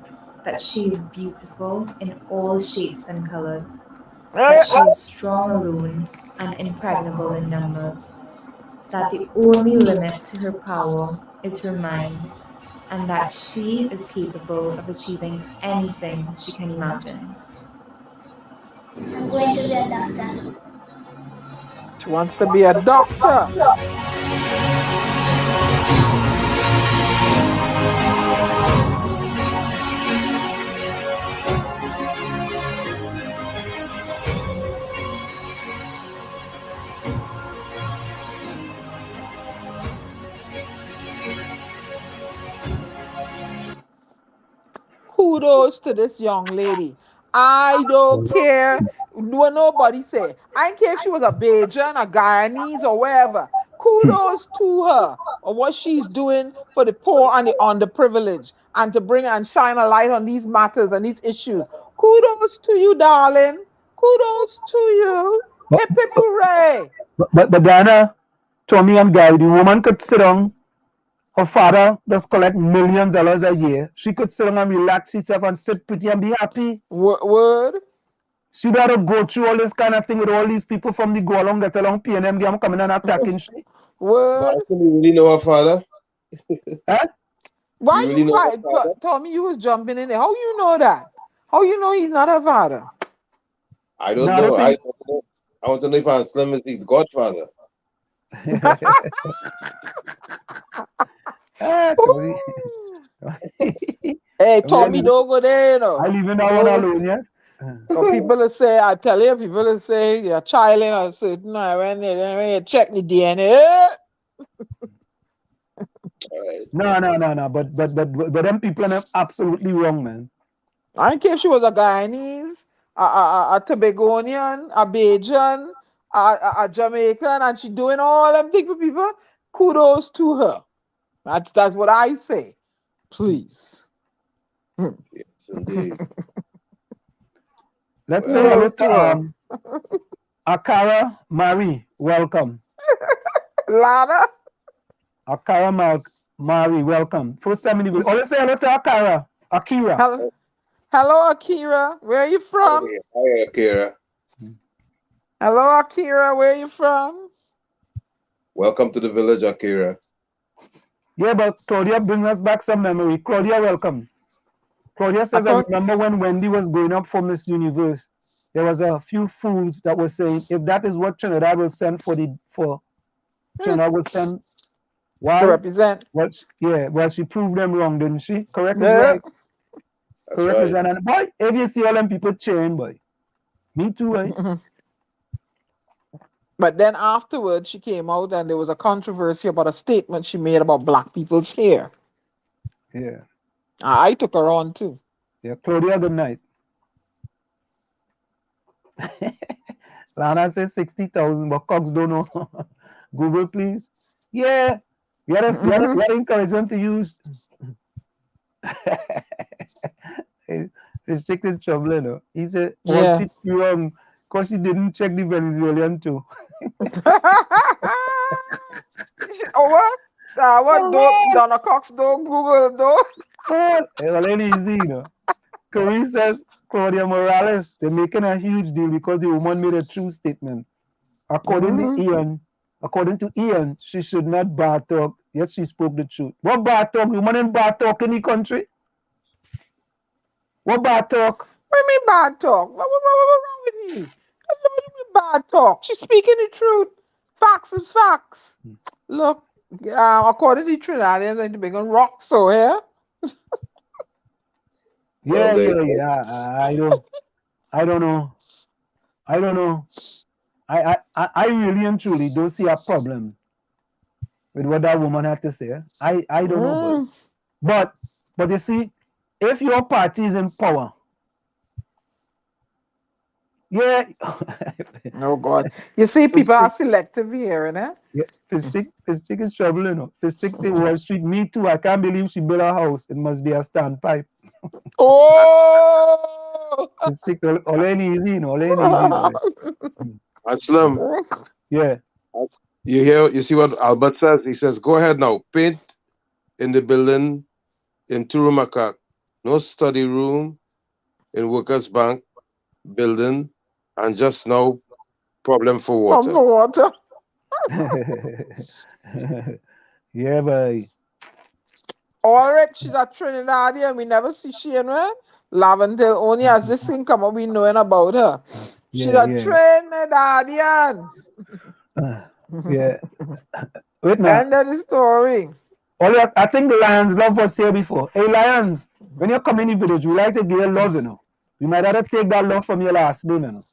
that she is beautiful in all shapes and colors, that she is strong alone and impregnable in numbers, that the only limit to her power is her mind, and that she is capable of achieving anything she can imagine. I'm going to be a doctor. She wants to be a doctor. Kudos to this young lady. I don't care what nobody say. I don't care if she was a Bajan, a Guyanese, or wherever. Kudos to her on what she's doing for the poor and the underprivileged, and to bring and shine a light on these matters and these issues. Kudos to you, darling. Kudos to you. Hip hip hooray. But Diana, Tommy and Guy, the woman could sit down. Her father does collect millions of dollars a year. She could sit down and relax herself and sit pretty and be happy. Word. She would have to go through all this kind of thing with all these people from the go along, get along, PNM game coming and attacking she. Word. You really know her father? Huh? Why You really you know her why father? Tommy, you was jumping in there? How you know that? How you know he's not her father? I don't No, I know. don't I think- don't know. I want to know if Aunt Slim is the godfather. Ah, Tommy. Hey, Tommy, don't go there, you know. I leaving that one alone, yes? So people will say, I tell you, people will say you're child in a certain when you check the DNA. No. But them people are absolutely wrong, man. I don't care if she was a Guyanese, a Tobagonian, a Bajan, a Jamaican, and she doing all them things for people. Kudos to her. That's what I say. Please. Yes, indeed. Let's say Well, hello to Akara Marie. Welcome. Lana? Akara Marie, welcome. First time in the video. Let's say hello to Akira. Hello, Akira. Where are you from? Hi, Akira. Hello, Akira. Where are you from? Welcome to the village, Akira. Yeah, but Claudia brings us back some memory. Claudia, welcome. Claudia says, I remember when Wendy was going up for Miss Universe, there was a few fools that were saying, if that is what Trinidad will send Trinidad will send, why? To represent. Well, she proved them wrong, didn't she? Correct is Yeah. right. That's Correct is right. right. And boy, if you see all them people cheering, boy. Me too, right? But then afterwards, she came out and there was a controversy about a statement she made about black people's hair. Yeah. I took her on too. Yeah, Claudia, good night. Lana says 60,000, but Cox don't know. Google, please. Yeah. We had encouragement to use. His chick is trouble, you know. He said, Yeah. she wrong because she didn't check the Venezuelan too. What? What? Donna Cox don't Google, don't? Well, ain't easy, you know. Corey says, Claudia Morales, they're making a huge deal because the woman made a true statement. According to Ian, she should not bar talk, yet she spoke the truth. What bar talk? Woman in bar talk in the country? What bar talk? What do you mean bad talk? What's wrong with you? What do you mean bad talk? She's speaking the truth. Facts is facts. Look, according to Trinidadians, they're big on rock, so yeah. Yeah. I don't know. I really and truly don't see a problem with what that woman had to say. I don't know, but you see, if your party is in power, yeah. Oh God! You see, people are selective here, innit? Yeah, Fistick is trouble, you know. Fistick say Wall Street, me too. I can't believe she built a house. It must be a standpipe. Oh! Fistick, all ain't easy, you know. All ain't easy. Aslam, Yeah. you see what Albert says? He says, go ahead now, paint in the building in Turumakak. No study room in Workers' Bank building, and just now, problem for water. For water. Yeah, boy. All right, she's a Trinidadian. We never see she in her. Lavendale only as this thing come up, we knowing about her. She's a Trinidadian. Yeah. Wait now. And that is story. I think the Lions love was here before. Hey Lions, when you come in the village, we like to give you love, you know. You might have to take that love from your last name, you know.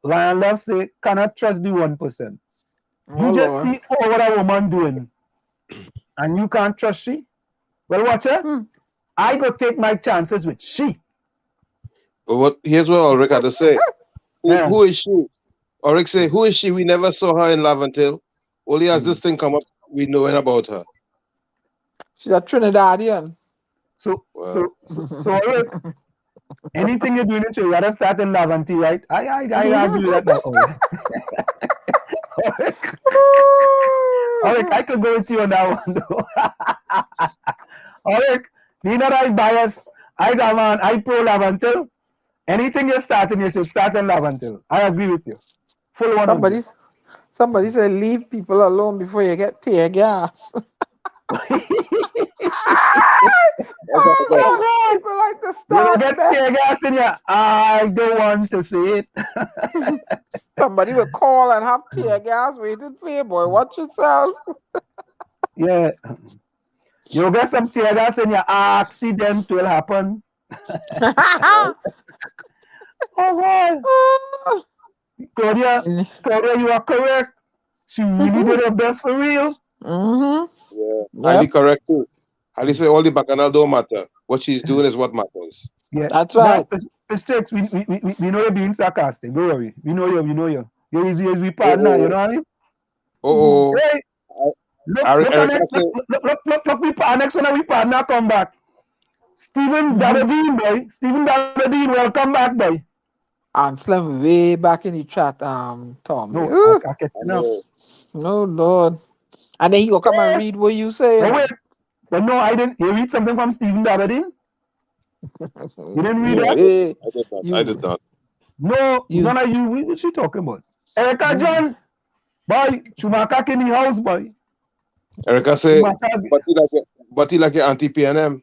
Lion love say, cannot trust the 1%. Oh You just Lord. see what a woman doing, and you can't trust she. Well, watch her. I go take my chances with she. But here's what Ulrich had to say. Yeah. Who is she? Ulrich say, who is she? We never saw her in Laventille. Only as this thing come up, we know about her. She's a Trinidadian. So Ulrich, anything you're doing in you gotta start in Laventille, right? I agree with that. Ulrich, I could go with you on that one though. Ulrich, being that I bias, I pro Laventille. Anything you're starting, you should start in Laventille. I agree with you. Full 100. Somebody said leave people alone before you get tear gas. People like to start. You get tear gas in you. I don't want to see it. Somebody will call and have tear gas waiting for you, boy. Watch yourself. Yeah. You get some tear gas in your accident will happen. Oh boy. Claudia, you are correct. She really did her best for real. Yeah, highly correct too. Highly say all the bacchanal don't matter. What she's doing is what matters. Yeah, that's right. Mistakes, we know you're being sarcastic. Don't worry. We know you. You're we partner, you know what I mean? Hey, look, we partner next one we partner come back. Stephen Dabadine, boy. Stephen Dabadine, welcome back, boy. And Slim way back in the chat, Tom. No, I can't know. No, Lord. And then he will come and read what you say. Oh, wait. But no, I didn't. You read something from Stephen Dabadine? You didn't read that? I did not. No, none of you. What you talking about? Erica John, boy, Schumacher in the house, boy. Erica say, but he like your anti PNM.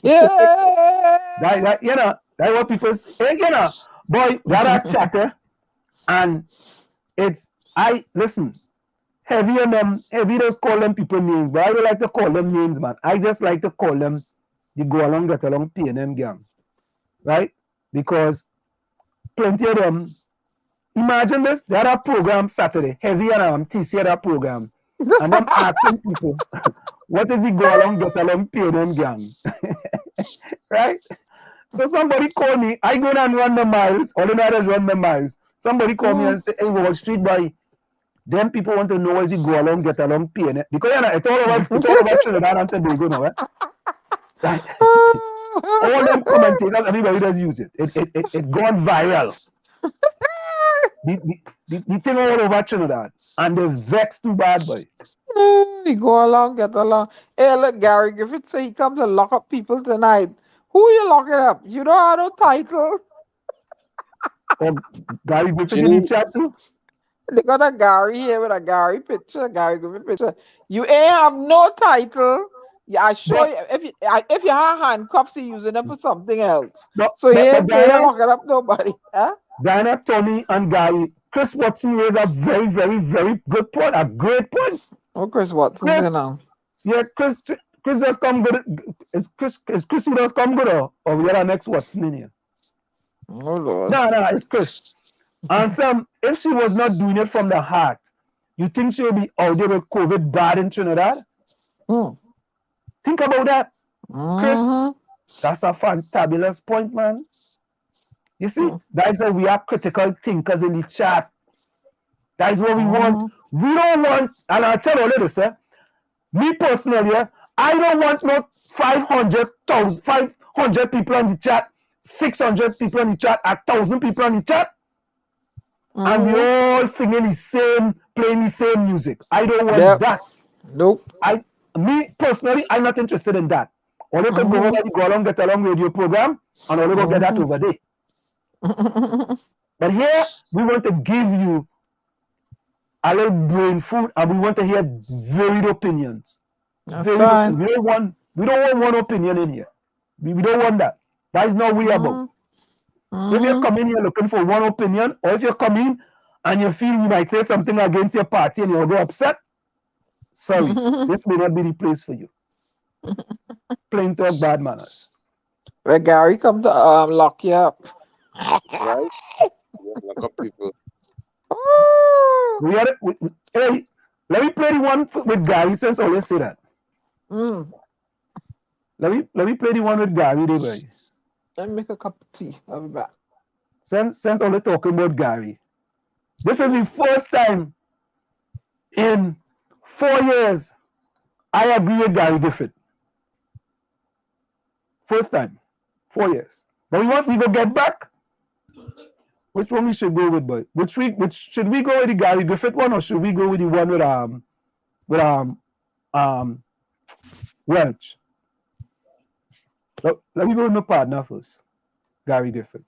Yeah. That's what people say. You know, boy, that chatter, and listen. Heavy does call them people names, but I don't like to call them names, man. I just like to call them the go along, get along PNM gang. Right? Because plenty of them, imagine this, they had a program Saturday, Heavy and TC had a program, and them asking people, what is the go along, get along PNM gang? Right? So somebody called me, I go and run the miles, all the others run the miles. Somebody called me and say, hey, Wall Street boy, them people want to know what you go along, get along, PNM. Because it's all about Trinidad and Tobago now, eh? Right? All them commentators, everybody does use it. It gone viral. The thing all over Trinidad. And they vex too bad, boy. You go along, get along. Hey, look, Gary Griffith say he comes to lock up people tonight. Who you locking up? You don't have no title. Oh, Gary Griffith in the chat too? They got a Gary here with a Gary picture, Gary Griffith picture. You ain't have no title. Yeah, I show you. If you have handcuffs, you're using them for something else. So you ain't locking up nobody. Huh? Diana, Tommy, and Gary. Chris Watson raised a very, very, very good point. A great point. Oh, Chris Watson, you know. Yeah, Chris just come good. Is Chris who does come good or we got our next Watson in here? Oh Lord. No, it's Chris. And Sam, if she was not doing it from the heart, you think she will be out there with COVID bad in Trinidad? Think about that. Chris, that's a fantabulous point, man. You see, that's why we are critical thinkers in the chat. That's what we want. We don't want, and I'll tell you this, me personally, I don't want no 500 people on the chat, 600 people on the chat, 1,000 people on the chat. And we all singing the same, playing the same music. I don't want that. Nope. Me personally, I'm not interested in that. Or you can go over the Go Along, Get Along radio program, and all you go get that over there. But here, we want to give you a little brain food, and we want to hear varied opinions. That's right. We don't want one opinion in here. We don't want that. That is not what we're about. If you come in here looking for one opinion, or if you come in and you feel you might say something against your party and you'll go upset, sorry, this may not be the place for you. Plain talk, bad manners. Where Gary come to lock you up. Right? Lock up people. Hey, let me play the one with Gary since I always say that. Let me play the one with Gary, boy. Let me make a cup of tea. I'll be back. Since I was talking about Gary, this is the first time in 4 years I agree with Gary Griffith. First time, 4 years. But we go get back. Which one we should go with, boy? Which should we go with the Gary Griffith one, or should we go with the one with Welch? Let me go with my partner first, Gary Griffith.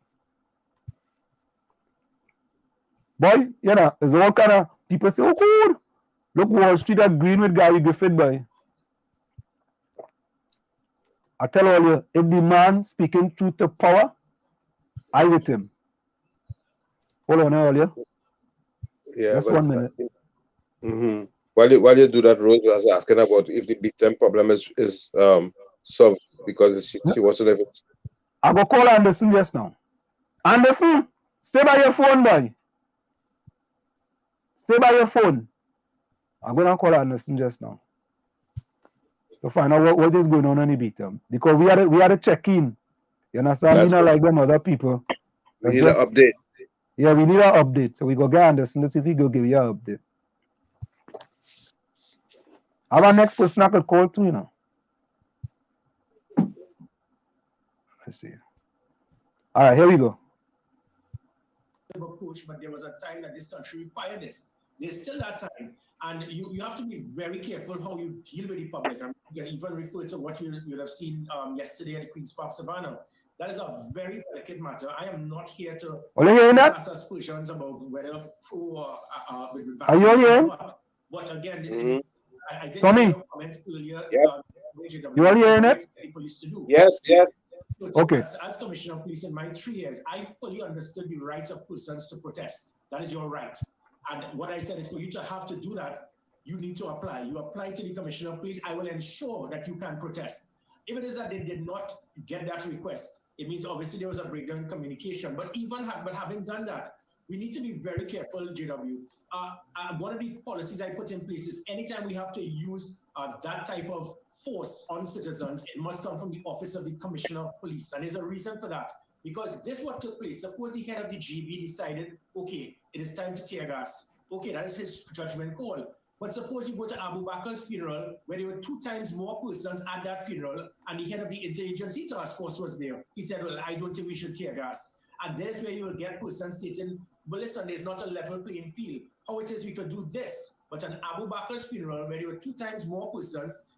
Boy, you know, there's all kind of people say, oh, cool. Look, Wall Street agreeing with Gary Griffith, boy. I tell all you, if the man speaking truth to power, I with him. Hold on earlier. Yeah, just 1 minute. While you do that, Rose was asking about if the big time problem is solved because she wants to live it. I go call Anderson just now. Anderson, stay by your phone, boy. Stay by your phone. I'm gonna call Anderson just now to find out what is going on in the beat because we had a check-in. You understand? We not like them other people. We need an update. Yeah, we need an update. So we go get Anderson to see if he go give you an update. Our next person I could call too, you know. Let's see. All right, here we go. Approach, but there was a time that this country required this. There's still that time, and you have to be very careful how you deal with the public. I'm going to even refer to what you'll have seen yesterday at the Queen's Park Savannah. That is a very delicate matter. I am not here to pass aspersions about whether pro with are you here? But again, I did Tommy, a comment earlier. You are hearing it? Yes. Okay. As Commissioner of Police in my 3 years, I fully understood the rights of persons to protest. That is your right. And what I said is for you to have to do that, you need to apply. You apply to the Commissioner of Police. I will ensure that you can protest. If it is that they did not get that request, it means obviously there was a breakdown in communication. But having done that, we need to be very careful, JW. One of the policies I put in place is anytime we have to use that type of force on citizens, it must come from the Office of the Commissioner of Police. And there's a reason for that. Because this is what took place. Suppose the head of the GB decided, okay, it is time to tear gas. Okay, that is his judgment call. But suppose you go to Abu Bakr's funeral, where there were 2 times more persons at that funeral, and the head of the interagency task force was there. He said, well, I don't think we should tear gas. And there's where you will get persons stating, well, listen, there's not a level playing field. How it is we could do this, but an Abu Bakr's funeral, where there were 2 times more persons,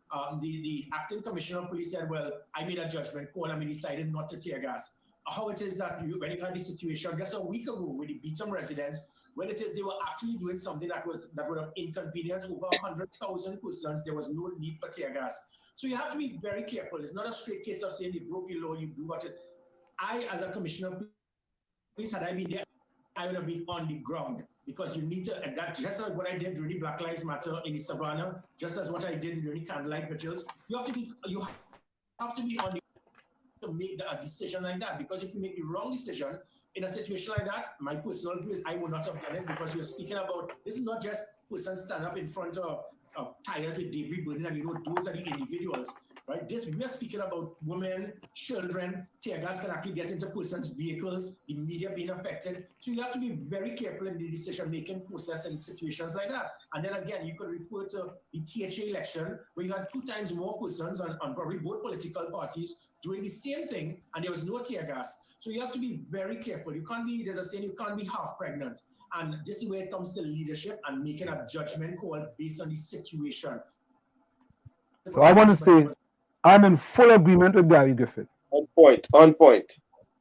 the acting commissioner of police said, well, I made a judgment call and we decided not to tear gas. How it is that when you had the situation just a week ago with the Beetham residents, when it is they were actually doing something that would have inconvenienced over 100,000 persons, there was no need for tear gas. So you have to be very careful. It's not a straight case of saying you broke the law, you do what it. I, as a commissioner of police, had I been there, I would have been on the ground because you need to, and that just as what I did during the Black Lives Matter in the Savannah, just as what I did during the candlelight vigils, you have to be on the to make a decision like that, because if you make the wrong decision in a situation like that, my personal view is I would not have done it, because you're speaking about, this is not just persons stand up in front of tires with debris burning and those are the individuals, right? We are speaking about women, children. Tear gas can actually get into persons' vehicles, the media being affected. So you have to be very careful in the decision-making process in situations like that. And then again, you could refer to the THA election, where you had 2 times more persons on probably both political parties doing the same thing, and there was no tear gas. So you have to be very careful. You can't be, there's a saying, you can't be half pregnant. And this is where it comes to leadership and making a judgment call based on the situation. So I want to say, I'm in full agreement with Gary Griffith. On point.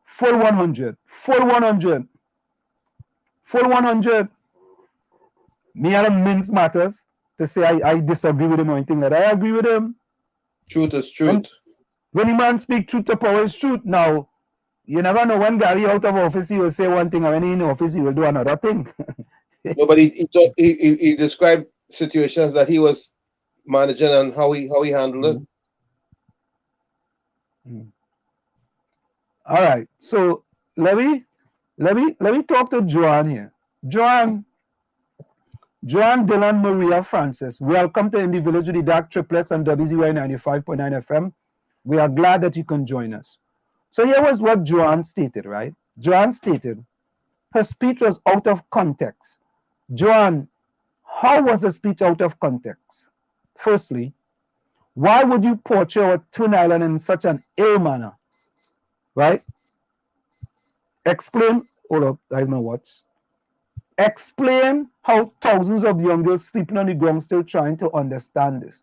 Full 100. Full 100. Full 100. Me and him mince matters to say I disagree with him or anything like that. I agree with him. Truth is truth. When the man speak truth to power is truth. Now, you never know when Gary out of office he will say one thing, and when he in office he will do another thing. No, but he described situations that he was managing and how he handled it. All right. So let me talk to Joanne here. Joanne Dylan Maria Francis. Welcome to Indie Village with the DAG Triplets on WZYE 95.9 FM. We are glad that you can join us. So here was what Joanne stated, right? Joanne stated her speech was out of context. Joanne, how was the speech out of context? Firstly, why would you portray our Twin Island in such an ill manner? Right? Explain. Hold up, that's my watch. Explain how thousands of young girls sleeping on the ground still trying to understand this.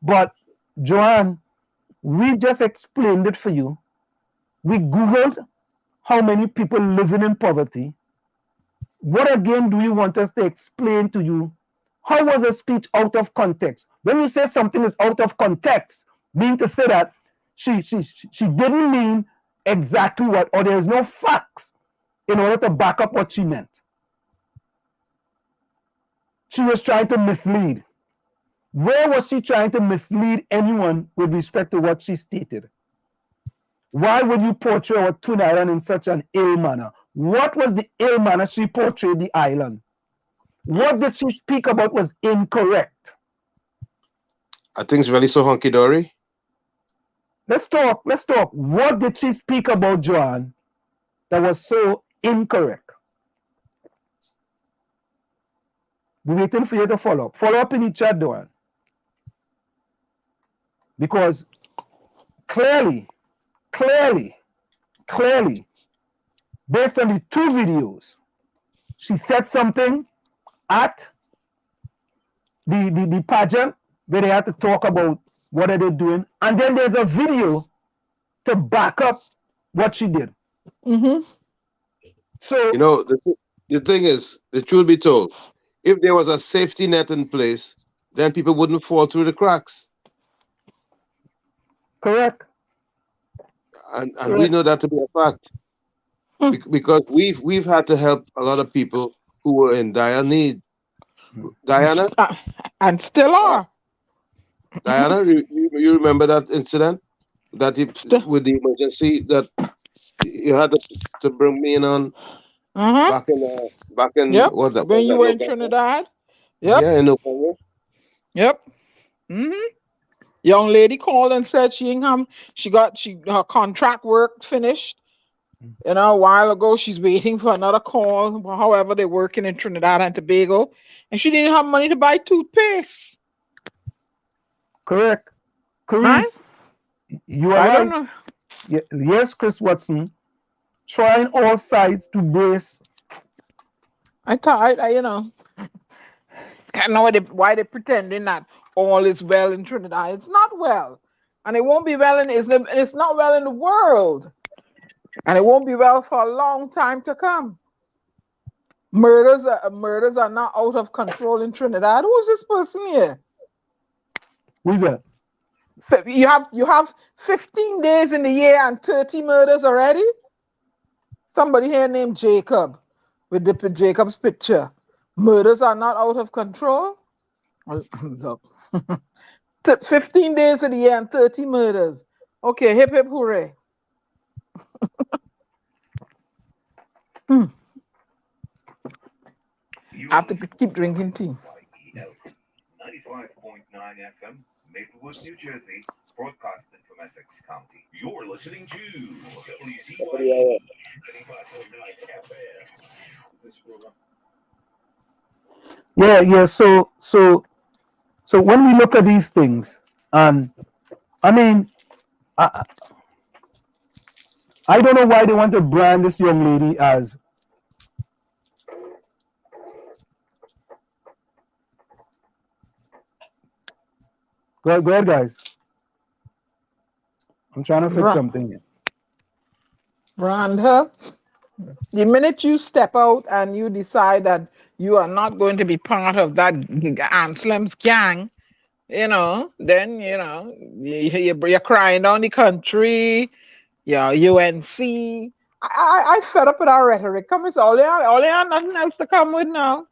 But Joanne, we just explained it for you. We Googled how many people living in poverty. What again do you want us to explain to you? How was a speech out of context? When you say something is out of context, mean to say that she didn't mean exactly what, or there's no facts in order to back up what she meant. She was trying to mislead. Where was she trying to mislead anyone with respect to what she stated? Why would you portray our Twin Island in such an ill manner? What was the ill manner she portrayed the island? What did she speak about was incorrect? I think it's really so hunky-dory. Let's talk. What did she speak about, Joanne, that was so incorrect? We're waiting for you to follow up. Follow up in the chat, Joanne. Because clearly, based on the two videos, she said something at the pageant where they had to talk about what are they doing, and then there's a video to back up what she did. So you know, the thing is, the truth be told, if there was a safety net in place, then people wouldn't fall through the cracks. Correct. And we know that to be a fact. Because we've had to help a lot of people who were in dire need. Diana? And still are. Diana, you remember that incident? That with the emergency that you had to bring me in on back in Yep. what that When you were in November? Trinidad. Yep. Yeah, in November. Yep. Young lady called and said her contract work finished. You know, a while ago, she's waiting for another call. However, they're working in Trinidad and Tobago, and she didn't have money to buy toothpaste. Correct. Right? You are right. Yes, Chris Watson, trying all sides to brace. I know why they're pretending that all is well in Trinidad. It's not well, and it won't be well it's not well in the world, and it won't be well for a long time to come. Murders are not out of control in Trinidad. Who's this person here? Who's that? You have 15 days in the year and 30 murders already. Somebody here named Jacob with Jacob's picture. Murders are not out of control. Look, 15 days of the year and 30 murders. Okay, hip hip hooray. I have to keep drinking tea. 95.9 FM, Maplewood, New Jersey, broadcasting from Essex County. You're listening to WZYE 95.9 FM. Yeah. So when we look at these things, I mean, I don't know why they want to brand this young lady as. Go ahead, guys. I'm trying to fix something here. Brand her. The minute you step out and you decide that you are not going to be part of that Anselm's gang, then you're crying down the country. UNC. I fed up with our rhetoric. Come, it's all there nothing else to come with now.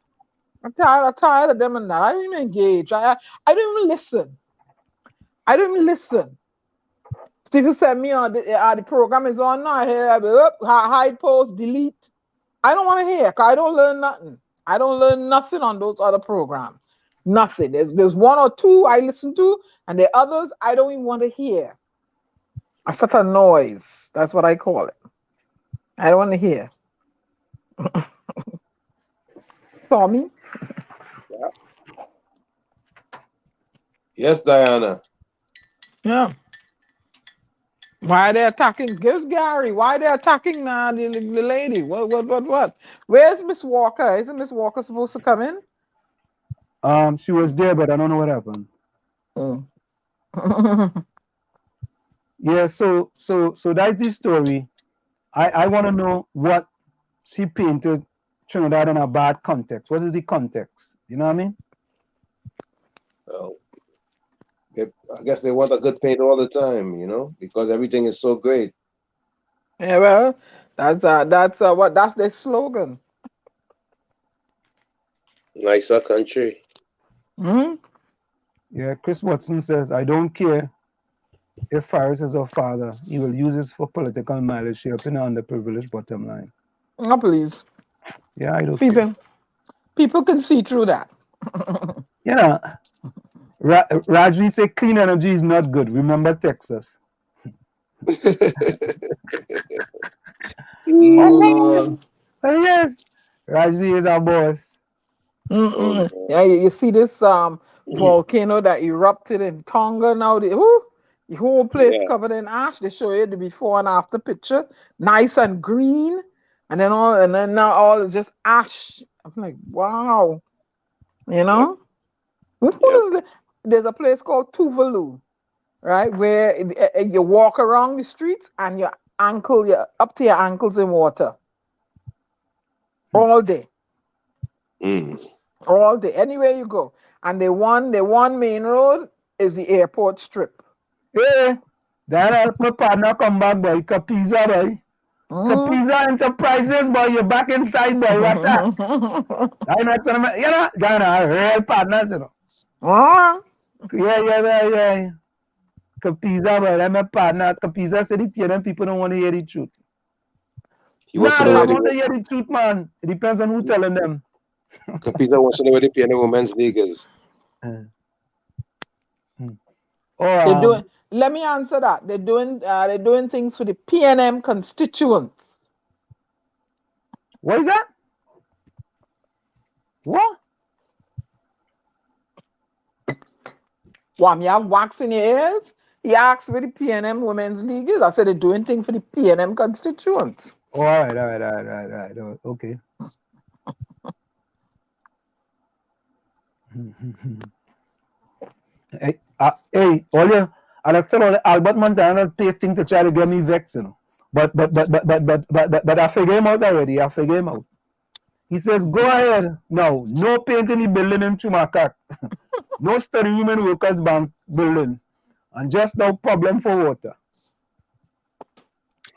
I'm tired of them and that. I don't even engage. I don't even listen. I don't even listen. Steve sent me on the program is on now. Here, hide post, delete. I don't want to hear. Cause I don't learn nothing. I don't learn nothing on those other programs. Nothing. There's one or two I listen to, and the others I don't even want to hear. It's such a noise. That's what I call it. I don't want to hear. Tommy? Yes, Diana. Yeah. Why are they attacking? Give Gary. Why are they attacking the lady? What? Where's Miss Walker? Isn't Miss Walker supposed to come in? She was there, but I don't know what happened. Yeah, so that's the story. I want to know what she painted Trinidad in a bad context. What is the context? You know what I mean? Well, I guess they want a good paint all the time, you know, because everything is so great. Yeah, well, that's their slogan. Nicer country. Hmm? Yeah, Chris Watson says, I don't care if Faris is her father. He will use this for political mileage, shaping an underprivileged bottom line. Oh, please. Yeah, I don't care. People can see through that. Yeah. Rajni say clean energy is not good. Remember Texas. Oh, yes. Rajni is our boss. Yeah, you see this volcano that erupted in Tonga now. The whole place covered in ash. They show you the before and after picture, nice and green, and then now all is just ash. I'm like, wow, you know. There's a place called Tuvalu, right, where you walk around the streets and you're up to your ankles in water all day. All day, anywhere you go. And the one main road is the airport strip. Yeah, that help my partner come back, boy. Capiza, boy. Capiza Enterprises, boy. You're back inside, boy. What's that? I'm not saying, you know, Ghana, real partners, you know. Yeah. Capiza, boy. I'm a partner. Capiza said the people don't want to hear the truth. Nah, they want to hear the truth, man. It depends on who telling them. Capiza wants to know where the piano women's league is. Let me answer that. They're doing things for the PNM constituents. What is that? What? You have wax in your ears? He asked where the PNM Women's League is. I said they're doing things for the PNM constituents. All right. Okay. Hey, I'll tell all Albert Montana's pasting to try to get me vexed, you know. But I figure him out already. He says, go ahead. No paint in the building in Chumakat. No study room in Workers Bank building. And just no problem for water.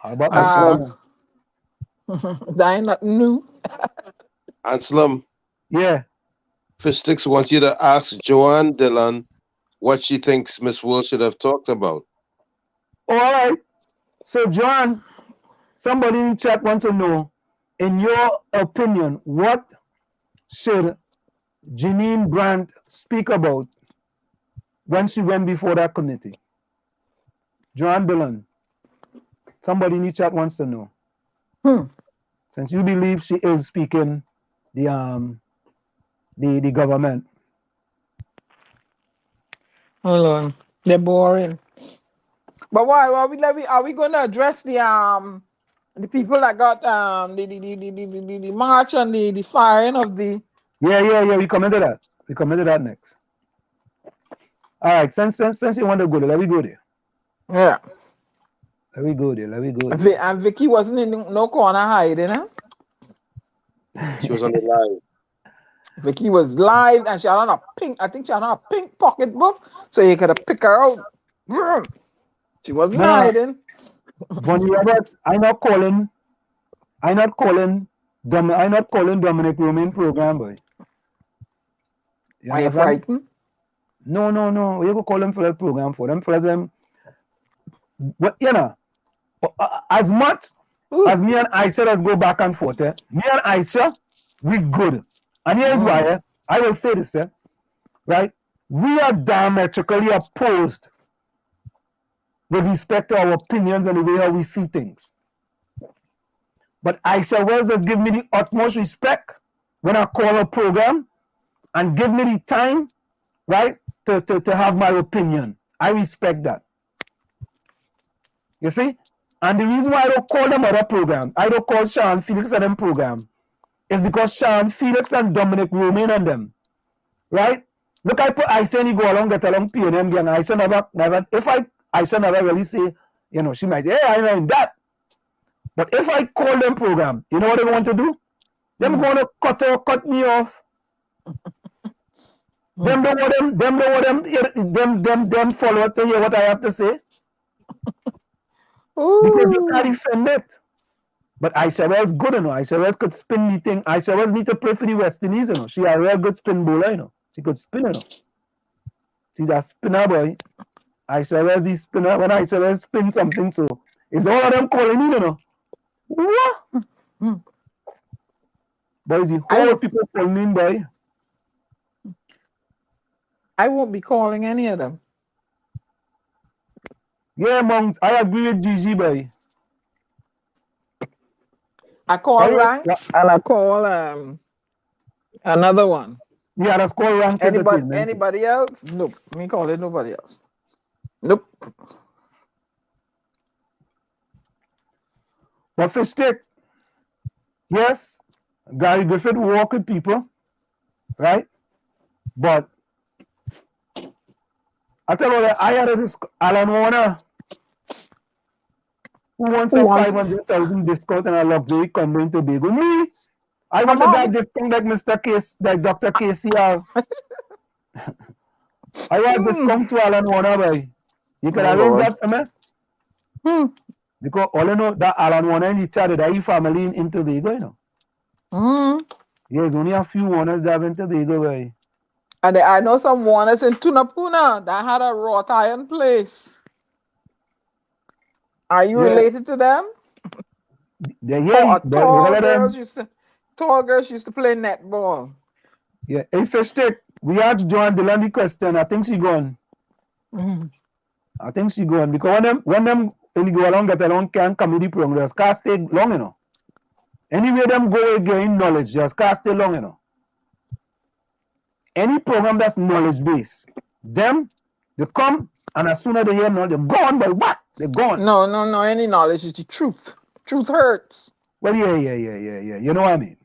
Anselm. That not new. Anselm. Yeah. Fistix wants you to ask Joanne Dillon what she thinks Miss World should have talked about. All right. So, John, somebody in the chat wants to know, in your opinion, what should Jeanine Brandt speak about when she went before that committee? Joanne Dillon. Somebody in the chat wants to know. Since you believe she is speaking the government. Hold on. They're boring. But why are we going to address the people that got the march and the firing of the... Yeah, we come into that next. All right, since you want to go there, let me go there. Yeah. Let me go there. And Vicky wasn't in no corner hiding, huh? She was on the live. Vicky was live and she had on a pink pocketbook, so you could have picked her out. She wasn't hiding. Bonnie Roberts, I'm not calling Dominic Romain program, boy. You Are you understand? frightened? No. You go call them for that program for them for them. What you know? As much as me and Aisha let's go back and forth. Me and Aisha, we good. And here's why. I will say this. Right? We are diametrically opposed with respect to our opinions and the way how we see things. But Aisha Wells has given me the utmost respect when I call her program and give me the time, right, to have my opinion. I respect that. You see? And the reason why I don't call them other program, I don't call Sean Felix and them program, is because Sean Felix and Dominic Romain and them, right? Look, I put Aisha and he go along, get along, P&M gang. Aisha never, if Aisha never really say, you know, she might say, hey, I know in that. But if I call them program, you know what they want to do? Them going to cut me off. Them don't want them followers to hear what I have to say. Because you can't defend it. But Aisha Wells good, you know. Aisha Wells could spin the thing. Aisha Wells need to play for the West Indies, you know. She a real good spin bowler, you know. She could spin, you know. She's a spinner, boy. Aisha Wells the spinner. When Aisha Wells spin something, so it's all of them calling in, you know. What? Boy, the whole people calling in, boy. I won't be calling any of them. Yeah, Monks, I agree with Gigi, boy. I call Ranks and I call another one. Yeah, that's called Ranks Entertainment. Anybody else? Nope. Me call it nobody else. Nope. But for stick, yes, Gary Griffith walk with people, right? But I tell you that I had this Alan Warner who wants a 500,000 discount and a luxury condo in Tobago. Me, I want that discount like Mr. Case, like Dr. KCR. I want discount to Alan Warner, boy. You can arrange that for me? Because all you know that Alan Warner in the chat, that he family in Tobago, you know. There's only a few Warners that have in Tobago, boy. And I know some Warners in Tunapuna that had a wrought iron place. Are you related to them? Tall girls used to play netball. Yeah, hey, Fishstick, we had to join the Lundy question. I think she gone. I think she gone because when them go along get along can comedy progress can't stay long, you know. Anyway, them go gain knowledge, just can't stay long, you know. Any program that's knowledge based, them they come and as soon as they hear knowledge, they're gone by what? They're gone. No. Any knowledge is the truth. Truth hurts. Well, yeah. You know what I mean.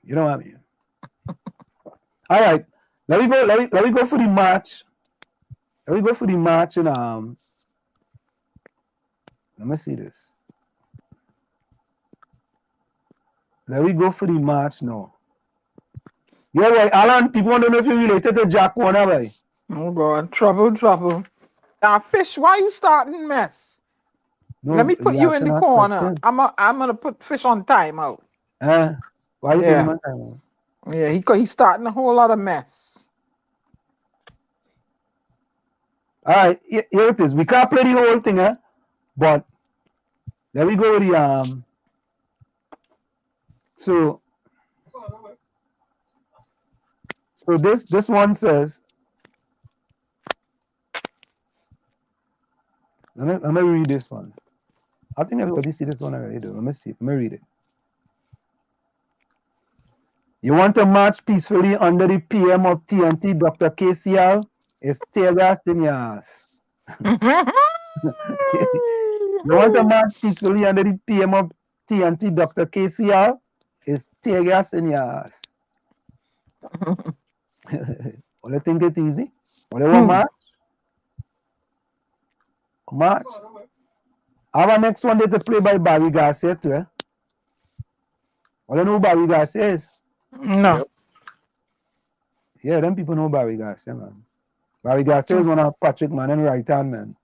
All right. Let me go for the match. Let me go for the match and let me see this. Let me go for the match now. Yeah, boy, Alan, people want to know if you're related to Jack Warner, boy. Oh God, trouble. Now, Fish, why you starting mess? No, let me put you in the corner. I'm gonna put Fish on timeout. Why you putting him on timeout? Yeah, he's starting a whole lot of mess. All right, here it is. We can't play the whole thing, but there we go with the So this one says. Let me read this one. I think everybody see this one already. Though. Let me read it. You want to march peacefully under the PM of TNT, Dr. KCR? It's tear gas in your ass. You want to march peacefully under the PM of TNT, Dr. KCR? It's tear gas in your ass. Well, I think it's easy. Whatever match. Our next one is to play by Barry Garcia too. Well, you know who Barry Garcia is? No. Yeah, them people know Barry Garcia, man. Barry Garcia is one of Patrick Manning right hand man.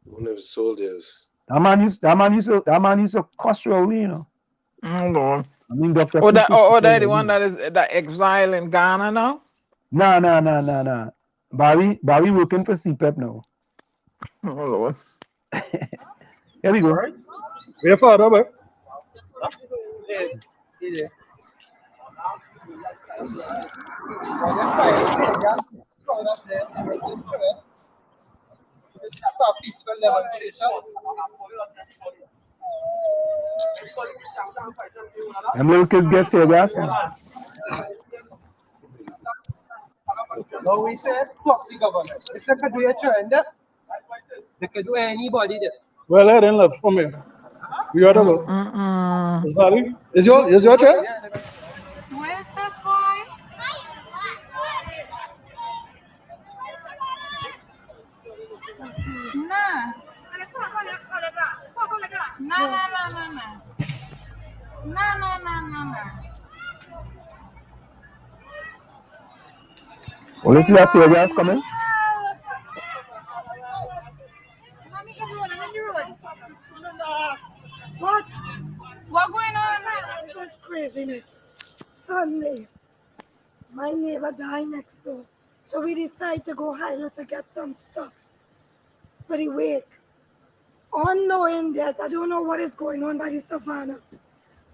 One of the soldiers. That man used to cuss Rowley, you know. Oh Lord. I mean, Dr. That the one that is that exile in Ghana now? No. Barry working for CPEP now. Oh, Lord. Here we go. Where father, man? Them little kids get tear gas. No, we said fuck the government. If they could do a trend this, they could do anybody this. Well, I didn't love for me. You are the Is Valley? Is your turn? Where's this boy? Nah. No. Well, you see that tear gas coming? What? What going on? This is craziness. Sunday, my neighbor died next door. So we decided to go Highland to get some stuff for the wake. Unknowing that, I don't know what is going on by the savannah.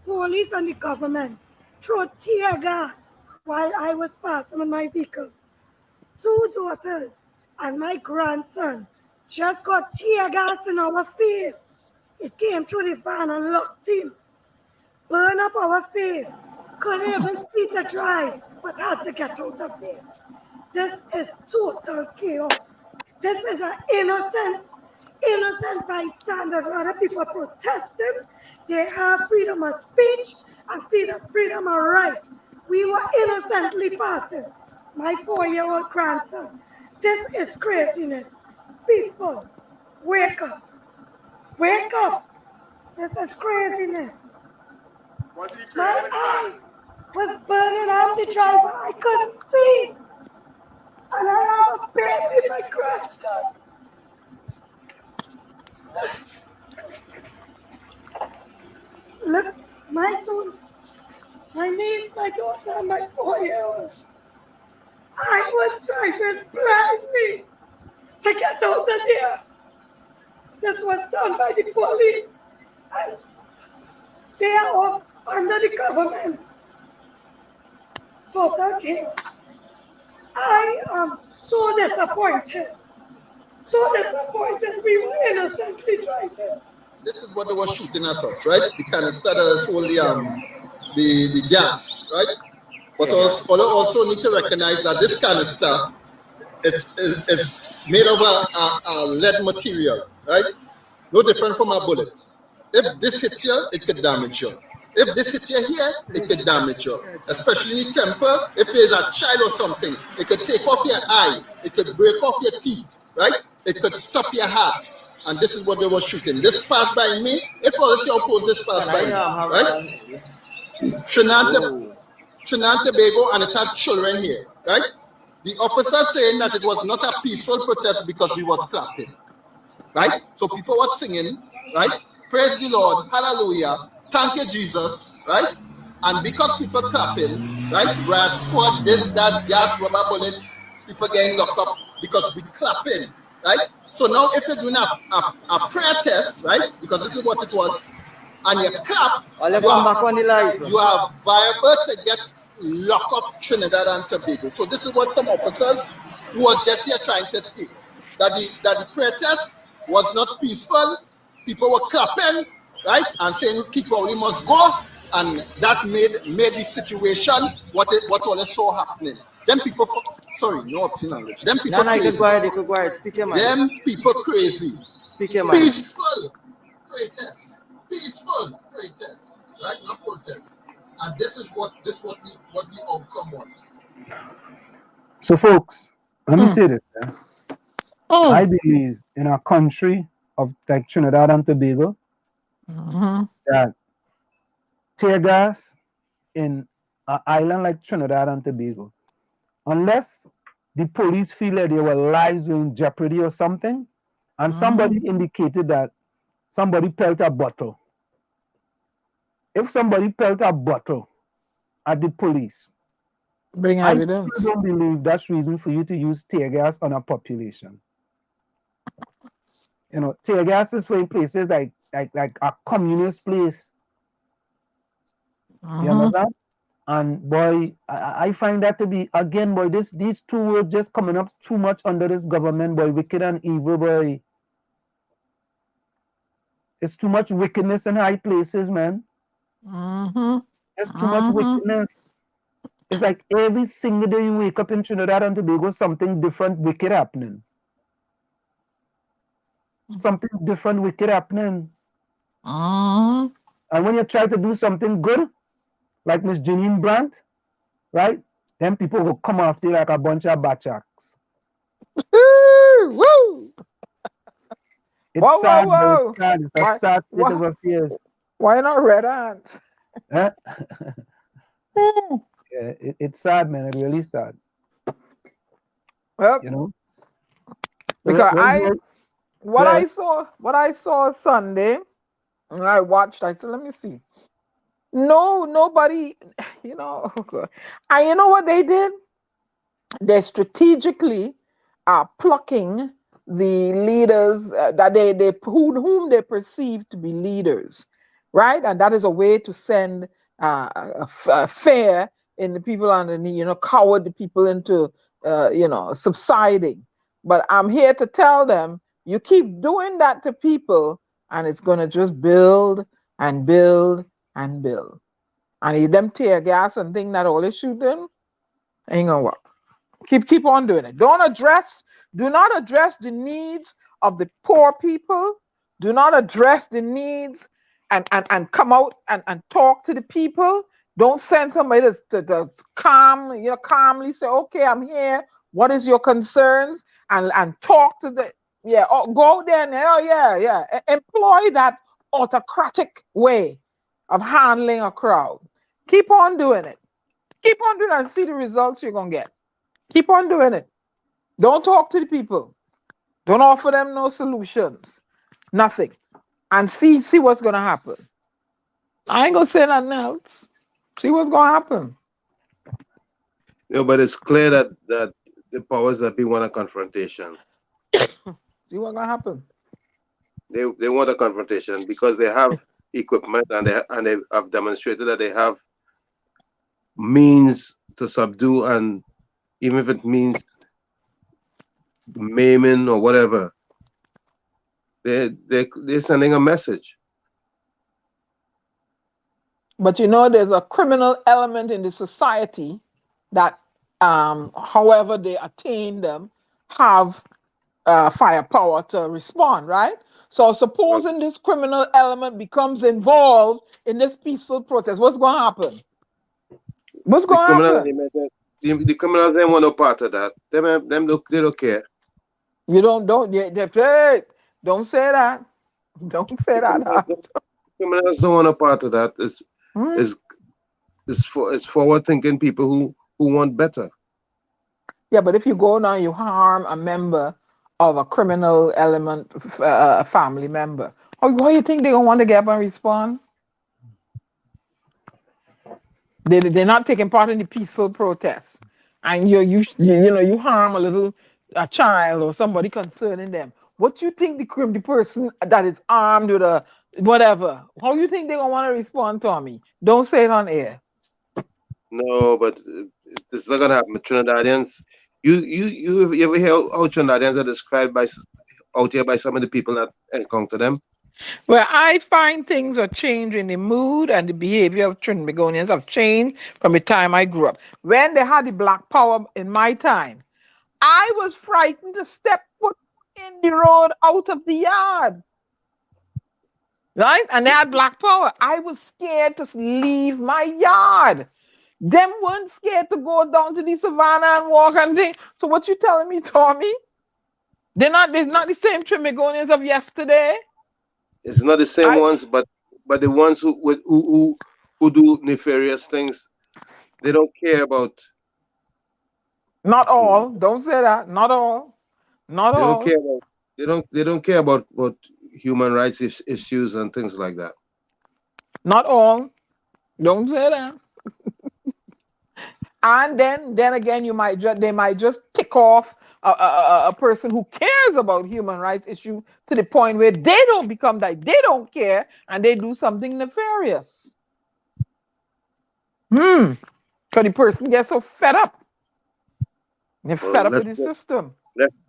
Police and the government throw tear gas while I was passing with my vehicle. 2 daughters and my grandson just got tear gas in our face. It came through the van and locked in. Burn up our face. Couldn't even see the drive, but had to get out of there. This is total chaos. This is an innocent bystander. Other people protesting. They have freedom of speech and freedom of right. We were innocently passing. My 4-year-old grandson. This is craziness. People, wake up. Wake up. This is craziness. My eye was burning out the driver. I couldn't see. And I have a baby, my grandson. Look, my niece, my daughter, and my 4-year-old. I was driving blindly to get out of there. This was done by the police. And they are all under the government. Total chaos. I am so disappointed. So disappointed. We were innocently driving. This is what they were shooting at us, right? The canister that hold the gas, right? But also need to recognize that this canister it's made of a lead material, right? No different from a bullet. If this hits you, it could damage you. If this hits you here, it could damage you. Especially in the temper, if there's a child or something, it could take off your eye, it could break off your teeth, right? It could stop your heart. And this is what they were shooting. This passed by me. If all this your post, this passed by me, right? Trinidad and Tobago, and it had children here, right? The officer saying that it was not a peaceful protest because we was clapping, right? So people were singing, right? Praise the Lord, hallelujah, thank you, Jesus, right? And because people clapping, right? Brad squad, this, that, gas, rubber bullets, people getting locked up because we clapping, right? So now if you're doing a prayer test, right? Because this is what it was, and you clap, you are viable to get locked up Trinidad and Tobago. So this is what some officers who was just here trying to state, that the prayer test was not peaceful. People were clapping, right, and saying Kikwali must go, and that made the situation what all saw happening. Them people, sorry, no obscene language. Them people crazy. Them people crazy. Peaceful protest. Peaceful protest, right? Not protest. And this is what the outcome was. So, folks, let me say this. Yeah? I believe in a country of like Trinidad and Tobago that tear gas in an island like Trinidad and Tobago, unless the police feel that their lives were in jeopardy or something, and somebody indicated that somebody pelt a bottle. If somebody pelt a bottle at the police, Bring I evidence. still don't believe that's reason for you to use tear gas on a population. You know, tear gas is for in places like a communist place. You understand? And boy, I find that to be, again, boy, these two words just coming up too much under this government, boy, wicked and evil, boy. It's too much wickedness in high places, man. There's too much wickedness. It's like every single day you wake up in Trinidad and Tobago, something different wicked happening. Something different wicked happening. And when you try to do something good, like Miss Jeanine Brandt, right? Then people will come after you like a bunch of bachaks. Woo! It's sad, but it's sad. It's a sad state of affairs. Why not red ants? Huh? Yeah, it's sad, man. It's really sad. Well, you know, because what I saw Sunday, and I watched. I said, let me see. No, nobody. You know, and you know what they did? They strategically are plucking the leaders that whom they perceive to be leaders, right? And that is a way to send fear in the people underneath, you know, coward the people into, you know, subsiding. But I'm here to tell them, you keep doing that to people, and it's going to just build and build and build. And if them tear gas and think that all they shoot them, ain't gonna work. Keep on doing it. Do not address the needs of the poor people. Do not address the needs and come out and talk to the people. Don't send somebody to calmly say, okay, I'm here. What is your concerns? And talk to the, go there and employ that autocratic way of handling a crowd. Keep on doing it. Keep on doing it and see the results you're gonna get. Keep on doing it. Don't talk to the people. Don't offer them no solutions. Nothing. And see what's gonna happen. I ain't gonna say nothing else. See what's gonna happen. But it's clear that the powers that be want a confrontation. See what's gonna happen. They want a confrontation because they have equipment and they have demonstrated that they have means to subdue, and even if it means maiming or whatever, they're sending a message. But you know, there's a criminal element in the society that, however they attain them, have firepower to respond, right? So supposing this criminal element becomes involved in this peaceful protest, what's going to happen? What's going to happen? The criminals don't want no part of that. They don't care. You don't say that. Don't say that. Criminals don't want a part of that. It's forward thinking people who want better. Yeah, but if you go now, you harm a member of a criminal element, a family member. How do you think they're gonna want to get up and respond? They're not taking part in the peaceful protest, and you harm a child or somebody concerning them. What you think the person that is armed with a whatever? How you think they're gonna want to respond, Tommy? Don't say it on air. No, but this is not gonna happen. Trinidadians, you ever hear how Trinidadians are described out here by some of the people that encounter them? Well, I find things are changing. The mood and the behavior of Trinbagonians have changed from the time I grew up. When they had the Black Power in my time, I was frightened to step foot in the road out of the yard. Right? And they had Black Power. I was scared to leave my yard. Them weren't scared to go down to the savannah and walk and things. So what you telling me, Tommy? They're not the same Trinbagonians of yesterday. It's not the same ones, but the ones who do nefarious things, they don't care about. Not all. Don't say that. Not all. Not they all. Don't care about, they don't care about human rights issues and things like that. Not all. Don't say that. And then again, they might just tick off a person who cares about human rights issue to the point where they don't become that, they don't care, and they do something nefarious. So the person gets so fed up. They're fed up with the system.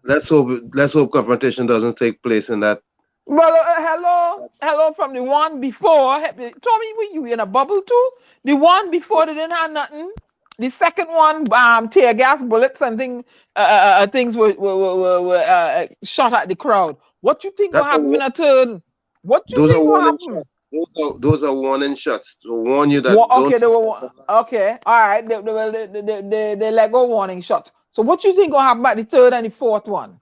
Let's hope confrontation doesn't take place in that. Well, hello from the one before. Tommy, were you in a bubble too? The one before, they didn't have nothing. The second one, tear gas bullets and things were shot at the crowd. What you think will happen in a third? What you think will happen? Those are warning shots to warn you that. Okay, all right. They let go warning shots. So what you think will happen at the third and the fourth one?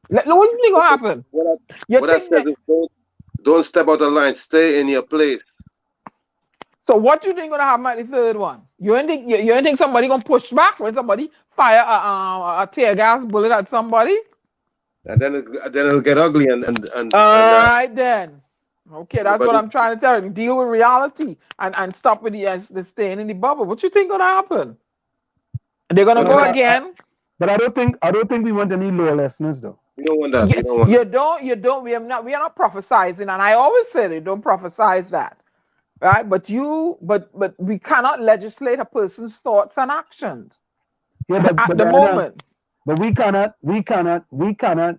What you think will happen? What I said is don't step out of line. Stay in your place. So what you think gonna happen at the third one? You ain't think somebody gonna push back when somebody fire a tear gas bullet at somebody? And then it'll get ugly and all right then. Okay, that's what I'm trying to tell you. Deal with reality and stop with the staying in the bubble. What you think gonna happen? They're gonna go again. But I don't think we want any lawlessness though. We don't want that. You don't. We are not prophesizing, and I always say they don't prophesize that, right? But we cannot legislate a person's thoughts and actions. Yeah, at the moment. But we cannot be the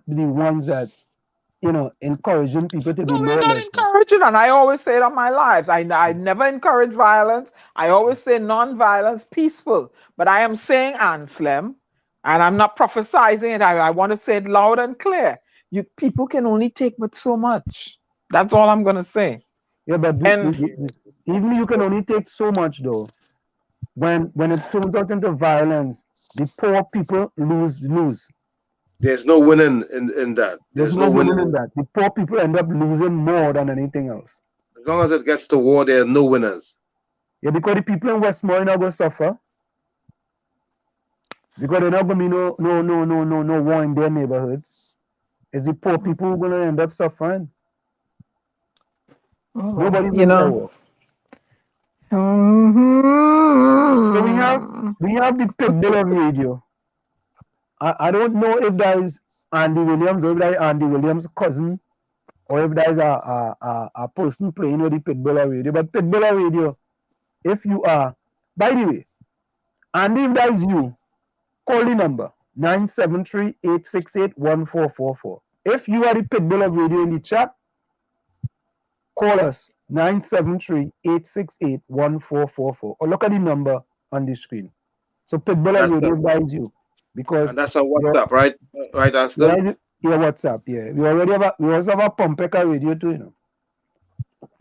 ones that, encouraging people to be lawless. We're not encouraging, and I always say it on my lives. I never encourage violence. I always say non-violence, peaceful. But I am saying, Anselm, and I'm not prophesizing it. I want to say it loud and clear. People can only take but so much. That's all I'm going to say. Yeah, but even you can only take so much, though. When it turns out into violence, the poor people lose. There's no winning in that. There's no winning in that. The poor people end up losing more than anything else. As long as it gets to war, there are no winners. Yeah, because the people in Westmoreland are going to suffer. Because they're not going to be no war in their neighborhoods. It's the poor people who are going to end up suffering. Nobody's going to war. So we have the Pitbull of radio. I don't know if that is Andy Williams or if that is Andy Williams' cousin, or if that is a person playing with the Pitbull of radio. But Pitbull of radio, if you are, by the way, Andy, if that is you, call the number 973-868-1444. If you are the Pitbull of radio in the chat, call us 973-868-1444, or look at the number on the screen. So Pitbull of radio guides you, because and that's on WhatsApp, right? Right, Aston? Yeah, WhatsApp. Yeah, we also have a Pompeka radio too,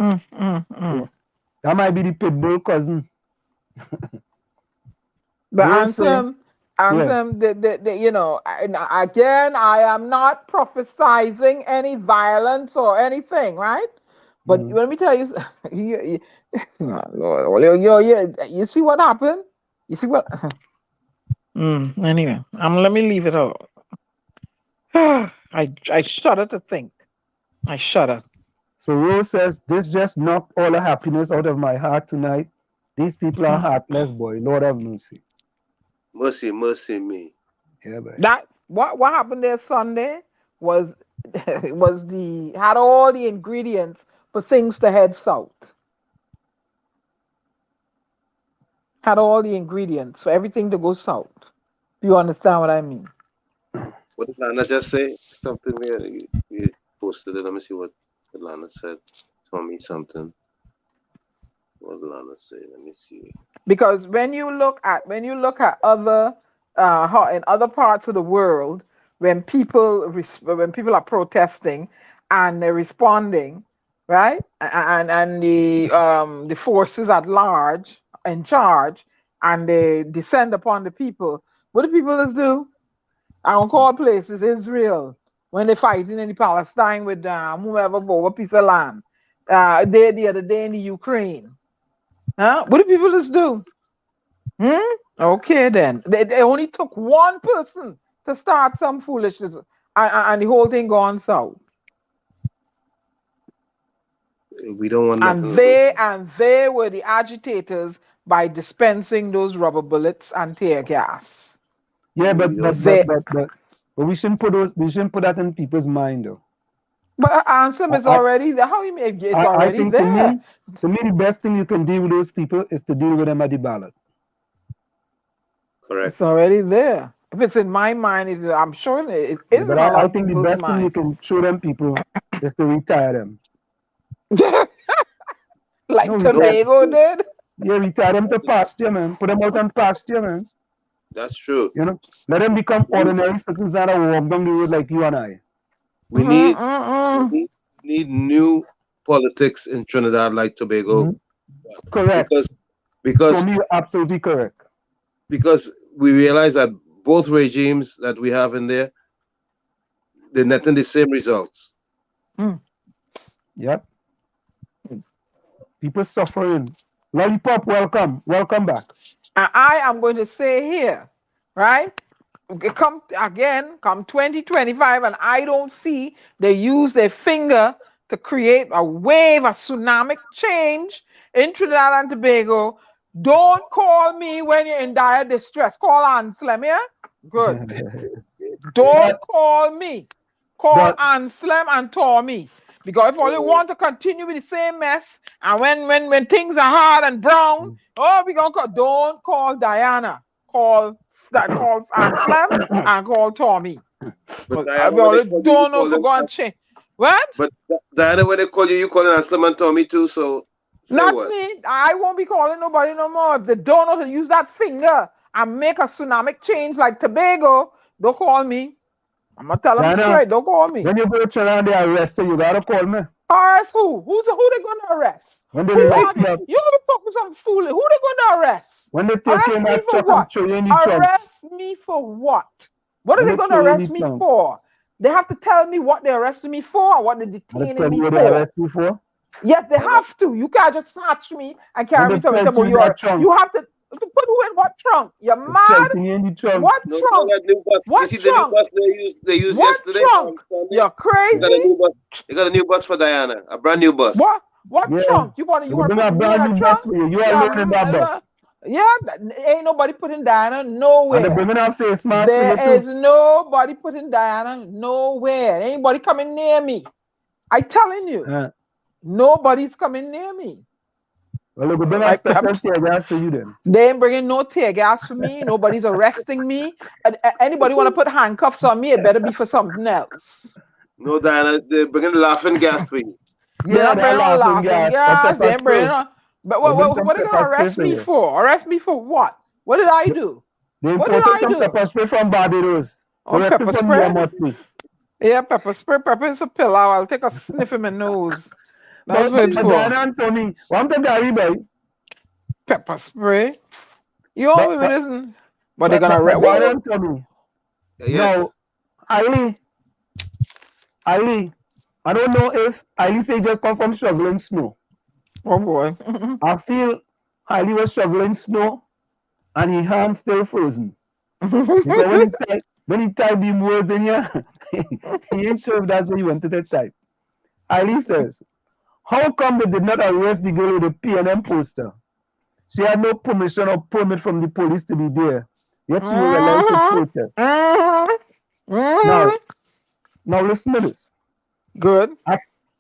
So that might be the Pitbull cousin. But Anselm, again, I am not prophesizing any violence or anything, right? But let me tell you, you see what happened? You see what? Anyway, let me leave it alone. I shudder to think. I shudder. So Rose says, this just knocked all the happiness out of my heart tonight. These people are heartless, boy. Lord have mercy. Mercy me. Yeah, boy. That what happened there Sunday was had all the ingredients for things to head south. Had all the ingredients for everything to go south. Do you understand what I mean? What did Lana just say? Something we posted it. Let me see what Lana said. Tell me something. What did Lana say? Let me see. Because when you look at other in other parts of the world, when people are protesting and they're responding, right, and the forces at large in charge, and they descend upon the people, what do people do? I don't call places Israel when they're fighting in Palestine with whoever for a piece of land. They the other day in the Ukraine. What do people do? Okay, then. They only took one person to start some foolishness, and the whole thing gone south. We don't want and they were the agitators by dispensing those rubber bullets and tear gas. Yeah, but we shouldn't put that in people's mind though. But Anselm is already there. How you mean it's already I think there? To me, the best thing you can deal with those people is to deal with them at the ballot. Correct. It's already there. If it's in my mind, I'm sure it is in a lot I of think the people's best mind. thing you can show them people is to retire them. Like Tobago did? Yeah, retire them to pasture, man. Put them out on pasture, man. That's true. You know, let them become ordinary citizens and walk down the road like you and I. We need new politics in Trinidad like Tobago. Correct. Because you're absolutely correct. Because we realize that both regimes that we have in there, they're netting the same results. Yep. People suffering. Lollipop, welcome back. And I am going to say here, right? Come 2025, and I don't see they use their finger to create a wave, a tsunamic change in Trinidad and Tobago. Don't call me when you're in dire distress. Call Anselm, yeah? Good. Don't call me. Call Anselm and Tommy. Because if you want to continue with the same mess, and when things are hard and brown, we gonna call. Don't call Diana. Call Anselm and call Tommy. But I don't know if we're going to change. What? But Diana, when they call you, you calling Anselm and Tommy too. So not what? me. I won't be calling nobody no more. If they don't know to use that finger and make a tsunamic change like Tobago, don't call me. I'm gonna tell them straight. Don't call me. When you go to Trinidad and they arrest you gotta call me. Arrest who? Who they gonna arrest? When they You ever talk with some fool? Who they gonna arrest? When they take you in that truck and throw you in the trunk. Arrest me for what? What are they gonna arrest me for? They have to tell me what they arrested me for and what they detaining me for. They arrest you for? Yes, they have to. You can't just snatch me and carry me somewhere. You have to put who in what trunk? You're mad? What trunk? What you see trunk? The new bus they used what yesterday? Trunk? You're crazy. They got a new bus for Diana, a brand new bus. What trunk? You want to put a brand new bus for you? You are alone in that bus. Yeah, ain't nobody putting Diana nowhere. And they're bringing out face masks. There is nobody putting Diana nowhere. Anybody coming near me? I telling you, nobody's coming near me. Well, they're bringing out special tear gas for you then. They ain't bringing no tear gas for me. Nobody's arresting me. Anybody want to put handcuffs on me? It better be for something else. No, Diana, they're bringing laughing gas for you. Yeah, they're laughing gas. They're bringing on. But what are they going to arrest me for? Arrest me for what? What did I do? What did I do? Pepper spray from Barbados. Oh, pepper spray? Yeah, pepper spray. Pepper is a pill. I'll take a sniff in my nose. That's what it's for. Pepper spray? You all women isn't. But they're going to arrest me. No, Eileen, I don't know if Eileen say just come from shoveling snow. Oh boy. I feel Hailey was shoveling snow and his hand still frozen. Because when he typed the words in here, he ain't sure if that's what he wanted to type. Hailey says, how come they did not arrest the girl with the P&M poster? She had no permission or permit from the police to be there. Yet she was allowed to protest. Now listen to this. Good.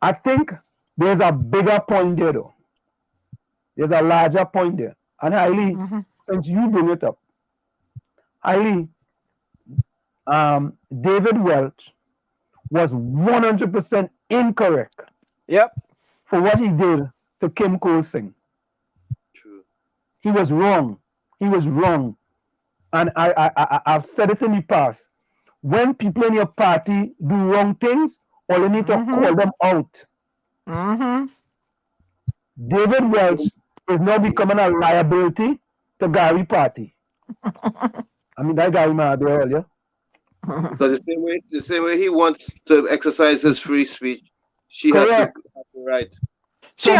I think there's a bigger point there though. There's a larger point there. And Hailey, since you bring it up, Hailey, David Welch was 100% incorrect. Yep. For what he did to Kim Cole-Singh. True. He was wrong. He was wrong. And I've said it in the past. When people in your party do wrong things, all you need to call them out. David Welch is now becoming a liability to Gary party. I mean, that guy might be earlier. Because the same way he wants to exercise his free speech, she has to have the right. She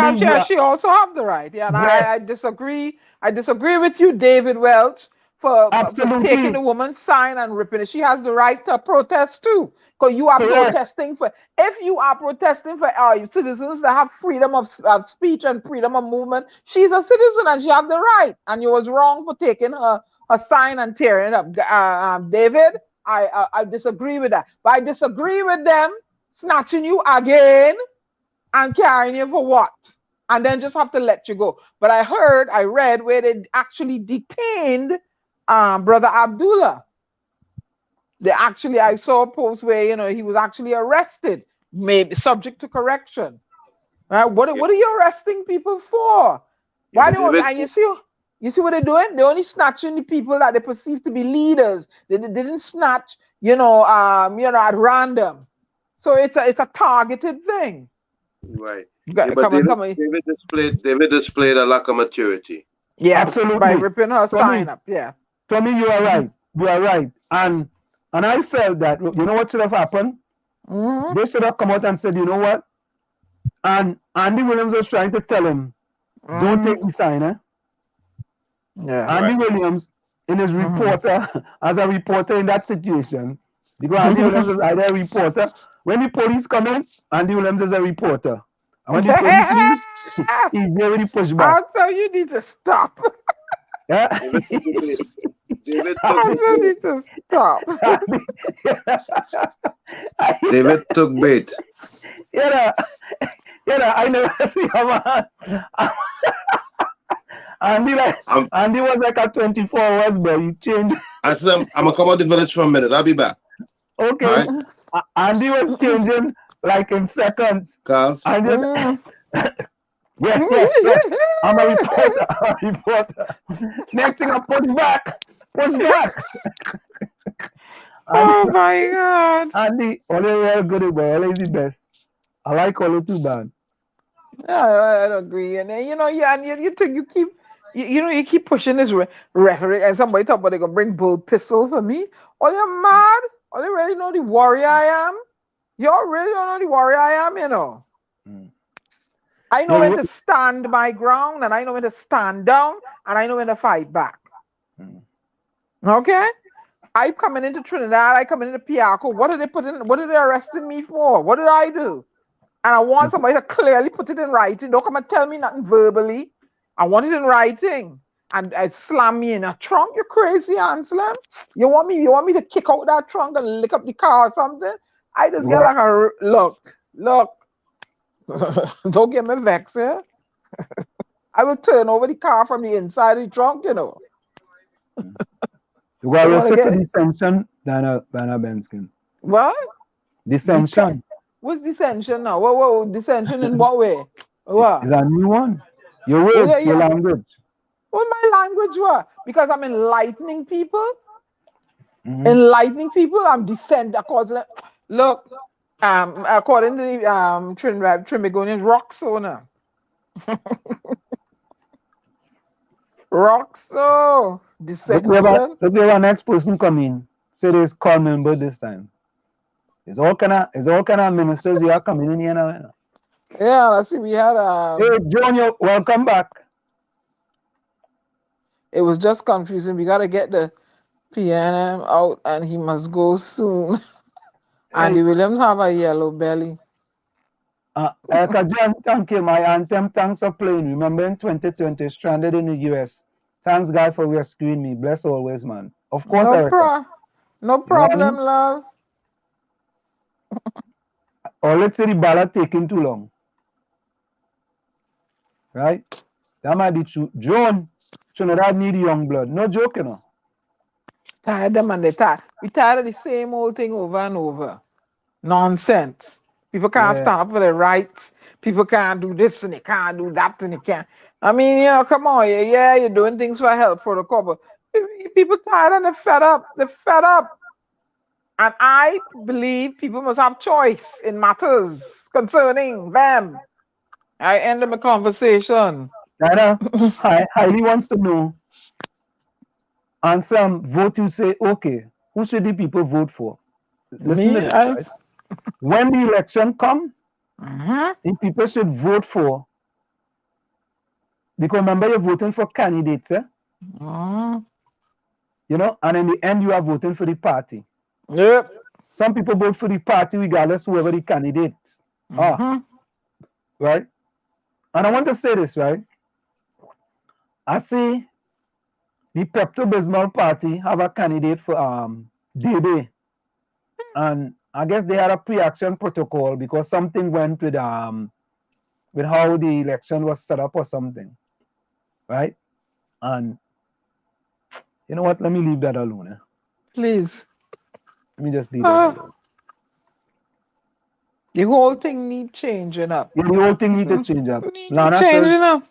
also have the right. Yeah, and I disagree. I disagree with you, David Welch, for taking the woman's sign and ripping it. She has the right to protest too. Because you are protesting for, if you are protesting for citizens that have freedom of speech and freedom of movement, she's a citizen and she has the right. And you was wrong for taking her sign and tearing it up. David, I disagree with that. But I disagree with them snatching you again and carrying you for what? And then just have to let you go. But I read where they actually detained Brother Abdullah. I saw a post where, he was actually arrested, maybe subject to correction. Right? What are you arresting people for? Why don't? And you see what they're doing? They're only snatching the people that they perceive to be leaders. They didn't snatch, at random. So it's a targeted thing. Right. But David displayed a lack of maturity. Yes, absolutely. By ripping her sign up. Yeah. Tommy, you are right. You are right. And I felt that, you know what should have happened? They should have come out and said, you know what? And Andy Williams was trying to tell him, don't take the sign, eh? Yeah. Andy Williams, in his reporter, as a reporter in that situation, because Andy Williams is either a reporter. When the police come in, Andy Williams is a reporter. And when the police leave, he's there with the pushback. Also, you need to stop. Yeah? Also need to stop. David took bait. I never see a man. Andy was like a 24 hours boy. He changed. I said, I'm going to come out the village for a minute. I'll be back. Okay. Right. Andy was changing like in seconds. Carl. Yes. I'm a reporter. Next thing I push back. Oh my God. Andy, only real good boy. Only is the best. I like all too bad. Yeah, I don't agree. And then, you keep pushing this rhetoric, and somebody talk about they're gonna bring bull pistol for me. Oh, you're mad? Oh, they really know the warrior I am? You really don't know the warrior I am, I know when to stand my ground, and I know when to stand down, and I know when to fight back. Okay? I coming into Trinidad, I coming into Piarco. What are they arresting me for? What did I do? And I want somebody to clearly put it in writing. Don't come and tell me nothing verbally. I want it in writing. And slam me in a trunk. You're crazy, Anselm. You want me to kick out that trunk and lick up the car or something? I just get like a look. Don't get me vexed here. I will turn over the car from the inside of the trunk, You got arrested for dissension, Dana Benskin. What? Dissension. What's dissension now? What dissension in what way? What? It's a new one. Your words, your language. What my language what? Because I'm enlightening people. Enlightening people, I'm look, according to the Trimegonians, rock sona. Rock so. Look where our next person come in. Say this call member this time. It's all kind of ministers you are coming in here now. Yeah, let's see. We had Hey John, welcome back. It was just confusing. We gotta get the PNM out and he must go soon. Andy Williams have a yellow belly. John, thank you. My anthem, thanks for playing. Remember in 2020, stranded in the US. Thanks God for rescuing me. Bless always, man. Of course, no problem, love. Or let's say the ballot taking too long. Right? That might be true. John, Trinidad need young blood. No joke, Tired them and they tired. We tired of the same old thing over and over. Nonsense. People can't stand up for their rights. People can't do this and they can't do that and they can't. I mean, come on. Yeah, you're doing things for help for the couple. People tired and they're fed up. They're fed up. And I believe people must have choice in matters concerning them. I end my conversation. Dana, Hailey wants to know. And some vote you say, okay, who should the people vote for? Listen to this, right? When the election comes, the people should vote for. Because remember, you're voting for candidates, You know, and in the end, you are voting for the party. Yep. Some people vote for the party regardless whoever the candidate. Right? And I want to say this, right? I see the Pepto-Bismol party have a candidate for DB. And I guess they had a pre-action protocol because something went with how the election was set up or something. Right? And you know what? Let me leave that alone. Please. Let me just leave that alone. The whole thing need changing up. Yeah, the whole thing need to change up. Lana changing up.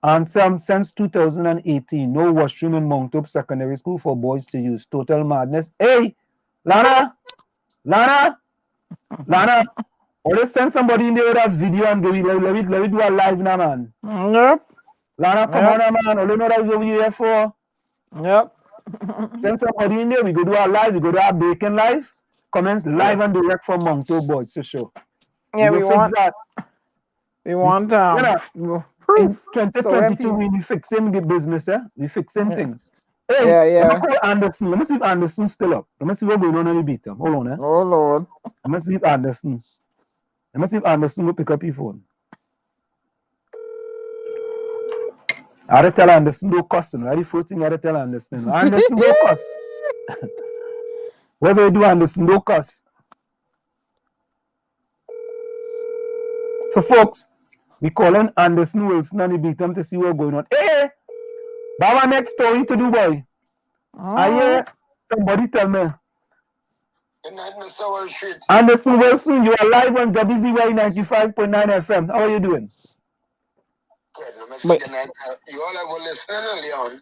And since 2018, no washroom in Mount Hope Secondary School for boys to use. Total madness. Hey, Lana, or they send somebody in there with that video and go, let me do a live now, man. Yep. Lana, come on, man. All you know that is what we're here for. Yep. Send somebody in there. We go do our live. We go do our bacon live. Comments live and direct from Mount Hope Boys to show. Yeah, we want that. We want proof. In 2022, we fixing the business, we fixing things. Hey, yeah. Let me call Anderson. Let me see if Anderson's still up. Let me see what's going on in the beat. Hold on, Oh, Lord. Let me see if Anderson will pick up your phone. I had to tell Anderson no cussing. Right? The first thing I had to tell Anderson. Anderson no cuss. Whatever you do, Anderson no cuss. So, folks, we calling Anderson Wilson and the beat him to see what's going on. Hey! That one next story to do, boy. I hear somebody tell me. Good night, Mr. Wall Street. Anderson Wilson, you are live on WZYE 95.9 FM. How are you doing? Good. Good night. You all have listening early on.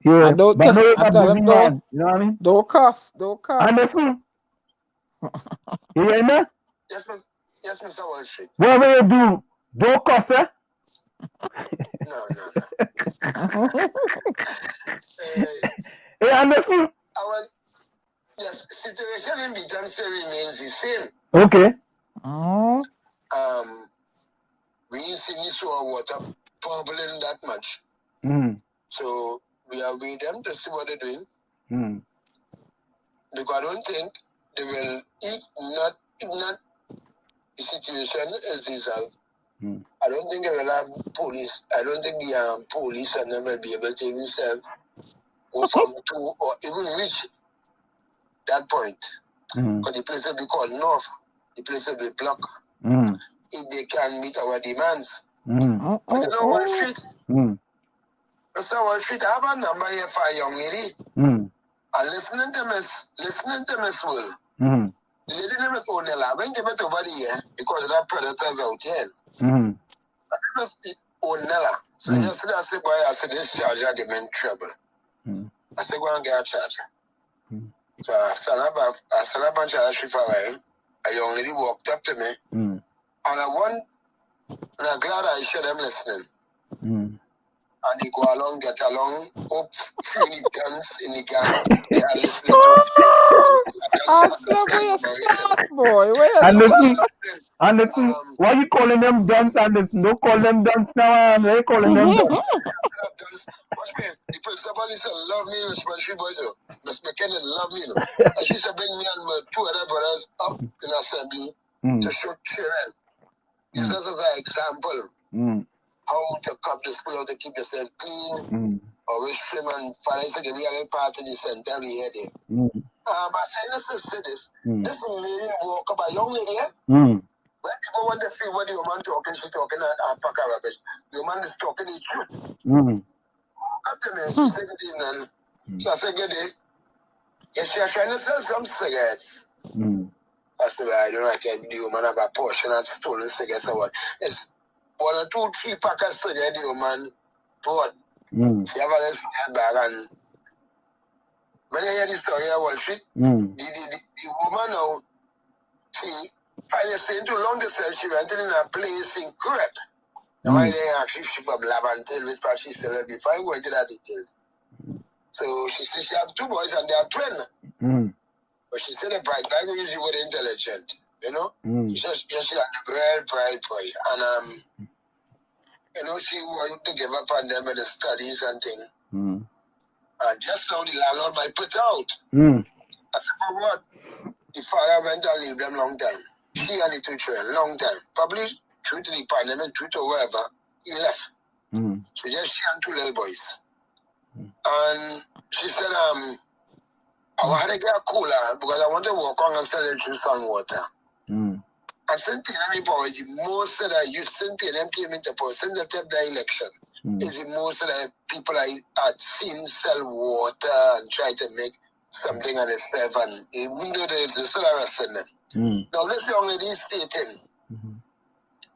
Yeah, but I know you're a busy man. You know what I mean? Don't cuss. Anderson, you hear me? Yes, Mr. Wall Street. Whatever you do, don't cuss, eh? No. Hey, Anderson. Yes, situation in Vietnam still remains the same. Okay. We ain't seen this water bubbling that much. So we are with them to see what they're doing. Because I don't think they will, if not the situation is resolved, I don't think they will have police. I don't think the police and them will be able to even go from to or even reach that point. Because the place will be called North. The place will be blocked. If they can meet our demands. But you know Wall Street? Mr. Wall Street, I have a number here for a young lady. And listening to Miss Will. The lady name is Onella. When they met over here, because there are predators out here. That must be Onella. So yesterday I said, boy, this charger give me in trouble. I said, go and get a charger. So I stand up and charge for a young lady walked up to me. And I'm glad I showed them listening. And they go along, get along, hope few guns in the gang. They are listening to Anderson, why are you calling them guns, Anderson? Don't call them guns now. Why are you calling them guns? Watch me. The principal is love me, Miss Manshi Boys. Miss McKenna love me. And she said, bring me and my two other brothers up in assembly to shoot children. This is an example. How to come to school, how to keep yourself clean, or which trim and father said, we are a part of the center we had there. I say, let's say this. This lady walk up, a young lady, when people want to feel what the woman talking, she talking a pack of rubbish. The woman is talking the truth. Up to me, she said, good evening. So I said, good day. Yes, she was trying to sell some cigarettes. I said, well, I don't like it. The woman have a portion of stolen cigarettes or what. It's 1 or 2, 3 pack of cigarettes the woman bought. She have a little bag and when I hear this story at Wall Street, the woman now, she finally staying too long to sell. She went in a place in Crep. And why they actually she from Lavantil, which part she sell before I go into that details. So she said she have 2 boys and they are twin. But she said the bright guy is you were intelligent, you know? She said she had a very bright boy. And you know, she wanted to give up on them with the studies and things. And just now the landlord might put out. I said, for what? The father went and leave them long time. She and the two children, long time. Probably due to the pandemic, due to whatever, he left. So just she and two little boys. And she said, I want to get a cooler because I want to walk on and sell it juice and water. And since the most of the youth, since PNM came into power, since they kept the election, is the most of the people I had seen sell water and try to make something on itself, and even though they still arresting them. Now this young lady is stating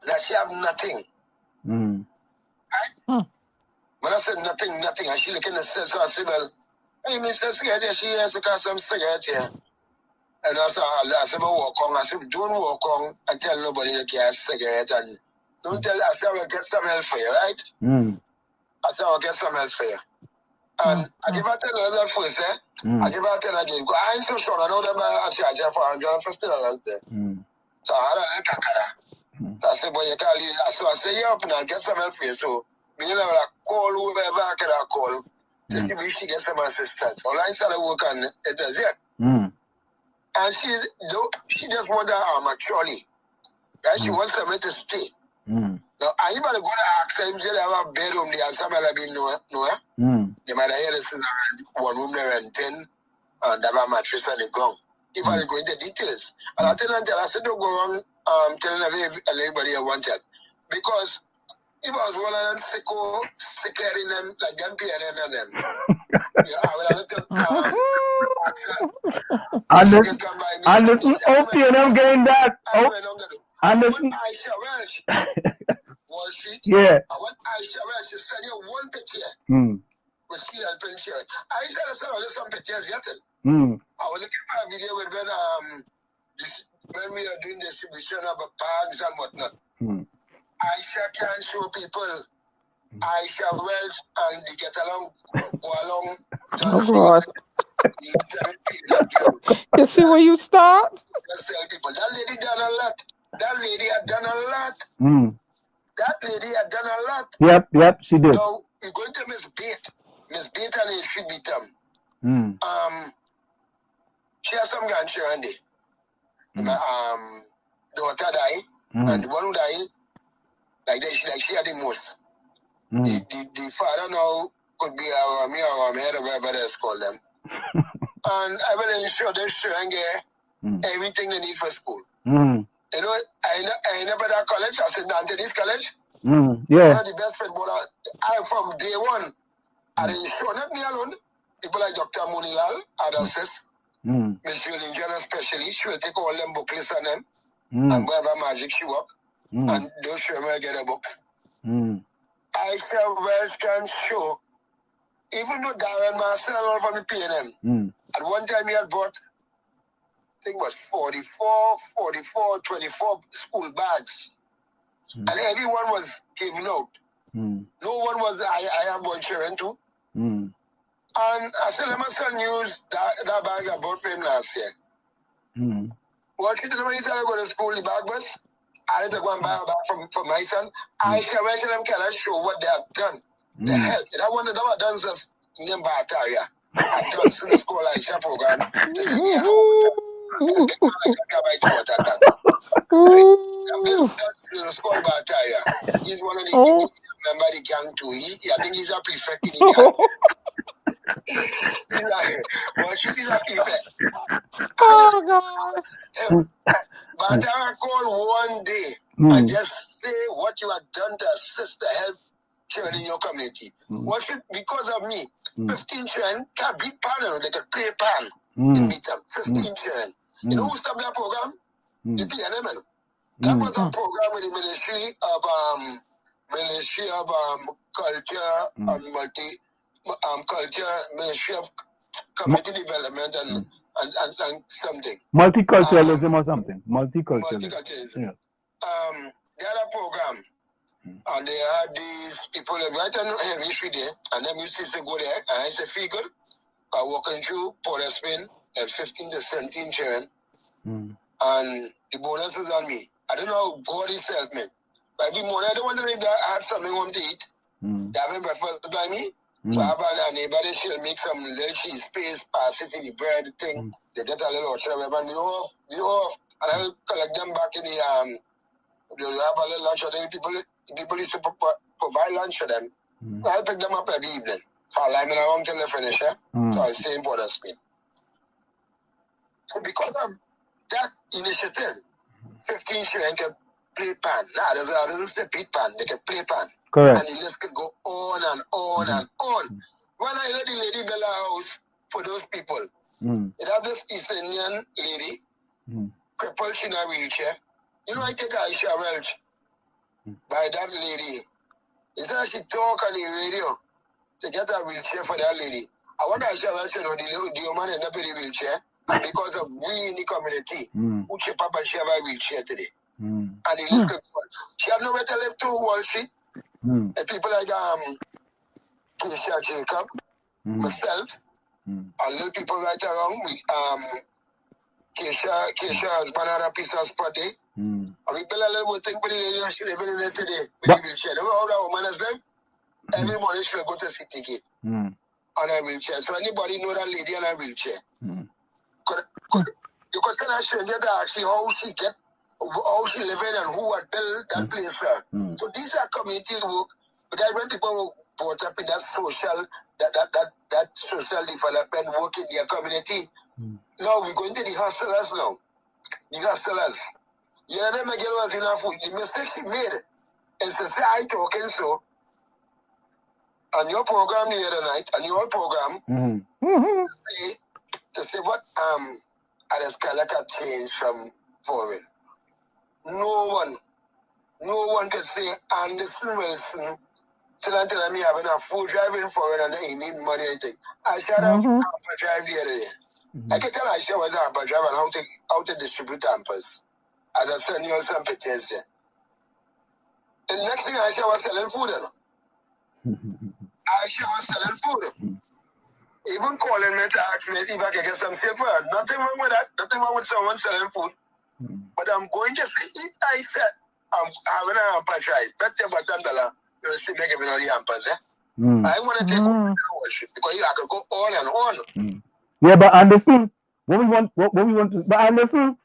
that she have nothing. Right? When I said nothing, and she looking at the so I said, well, I mean, cigarette here, she has to cast some cigarette here. And also, I said, walk on. I said, don't walk on and tell nobody that you have cigarette, and don't tell. I said, I will get some help for you, right? I said, I'll get some help for you. And I give her $10 first, I give her 10 again. I ain't so strong. I know them I charge her for $150 there. So I had a kakara. So I said, boy, you can't leave. So I said, yeah, and I'll get some help for you. So me and I will call whoever I can call to see if she gets some assistance. All I started working, it does it. And she just want that actually. Right? She wants me to stay. Now, anybody going to ask them if they have a bedroom there and somebody will be no. They might hear this is one room there and 10 and have a mattress and a gong. If I go into details. And I tell them, I said, don't go wrong telling everybody I wanted. Because if I was one of them sicker in them, like them PNM and them. I will have to and listen, PNM getting that. And listen. Aisha Welch. Wall Street. Yeah. I want Aisha Welch to send you one picture. With she helping share. Aisha said I some pictures yet. I was looking for a video with when we are doing distribution of bags and whatnot. Aisha can show people Aisha Welch and they get along, go along. Oh God. You see where you start? Just tell people that lady done a lot. That lady had done a lot. That lady had done a lot. Yep, she did. Now we're going to Miss Bate. Miss Bate and she beat them. She has some grandchildren there. Daughter died, and the one who died, like she had the most. The father now could be our head or whatever they call them. And I will ensure they're showing everything they need for school. You know, I never that college. I said, Nante's college. Yeah. One of the best footballer. I from day one. I didn't show not me alone. People like Dr. Munilal, Adasis, Miss Jeanine Brandt especially. She will take all them booklets on them and whatever magic she work. And those show me get a book. I said, Welsh can show. Even though Darren Master and all from the PNM, at one time he had bought, I think it was 24 school bags. And everyone was given out. No one was, I have one children too. And I said, let my son use that bag I bought for him last year. Well, she told me he said I go to school, the bag was. I had to go and buy a bag for my son. I said, where should them can show what they have done? The hell, that one that was done since named Bataria. I done to the school Aisha program. To see the school Bataria. He's one of the member of the gang too. I think he's a prefect in the gang. He's like, well, she's a prefect. Oh, God. But I call one day and just say what you have done to assist the help children in your community. What should, because of me, 15 children can beat pan, they can play pan in beat them. 15 children. You know who stopped that program? The PNM. That was a program with the Ministry of Culture and Culture, Ministry of Community Development and something. Multiculturalism or something. Multiculturalism. Yeah. They had a program. And they had these people right on history there. And then you see to go there. And I said, feel good. I walking through Port of Spain at 15 to 17 children. And the bonus is on me. I don't know how God is helping me. But every morning, I don't wonder if I had something home to eat. They haven't breakfast by me. So I buy a neighbor, they should make some little cheese paste, pass it in the bread thing. They get a little extra, and we off, and I will collect them back in the they'll have a little lunch. I think people used to provide lunch for them. I'll pick them up every evening. I'll lie them around till they finish, so I'll stay in Port of Spain. So because of that initiative, 15 shillings can play pan. Nah, they doesn't say play pan, they can play pan. Correct. And the list could go on and on and on. When I heard the Lady Bella House for those people, it have this East Indian lady, crippled, she in a wheelchair. You know, I take Aisha Welch by that lady. Instead of she talk on the radio to get a wheelchair for that lady. I want Aisha Welch to know the woman end up in the wheelchair. And because of we in the community, who chip up and she have a wheelchair today. And the list goes on. She have nowhere to live to Wall Street. And people like Keisha Jacob, myself, and little people right around. Keisha's banana pizza spot there. And we build a little thing for the lady and she living in there today with the wheelchair. You know how that woman has lived? Every morning she'll go to city gate on a wheelchair. So anybody know that lady on a wheelchair? You could tell a stranger to ask you how she living and who had built that place. So these are community work. But when people were brought up in that social development work in their community, now we're going to the hustlers now. The hustlers. You know them again was enough food. The mistake she made is to say I talking so on your program the other night, on your program, to say what I just like a change from foreign. No one can say Anderson Wilson tell me having a full driving foreign and he need money or anything. I should have drive the other day. I can tell I share was a hamper driver and how to distribute hampers. As I send you all some pictures there. The next thing I share was selling food. I share was selling food. Even calling me to ask me if I can get some safer. Nothing wrong with that. Nothing wrong with someone selling food. But I'm going to say, if I said I'm having a hamper drive, bet you $1 you'll see me giving all the hampers. I want to take over because I could go on and on. Yeah, but Anderson, what we want to, but Anderson,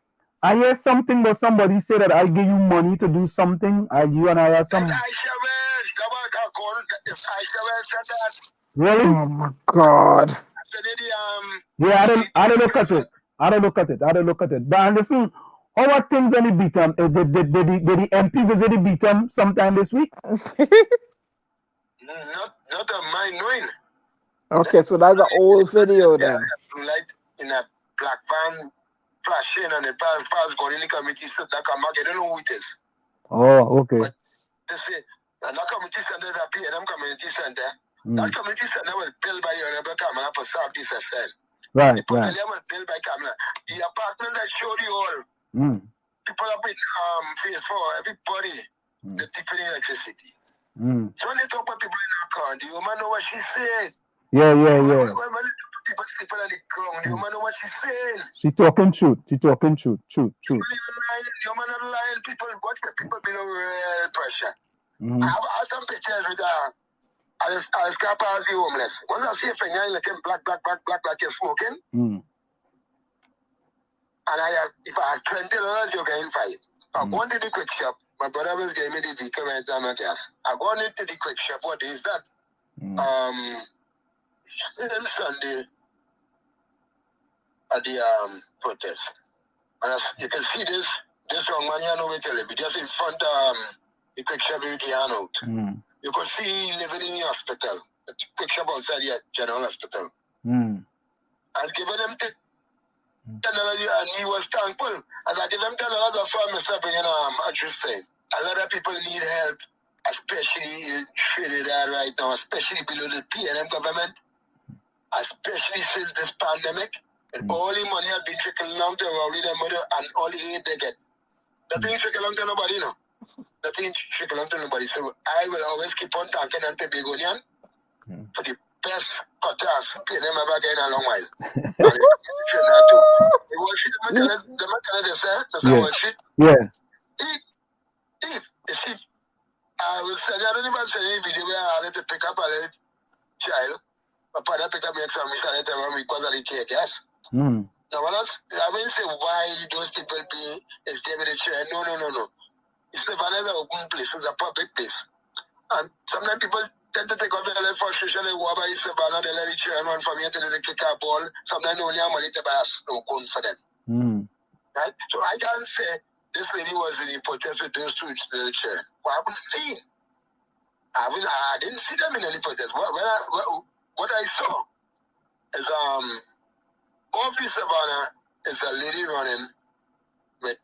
I hear something that somebody say that I give you money to do something. You and I have some. Really? Oh my God. Yeah, I don't look at it. I don't look at it. But Anderson, how are things on the beat? Did the MP visit the beat sometime this week? Not of my knowing. Okay, so that's an old video then. Like in a black van flashing and the fast going in the community center. I don't know who it is. Oh, okay. But they say that community center is a P&M community center. That community center was built by your neighbor Kamala for Southeast SL. Right. The pavilion was built by Kamala. The apartment that showed you all. People up in phase 4, everybody, they're taking electricity. So when they talk about people in our car, the woman know what she said. Yeah. When people sleeping on the ground, the woman know what she said. She talking truth. True. The woman not lying. People watch people below real pressure. I have some pictures with I'll scrap as the homeless. Once I see a finger looking black, you're smoking. And if I have $20, you're getting 5. I go into the quick shop. My brother was giving me the vehicle when I'm at gas. I go into the quick shop. What is that? Since Sunday at the protest. And you can see this young man here, no way tell it, just in front of the quick shop with the hand out. You could see he living in the hospital. The quick shop outside the general hospital. And giving him $10 and he was thankful. And I give him $10 for Mr. bringing a juice thing. A lot of people need help, especially in Trinidad right now, especially below the P&M government, especially since this pandemic. And all the money has been trickling down to Rowley, their mother, and all the aid they get. Nothing trickle down to nobody, no. Nothing trickle down to nobody. So I will always keep on thanking them to Begonian for the best cutters P&M ever get in a long while. And Trinidad too. The Wall Street, the matter they say, Wall Street. Yeah. If I will send you, I don't even send you a video where I had to pick up a little child. My father pick up me from me son every week because of the take, yes. Mm. Now, I will say why those people be is David the chair. No. It's Savannah is an open place, it's a public place. And sometimes people tend to take off their little frustration and walk by Savannah, they let the chair run from here till they kick a ball. Sometimes they only have money to buy a snow cone for them. Mm. Right? So I can't say this lady was in protest with those two little children. Well, I haven't seen. I didn't see them in any protest. What I saw is off the Savannah is a lady running with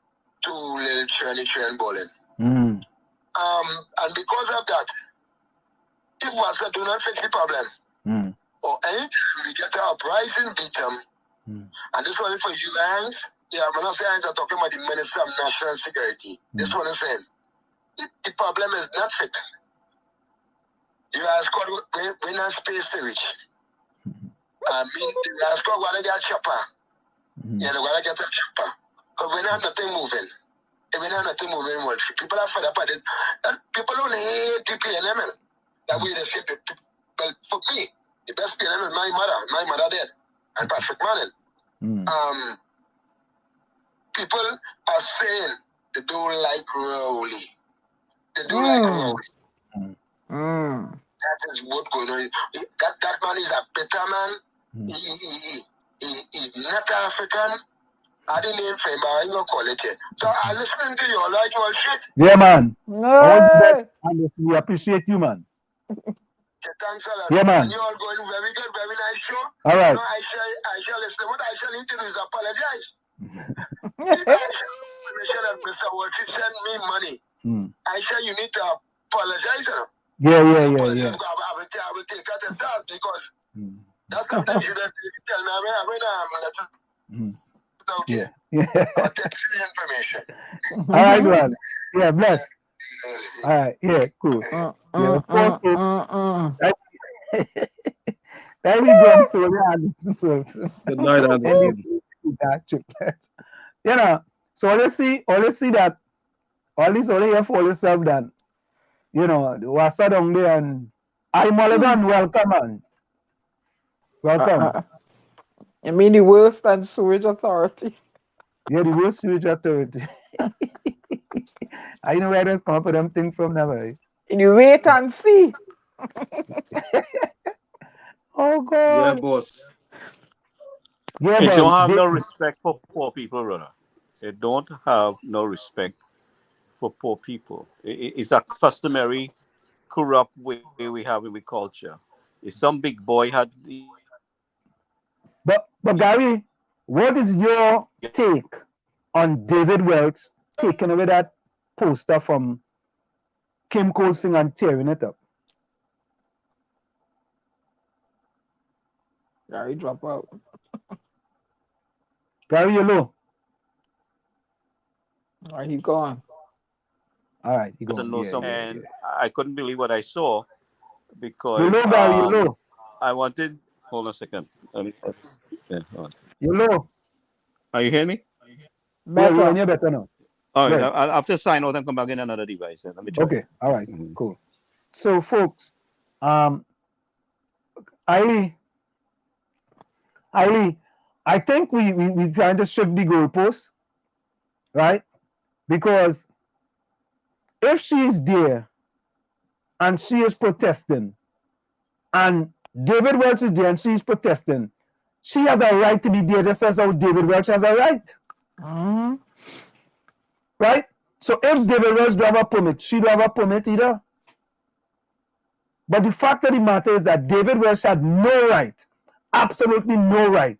two little children bowling. Mm. And because of that, if WASA do not fix the problem, or anytime we get an uprising beat them, and this one is for you guys, I'm not saying I'm talking about the Minister of National Security. This one is saying, the problem is not fixed. You guys got we not space to reach. You guys got to get a chopper. Yeah, they got to get a chopper. Because we not nothing moving. We not nothing moving much. People are fed up at it. People don't hate the PNM. That way they say, well, for me, the best PNM is my mother. My mother dead. And Patrick Manning. People are saying they don't like Rowley. They don't like Rowley. That is what going on. That man is a better man. He's not African. I didn't name for him, but I ain't gonna call it yet. So I listening to you, like you all shit. Yeah, man. No. We appreciate you, man. Okay, thanks a lot. Yeah, man. And you all going very good, very nice show. All right. No, I shall listen. What I shall need to do is apologize. Mr. Walter send me money. I shall you need to apologize. Yeah. I will take that as task because that's something you don't tell me. Yeah. I'll get the information. All right, man. Yeah, bless. All right. Yeah, cool. Yeah, of course, folks. There we go. So, Good night, Anderson. DAG Triplets. You know, so let's see that all this only here for yourself done. You know, was down there and I Mulligan, welcome, man. Welcome. You mean the worst and sewage authority? Yeah, the worst sewage authority. I know where there's come up with them thing from now, right? You wait and see. Oh God. Yeah, boss. Yeah, They boy. don't have no respect for poor people, brother. They don't have no respect for poor people. It's a customary, corrupt way we have in the culture. If some big boy had... But Gary, what is your take on David Welch taking away that poster from Kim Colsing and tearing it up? Gary, drop out. Gary, you low. All right, he gone. All right, he gone. And I couldn't believe what I saw because you low, Gary, you low. I wanted. Hold on a second. Yeah, hold on. You low. Are you hearing me? Better. You're better now. All right, I'll have to sign out and come back in another device. Let me try. Okay, all right, cool. So, folks, I think we trying to shift the goalposts, right? Because if she's there and she is protesting, and David Welch is there and she's protesting, she has a right to be there just as how David Welch has a right. Right? So if David Welch don't have a permit, she don't have a permit either. But the fact of the matter is that David Welch had no right, absolutely no right,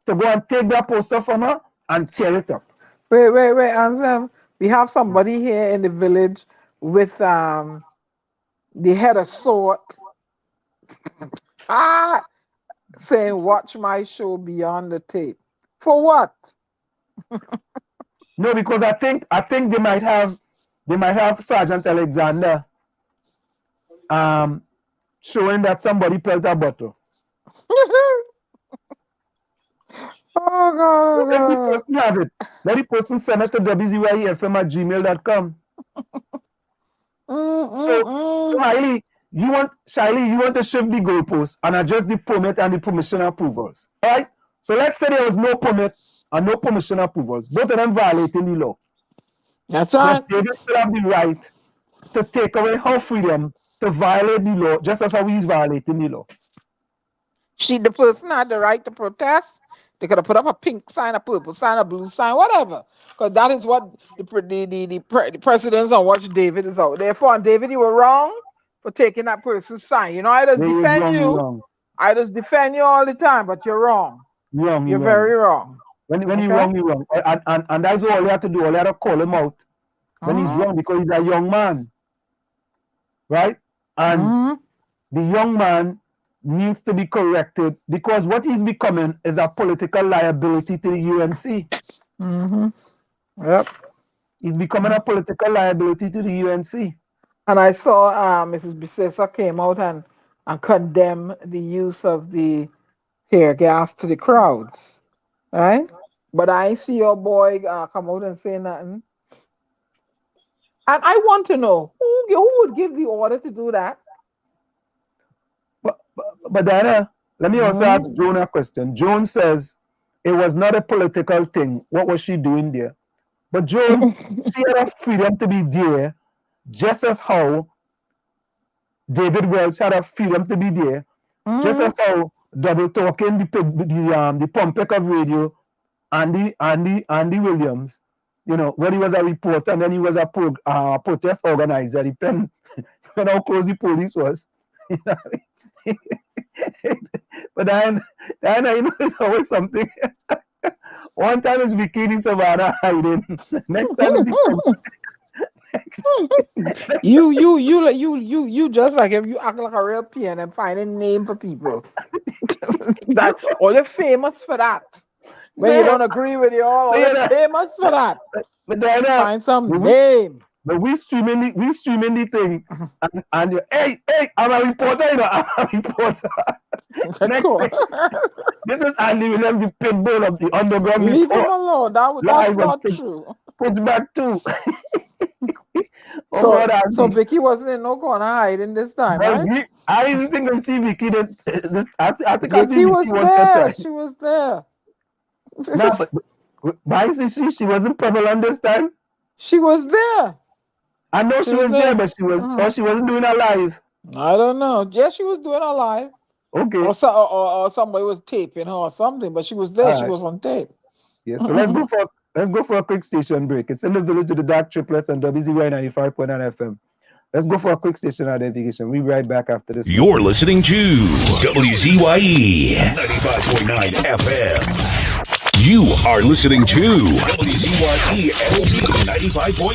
to go and take that poster from her and tear it up. Wait, Anselm. We have somebody here in the village with the head of sword saying, "Watch my show Beyond the Tape." For what? No, because I think they might have Sergeant Alexander showing that somebody felt a bottle. Oh God! Let the person have it. Let the person send it to WZYE@gmail.com. So Hailey, you want to shift the goalposts and adjust the permit and the permission approvals. All right? So let's say there was no permit and no permission approvals. Both of them violating the law. That's right. David still have the right to take away her freedom to violate the law, just as how he's violating the law. The person had the right to protest. They could have put up a pink sign, a purple sign, a blue sign, whatever. Because that is what the presidents on what David is out. Therefore, David, you were wrong for taking that person's sign. You know, I just defend you. I just defend you all the time, but you're wrong. You're very wrong. When you're wrong, you're wrong. And that's all you have to do. All you have to call him out when he's wrong, because he's a young man. Right? And the young man needs to be corrected, because what he's becoming is a political liability to the UNC. Yep. He's becoming a political liability to the UNC. And I saw Mrs. Bisesa came out and condemned the use of the tear gas to the crowds. Right? But I see your boy come out and say nothing. And I want to know who would give the order to do that? But Diana, let me also ask Joan a question. Joan says it was not a political thing. What was she doing there? But Joan, she had a freedom to be there, just as how David Welch had a freedom to be there, just as how Double Talking, the Pompek of radio, Andy Williams, you know, when he was a reporter and then he was a protest organizer, depending on how close the police was. But Diana, you know, it's always something. One time it's Bikini Savannah hiding. Next time it's you just like if you act like a real PN and find a name for people. That all they're famous for that. When you don't agree with you all they're famous for that. But Diana, find some name. But we streaming the thing, and you, hey, I'm a reporter, you know, I'm a reporter. Next thing, this is Andy Williams, the pit bull of the underground. Leave him alone. That's not true. Push back too. So Vicky wasn't in no corner hiding this time, right? I didn't think I see Vicky. I think Vicky was there. She was there. No, but why is she wasn't prevalent this time? She was there. I know she was there, but she wasn't doing it live. I don't know. Yes, she was doing it live. Okay. Or somebody was taping her or something, but she was there. Right. She was on tape. Yeah. So let's go for a quick station break. It's in the village of the DAG Triplets and WZYE 95.9 FM. Let's go for a quick station identification. We'll be right back after this. You're listening to WZYE 95.9 FM. You are listening to WZYE 95.9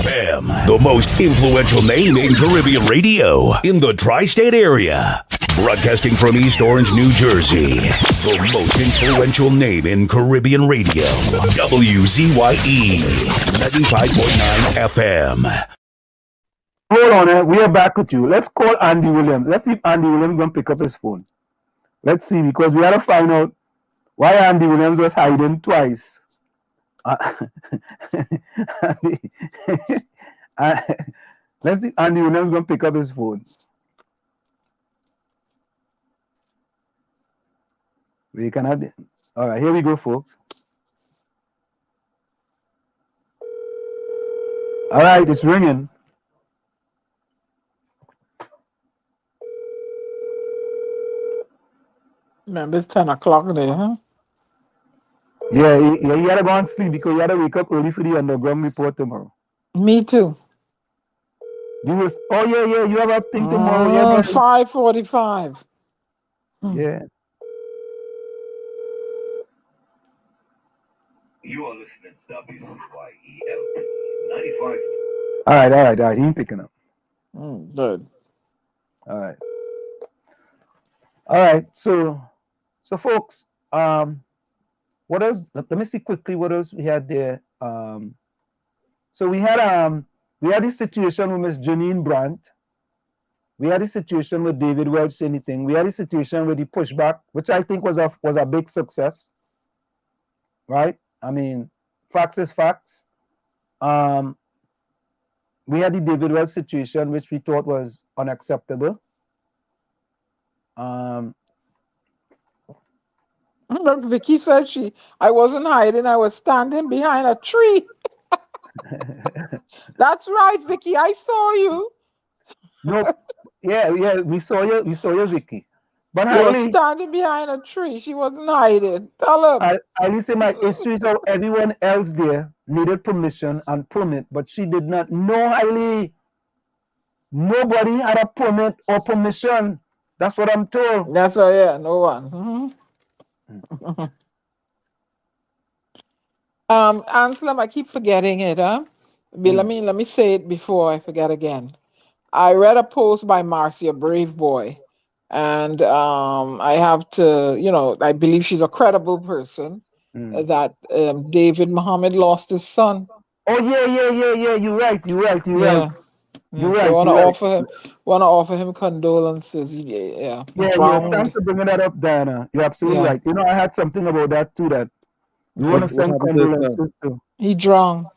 FM, the most influential name in Caribbean radio in the tri-state area. Broadcasting from East Orange, New Jersey, the most influential name in Caribbean radio. WZYE 95.9 FM. Hold on, we are back with you. Let's call Andy Williams. Let's see if Andy Williams is going to pick up his phone. Let's see, because we got to find out why Andy Williams was hiding twice. Let's see, Andy Williams is going to pick up his phone. We cannot. All right, here we go, folks. All right, it's ringing. Remember, it's 10 o'clock there, huh? Yeah, you had to go and sleep because you had to wake up early for the underground report tomorrow. Me too. You have a thing tomorrow. 5:45. Yeah. You are listening to WZYE 95. All right. He ain't picking up. Good. All right. So folks, what else? Let me see quickly what else we had there. So we had this situation with Miss Jeanine Brandt. We had this situation with David Welch anything. We had this situation with the pushback, which I think was a big success. Right? I mean, facts is facts. we had the David Wells situation, which we thought was unacceptable. Look, Vicky said I wasn't hiding, I was standing behind a tree. That's right, Vicky, I saw you. No, yeah, we saw you, Vicky. But you were Hailey, standing behind a tree. She wasn't hiding. Tell him. I say my history is how everyone else there needed permission and permit, but she did not know, Hailey. Nobody had a permit or permission. That's what I'm told. That's right, yeah, no one. Anselm, I keep forgetting it, huh? Let me say it before I forget again. I read a post by Marcia, brave boy, and I have to, I believe she's a credible person. That David Muhammad lost his son. Oh yeah. You're right. Yeah. So I want to offer him condolences. Yeah. Thanks for bringing that up, Diana. You're absolutely right. You know, I had something about that too. That we want to send condolences to. He drowned.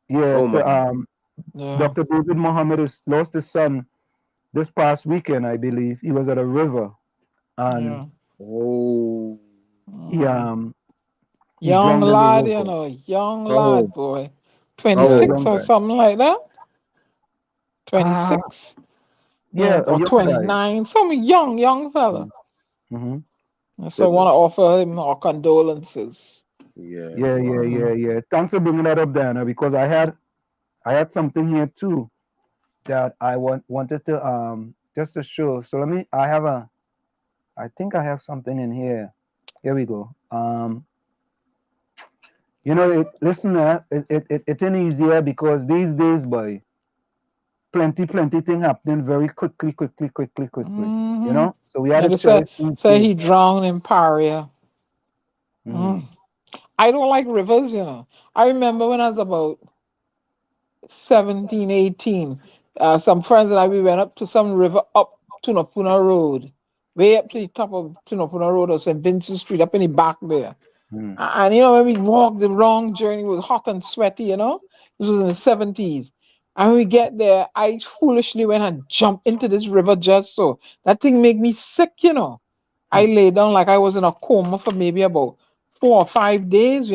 Yeah. Dr. David Muhammad has lost his son this past weekend, I believe. He was at a river, and he young drowned lad, in the river. young lad, boy, 26 or something like that. 26. Or 29. Some young fella. So I want to offer him our condolences. Yeah. Thanks for bringing that up, Diana, because I had something here too that I wanted to just to show. So I think I have something in here. Here we go. Listen, it ain't easier because these days, boy, plenty thing happening very quickly. You know, so we had to say he drowned in Paria. I don't like rivers, I remember when I was about 17, 18, some friends and I, we went up to some river up Tunapuna Road, way up to the top of Tunapuna Road or St. Vincent Street, up in the back there. And when we walked the long journey, it was hot and sweaty, this was in the 70s. And when we get there, I foolishly went and jumped into this river just so. That thing made me sick, I lay down like I was in a coma for maybe about 4 or 5 days,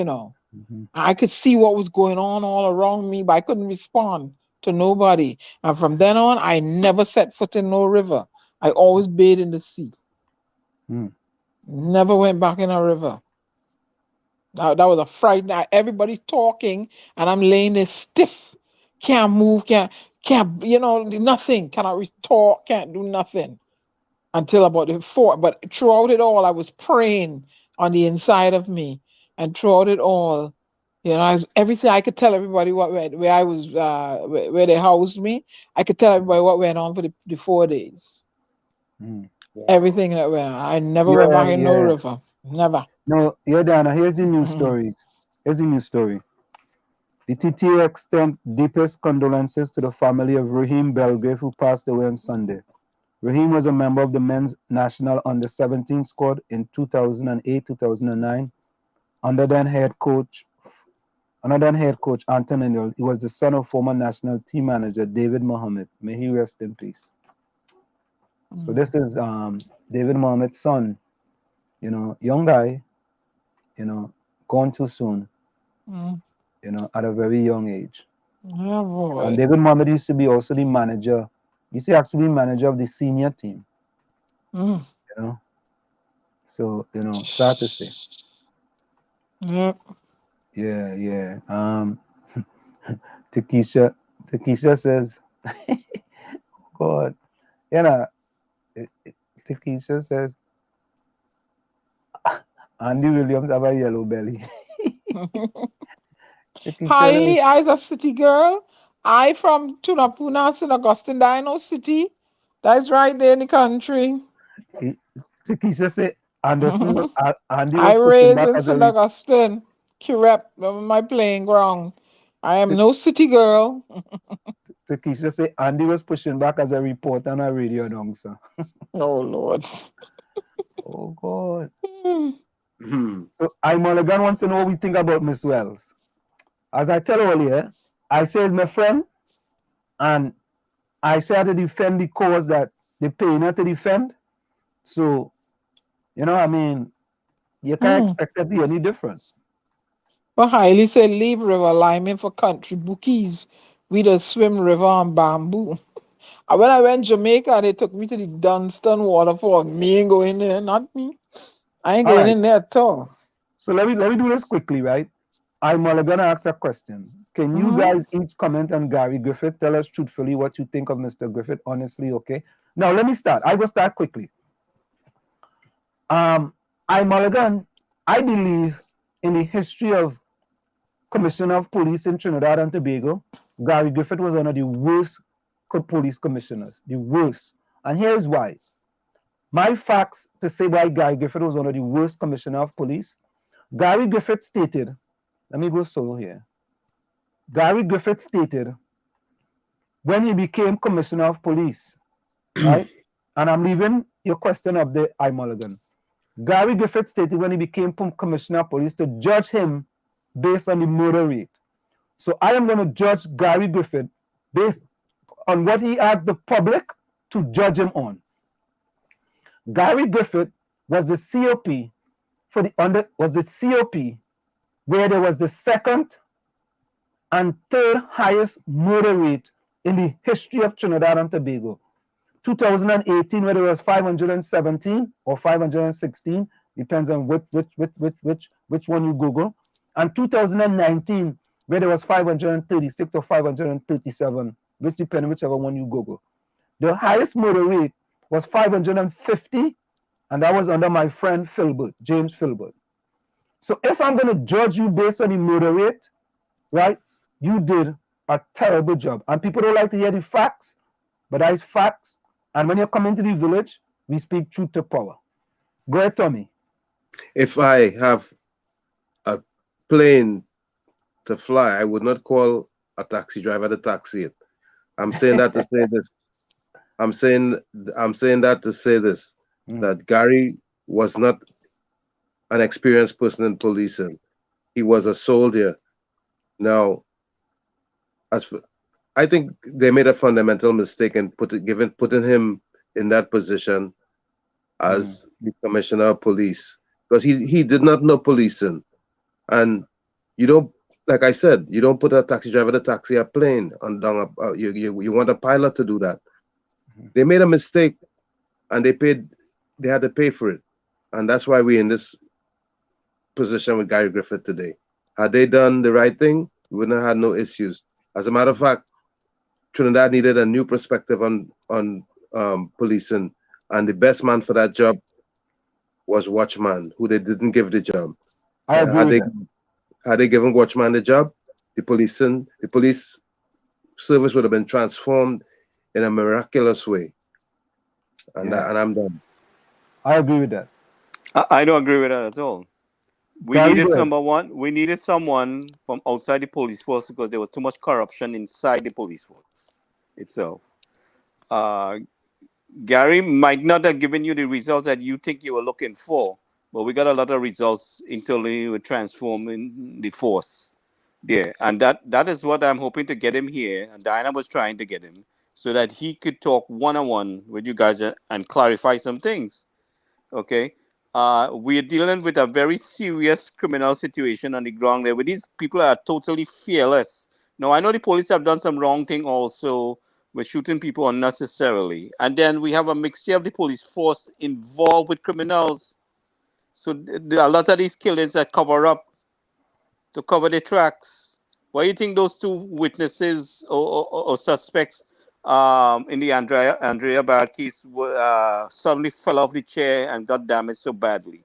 I could see what was going on all around me, but I couldn't respond to nobody. And from then on, I never set foot in no river. I always bathed in the sea. Never went back in a river. That was a fright night. Everybody's talking, and I'm laying there stiff. Can't move, can't, nothing. Cannot talk, can't do nothing. Until about the 4. But throughout it all, I was praying on the inside of me. And throughout it all, everything I could tell everybody where I was, where they housed me. I could tell everybody what went on for the 4 days. Everything that went on. I never went back in no river. Never. No, Dana, here's the news story. The TTA extends deepest condolences to the family of Raheem Belgrave, who passed away on Sunday. Raheem was a member of the men's national under-17 squad in 2008-2009. Under then head coach Anton Enel. He was the son of former national team manager David Muhammad. May he rest in peace. So this is David Muhammad's son. Young guy. Gone too soon. At a very young age. Yeah, boy. And David Muhammad used to be also the manager. He used to actually be manager of the senior team. So sad to say. Yep. Yeah. Takesha says, God, Takesha says, Andy Williams have a yellow belly. Highly, I's a city girl. I from Tunapuna, St. Augustine, Dino City. That's right there in the country. Takesha said, Anderson, Andy was I pushing raised back in as St. Augustine, Kirep, my playing ground. I am no city girl. Takesha said, Andy was pushing back as a reporter and a radio announcer. Oh, Lord. Oh, God. So I Mulligan wants to know what we think about Miss Wells. As I tell earlier, I say is my friend, and I try to defend the cause that they pay not to defend. So, you know, I mean, you can't expect to be any different. But highly said leave river alignment for country bookies. We just swim river on bamboo. And when I went Jamaica, they took me to the Dunstan waterfall. Me ain't going there, not me. I ain't All going right. in there at all. So let me do this quickly, right? I'm gonna ask a question. Can you guys each comment on Gary Griffith? Tell us truthfully what you think of Mr. Griffith, honestly, okay? Now let me start. I will start quickly. I Mulligan, I believe in the history of Commissioner of Police in Trinidad and Tobago, Gary Griffith was one of the worst police commissioners, the worst. And here's why. My facts to say why Gary Griffith was one of the worst commissioner of police. Gary Griffith stated, let me go solo here. Gary Griffith stated when he became commissioner of police, right? And I'm leaving your question up there, I Mulligan. Gary Griffith stated when he became commissioner of police to judge him based on the murder rate. So I am going to judge Gary Griffith based on what he asked the public to judge him on. Gary Griffith was the COP for the COP where there was the second and third highest murder rate in the history of Trinidad and Tobago. 2018, where there was 517 or 516, depends on which one you Google, and 2019, where there was 536 or 537, which depends on whichever one you Google. The highest murder rate was 550, and that was under my friend Filbert, James Filbert. So if I'm going to judge you based on the murder rate, right, you did a terrible job. And people don't like to hear the facts, but that's facts. And when you come into the village, we speak truth to power. Go ahead, Tommy. If I have a plane to fly, I would not call a taxi driver to taxi it. I'm saying that to say this. I'm saying that to say this, that Gary was not an experienced person in policing. He was a soldier. Now, I think they made a fundamental mistake in putting him in that position as the commissioner of police, because he did not know policing. And you don't, like I said, you don't put a taxi driver to taxi a plane you want a pilot to do that. They made a mistake and they had to pay for it. And that's why we're in this position with Gary Griffith today. Had they done the right thing, we wouldn't have had no issues. As a matter of fact, Trinidad needed a new perspective on policing, and the best man for that job was Watchman, who they didn't give the job. Had they given Watchman the job, the police service would have been transformed in a miraculous way. And I'm done. I agree with that. I don't agree with that at all. We needed someone from outside the police force because there was too much corruption inside the police force itself. Gary might not have given you the results that you think you were looking for, but we got a lot of results internally with transforming the force there. And that is what I'm hoping to get him here. And Diana was trying to get him so that he could talk one-on-one with you guys and clarify some things. Okay? We're dealing with a very serious criminal situation on the ground there, where these people are totally fearless. Now, I know the police have done some wrong thing also with shooting people unnecessarily. And then we have a mixture of the police force involved with criminals. So a lot of these killings are cover up to cover their tracks. Why do you think those two witnesses or suspects in the Andrea Barr case suddenly fell off the chair and got damaged so badly?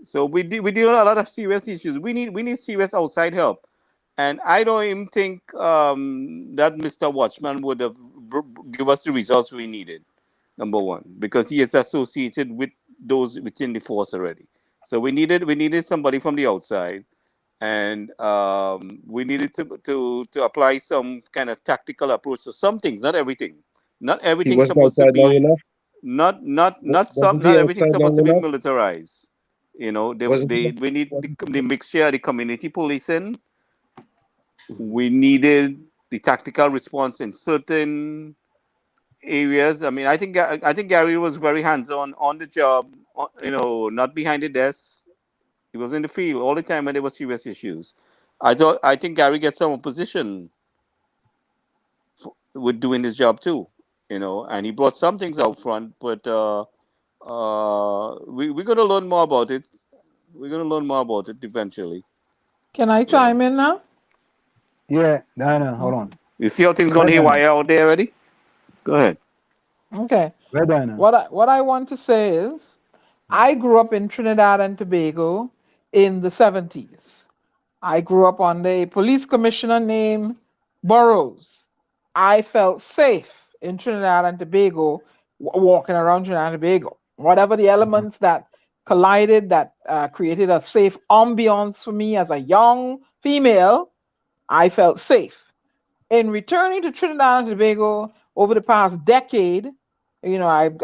So we deal with a lot of serious issues. We need serious outside help, and I don't even think that Mr. Watchman would have give us the results we needed. Number one, because he is associated with those within the force already. So we needed somebody from the outside, and we needed to apply some kind of tactical approach to some things, not everything. Not everything supposed to be not everything supposed to be militarized. You know, we need the mixture of the community policing. We needed the tactical response in certain areas. I mean, I think Gary was very hands-on on the job. Not behind the desk. He was in the field all the time when there were serious issues. I think Gary gets some opposition with doing his job too. And he brought some things out front, but we're gonna learn more about it. We're gonna learn more about it eventually. Can I chime in now? Yeah, Diana, hold on. You see how things gone haywire out there already? Go ahead. Okay. Where Diana? What I want to say is, I grew up in Trinidad and Tobago in the 70s. I grew up under a police commissioner named Burroughs. I felt safe in Trinidad and Tobago, walking around Trinidad and Tobago. Whatever the elements that collided, that created a safe ambiance for me as a young female, I felt safe. In returning to Trinidad and Tobago over the past decade, I've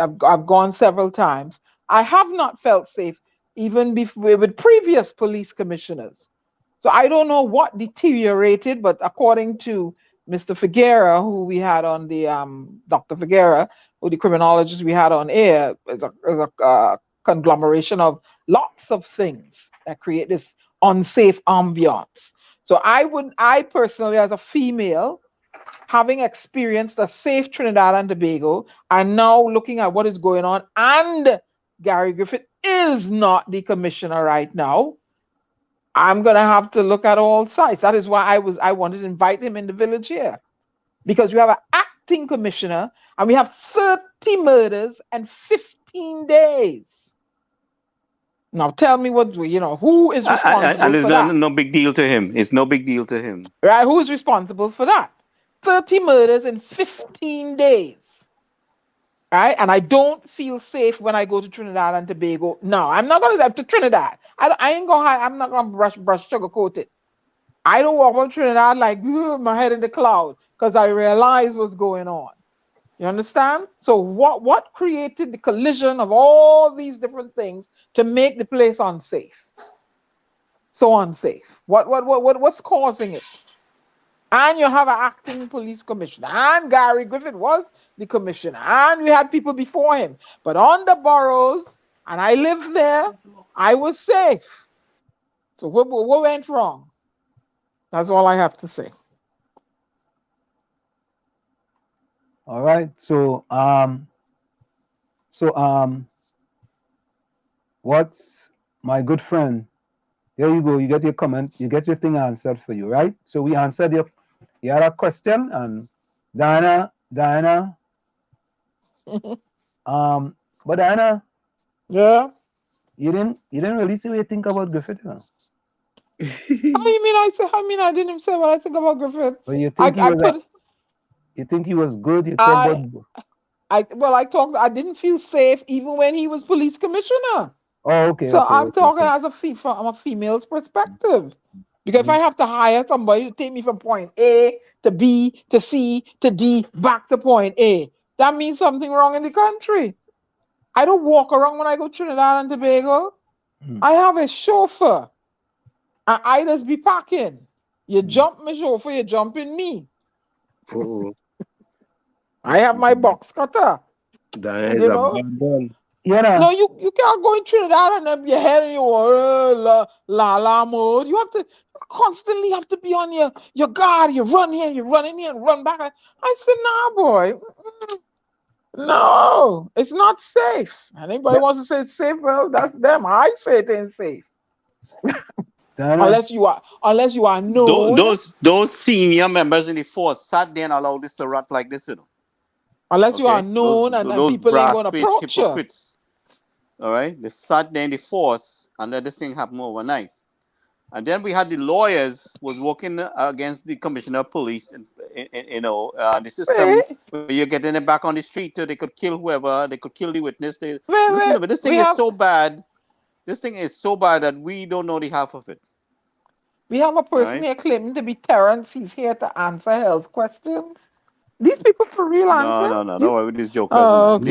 gone several times. I have not felt safe, even with previous police commissioners. So I don't know what deteriorated, but according to Mr. Figuera, who we had on the Dr. Figuera, who the criminologist we had on air, is a conglomeration of lots of things that create this unsafe ambiance. So I personally, as a female, having experienced a safe Trinidad and Tobago, and now looking at what is going on, and Gary Griffith is not the commissioner right now, I'm gonna have to look at all sides. That is why I wanted to invite him in the village here, because you have an acting commissioner, and we have 30 murders and 15 days. Now tell me who is responsible and it's for that? no big deal to him. It's no big deal to him. Right? Who is responsible for that? 30 murders in 15 days. Right? And I don't feel safe when I go to Trinidad and Tobago. No, I'm not going to to Trinidad. I'm not going to brush sugarcoat it. I don't walk on Trinidad like my head in the cloud, because I realize what's going on. You understand? So what created the collision of all these different things to make the place unsafe? So unsafe. What's causing it? And you have an acting police commissioner, and Gary Griffith was the commissioner, and we had people before him. But on the boroughs, and I lived there, I was safe. So what went wrong? That's all I have to say. All right. So what's my good friend? There you go. You get your comment. You get your thing answered for you, right? So we answered your other question, and Diana. But Diana. Yeah. You didn't really say what you think about Griffith, you know? I didn't say what I think about Griffith. But you think you think he was good? You talk about I didn't feel safe even when he was police commissioner. Oh, okay. So I'm talking as from a female's perspective. Because if I have to hire somebody to take me from point A to B to C to D back to point A, that means something wrong in the country. I don't walk around when I go to Trinidad and Tobago. I have a chauffeur. And I just be packing. You jump my chauffeur, you jump in me. I have my box cutter. That is a bad one. Yeah. No, you can't go in Trinidad and then your head in your la mode. You constantly have to be on your guard. You run here, you run in here, and run back. I said, nah, boy. No, it's not safe. And anybody wants to say it's safe, well, that's them. I say it ain't safe. Unless you are known. Those senior members in the force sat there and allowed this to rot like this, you know. Unless you are known and people ain't going to approach you. All right, they sat there in the force and let this thing happen overnight. And then we had the lawyers was working against the commissioner of police, and the system where you're getting it back on the street, so they could kill whoever, they could kill the witness. But this thing is so bad. This thing is so bad that we don't know the half of it. We have a person here claiming to be Terrence. He's here to answer health questions. These people for real answer? No. Don't worry with these jokers.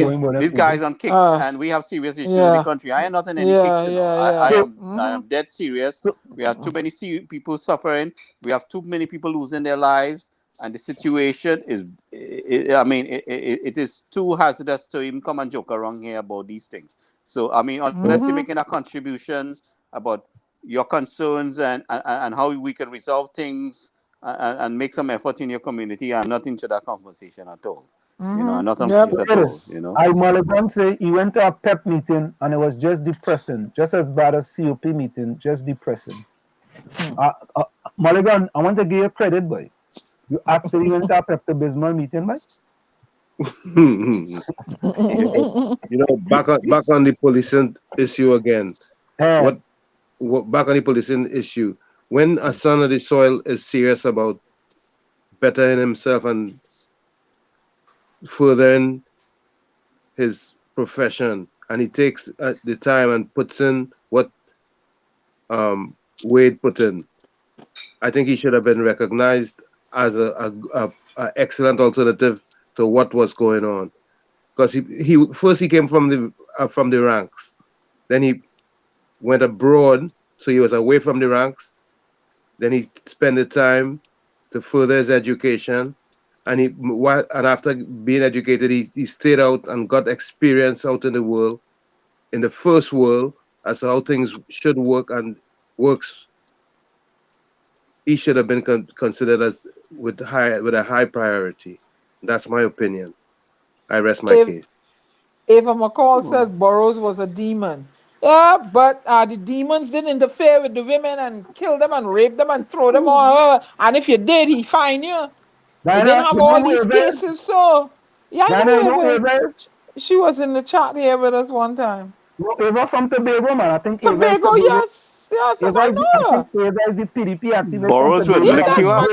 These guys on kicks, and we have serious issues in the country. I am not in any kicks. I am dead serious. We have too many people suffering. We have too many people losing their lives. and the situation is, it is too hazardous to even come and joke around here about these things. So, I mean, unless you're making a contribution about your concerns and how we can resolve things and make some effort in your community, I'm not into that conversation at all. You know, I'm not on peace at all, you know. I Mulligan say he went to a PEP meeting and it was just depressing, just as bad as COP meeting, just depressing. Mulligan, I want to give you credit, boy. You actually went to a Pepto Bismol meeting, boy. Back on the policing issue again. What back on the policing issue? When a son of the soil is serious about bettering himself and furthering his profession, and he takes the time and puts in what Wade put in, I think he should have been recognized as a excellent alternative to what was going on. Because he first came from the ranks, then he went abroad, so he was away from the ranks. Then he spent the time to further his education, and after being educated, he stayed out and got experience out in the world, in the first world, as to how things should work and works. He should have been considered as with a high priority. That's my opinion. I rest my case. Ava McCall says Burroughs was a demon. Yeah, but the demons didn't interfere with the women and kill them and rape them and throw them all. And if you did, he fine you. They didn't have all these cases, so yeah, I know Ava. She was in the chat here with us one time. Ava from Tobago, man. I think Tobago, yes, I know her. Ava is the PDP activist. Burroughs will lick you up.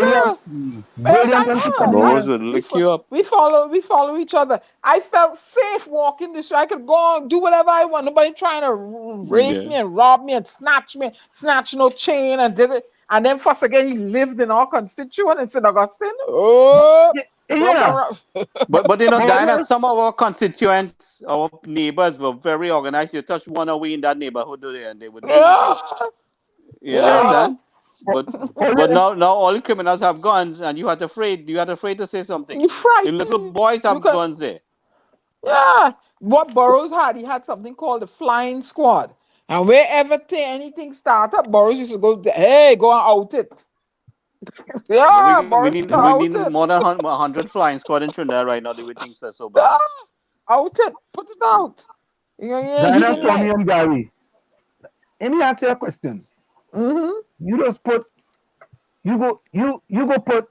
Burroughs will lick you up. We follow each other. I felt safe walking this way. I could go and do whatever I want. Nobody trying to rape me and rob me and snatch no chain and did it. And then first again, he lived in our constituent in St. Augustine. Oh, yeah. But you know, Diana, some of our constituents, our neighbors were very organized. You touch one away in that neighborhood, and they would. You understand? But now all the criminals have guns, and you had afraid to say something. You frightened. The little boys have guns there. Yeah. What Burroughs had, he had something called the flying squad. And wherever anything started, Burroughs used to go and out it. Yeah, we need more than 100 flying squad in Trinidad right now. The way things are so bad. Out it, put it out. Diana, Tommy, and Gary. Let me ask you a question. You just put, you go put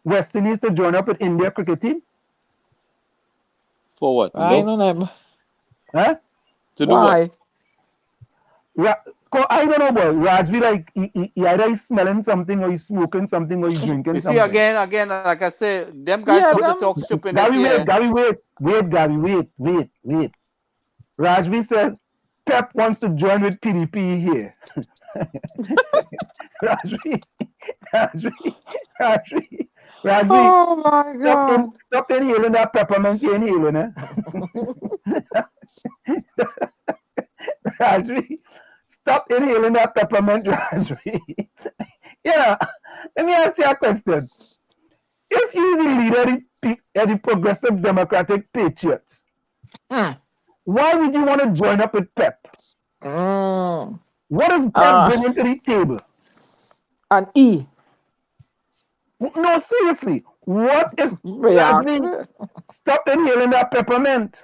West Indies to join up with India cricket team. For what? I don't know. Huh? To do what? I don't know, boy. Rajvi, like, he either he's smelling something or he's smoking something or he's drinking you something. See, again, like I said, them guys come to talk stupidness here. Gary, wait. Rajvi says, Pep wants to join with PDP here. Rajvi. Oh, my God. Stop inhaling that peppermint you're inhaling, eh? Rajvi, stop inhaling that peppermint, Rajvi. Yeah, let me ask you a question. If you're the leader of the Progressive Democratic Patriots, why would you want to join up with Pep? What does Pep bring to the table? An E. No, seriously. What is Rajvi? Stop inhaling that peppermint.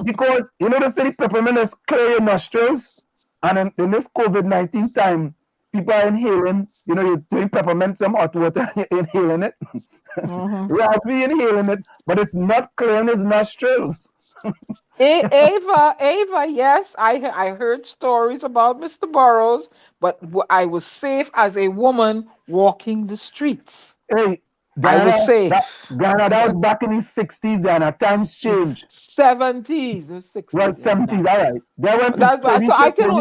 Because you know they say the peppermint is clear your nostrils, and in this COVID-19 time, people are inhaling, you're doing peppermint, some hot water, and you're inhaling it. Rajvi inhaling it, but it's not clearing his nostrils. Ava, yes, I heard stories about Mr. Burroughs, but I was safe as a woman walking the streets. Hey, Diana, I was safe. That was back in the 60s, Diana. Times changed. 70s or 60s. Well, 70s, all right. There went so I can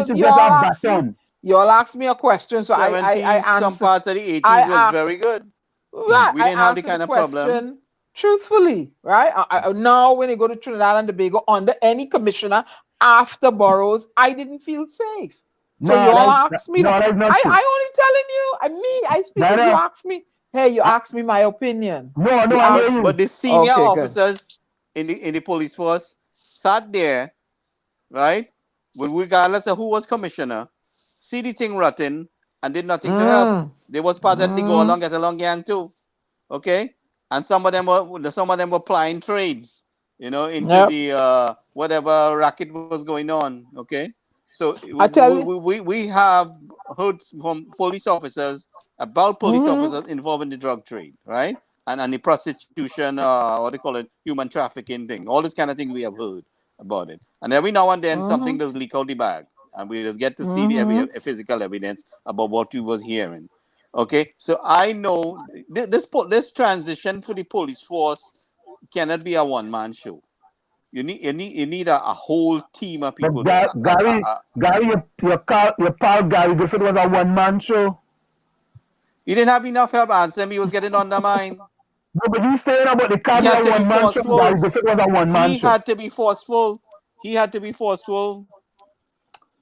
you all asked me a question, so 70s, I answered. Some parts of the 80s was very good. Right, we didn't have the kind of problem. Truthfully, right? Now, when you go to Trinidad and Tobago under any commissioner after Burroughs, I didn't feel safe. So you all asked me. No, that's not true. I only telling you. I speak. You asked me. Hey, you asked me my opinion. No, I hear you. But the senior Okay, good. officers in the police force sat there, right? Regardless of who was commissioner, see the thing rotten and did nothing to help. They was part of the go along, get along gang too. Okay? And some of them were plying trades, into the whatever racket was going on. Okay. So I tell you, we have heard from police officers about police officers involved in the drug trade, right? And the prostitution, what they call it, human trafficking thing. All this kind of thing we have heard about it. And every now and then something does leak out the bag. And we just get to see the physical evidence about what we was hearing. Okay, so I know this transition for the police force cannot be a one-man show. You need a whole team of people. But Gary, your pal Gary Griffith was a one-man show. He didn't have enough help answer him. He was getting undermined. No, but he's saying about the Cardi a one-man show. Gary Griffith was a one-man show. He had to be forceful.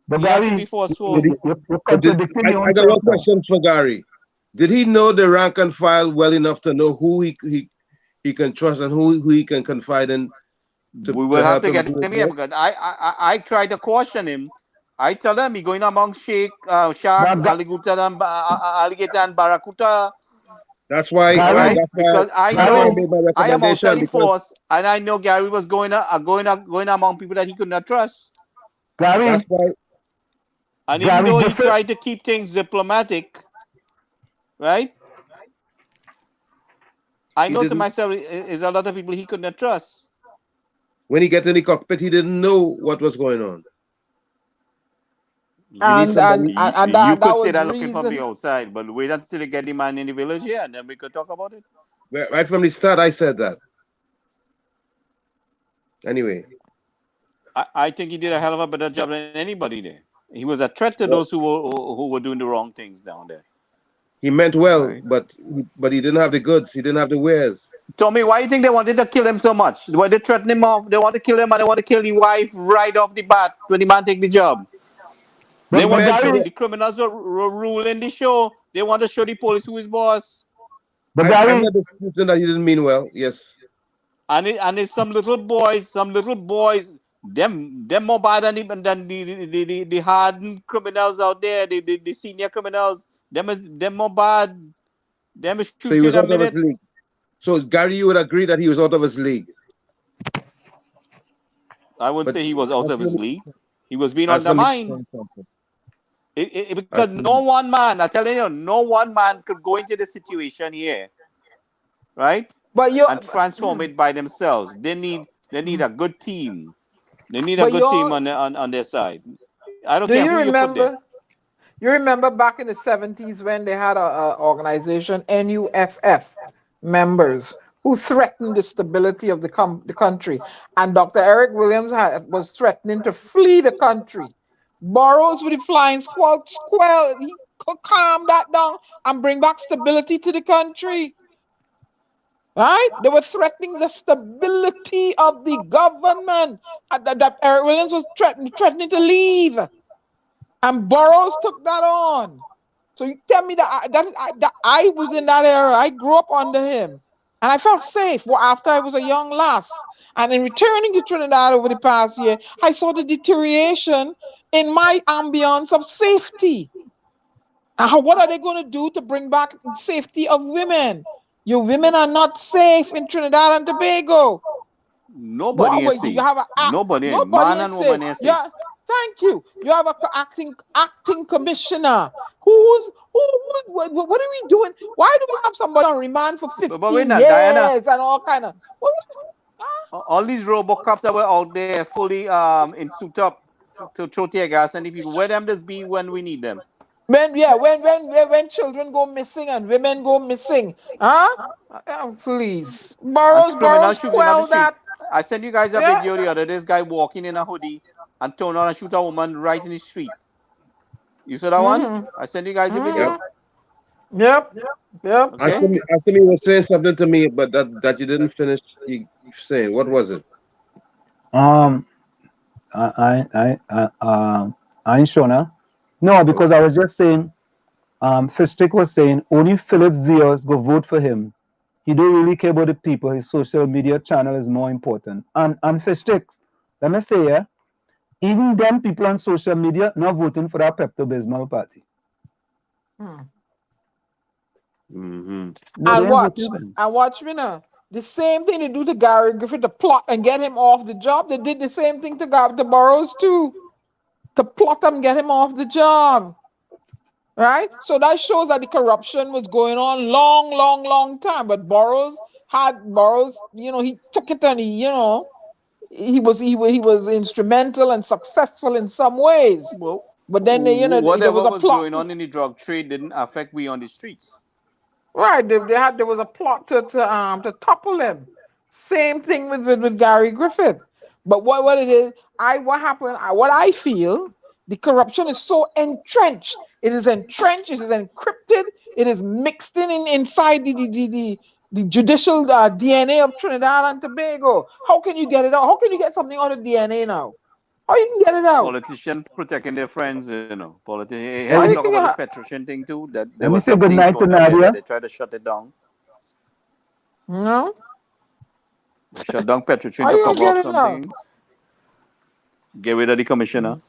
But he Gary, had to be forceful. I got one question for Gary. Did he know the rank and file well enough to know who he can trust and who he can confide in? We will have to get him here because I tried to caution him. I tell him he going among sharks, alligator and barracuda. That's why, because I know I am outside the force, and I know Gary was going among people that he could not trust. Gary, that's why. And even though he tried to keep things diplomatic, right? I know to myself, is a lot of people he could not trust. When he get in the cockpit, he didn't know what was going on. You could say that looking from the outside, but wait until you get the man in the village here, and then we could talk about it. Right from the start, I said that. Anyway. I think he did a hell of a better job than anybody there. He was a threat to those who were doing the wrong things down there. He meant well, right. but he didn't have the goods. He didn't have the wares. Tommy, why do you think they wanted to kill him so much? Why they threatened him off? They want to kill him and they want to kill the wife right off the bat when the man take the job. They want to show the criminals were ruling the show. They want to show the police who is boss. But I'm not disputing that he didn't mean well. Yes. And it's some little boys. Them more bad than the hardened criminals out there. The senior criminals. Them more bad. Them is so he was out of his league. So Gary, you would agree that he was out of his league? I wouldn't say he was out of his league. He was being undermined. Because no one man, I tell you, no one man could go into the situation here, right? And transform it by themselves. They need a good team. They need a good team on their side. I don't care who you put there. You remember back in the 70s when they had a organization, NUFF members, who threatened the stability of the country. And Dr. Eric Williams was threatening to flee the country. Burroughs with the flying squad, he could calm that down and bring back stability to the country. Right? They were threatening the stability of the government. That Eric Williams was threatening to leave. And Burroughs took that on. So you tell me that I was in that era. I grew up under him. And I felt safe after I was a young lass. And in returning to Trinidad over the past year, I saw the deterioration in my ambience of safety. And what are they going to do to bring back safety of women? Your women are not safe in Trinidad and Tobago. Nobody is safe. Nobody man and woman is safe. Yeah, thank you. You have a acting commissioner. What are we doing? Why do we have somebody on remand for 15 years Diana, and all kind of? All these RoboCops that were out there fully in suit up to throw tear gas and the people, where them just be when we need them? When children go missing and women go missing, please, Burroughs, quell that. I sent you guys a video the other day. This guy walking in a hoodie and turn on and shoot a woman right in the street. You saw that one? I sent you guys the video. Yep. Okay. Anthony was saying something to me, but that you didn't finish saying. What was it? I ain't sure now. No, because I was just saying, Fistic was saying only Philip viewers go vote for him. He don't really care about the people. His social media channel is more important. And Fistic, let me say, yeah, even them people on social media not voting for that Pepto-Bismol party. Mm-hmm. No, And watch me now. The same thing they do to Gary Griffith to plot and get him off the job. They did the same thing to Burrows too, to plot him, get him off the job. Right? So that shows that the corruption was going on long time. But Burrows, he took it and he was instrumental and successful in some ways. Well, but then there was a plot going on in the drug trade didn't affect we on the streets. Right, there was a plot to topple him. Same thing with Gary Griffith. But what it is, what I feel, the corruption is so entrenched. It is entrenched. It is encrypted. It is mixed inside the judicial DNA of Trinidad and Tobago. How can you get it out? How can you get something out of DNA now? How you can get it out? Politicians protecting their friends, Politicians. How They you talk can about get- this Petrosian thing too. That Let there me was say some good things night to going on there Nadia. that they tried to shut it down. No. They shut down Petrosian How to you gonna cover up get it some out? things. Get rid of the commissioner.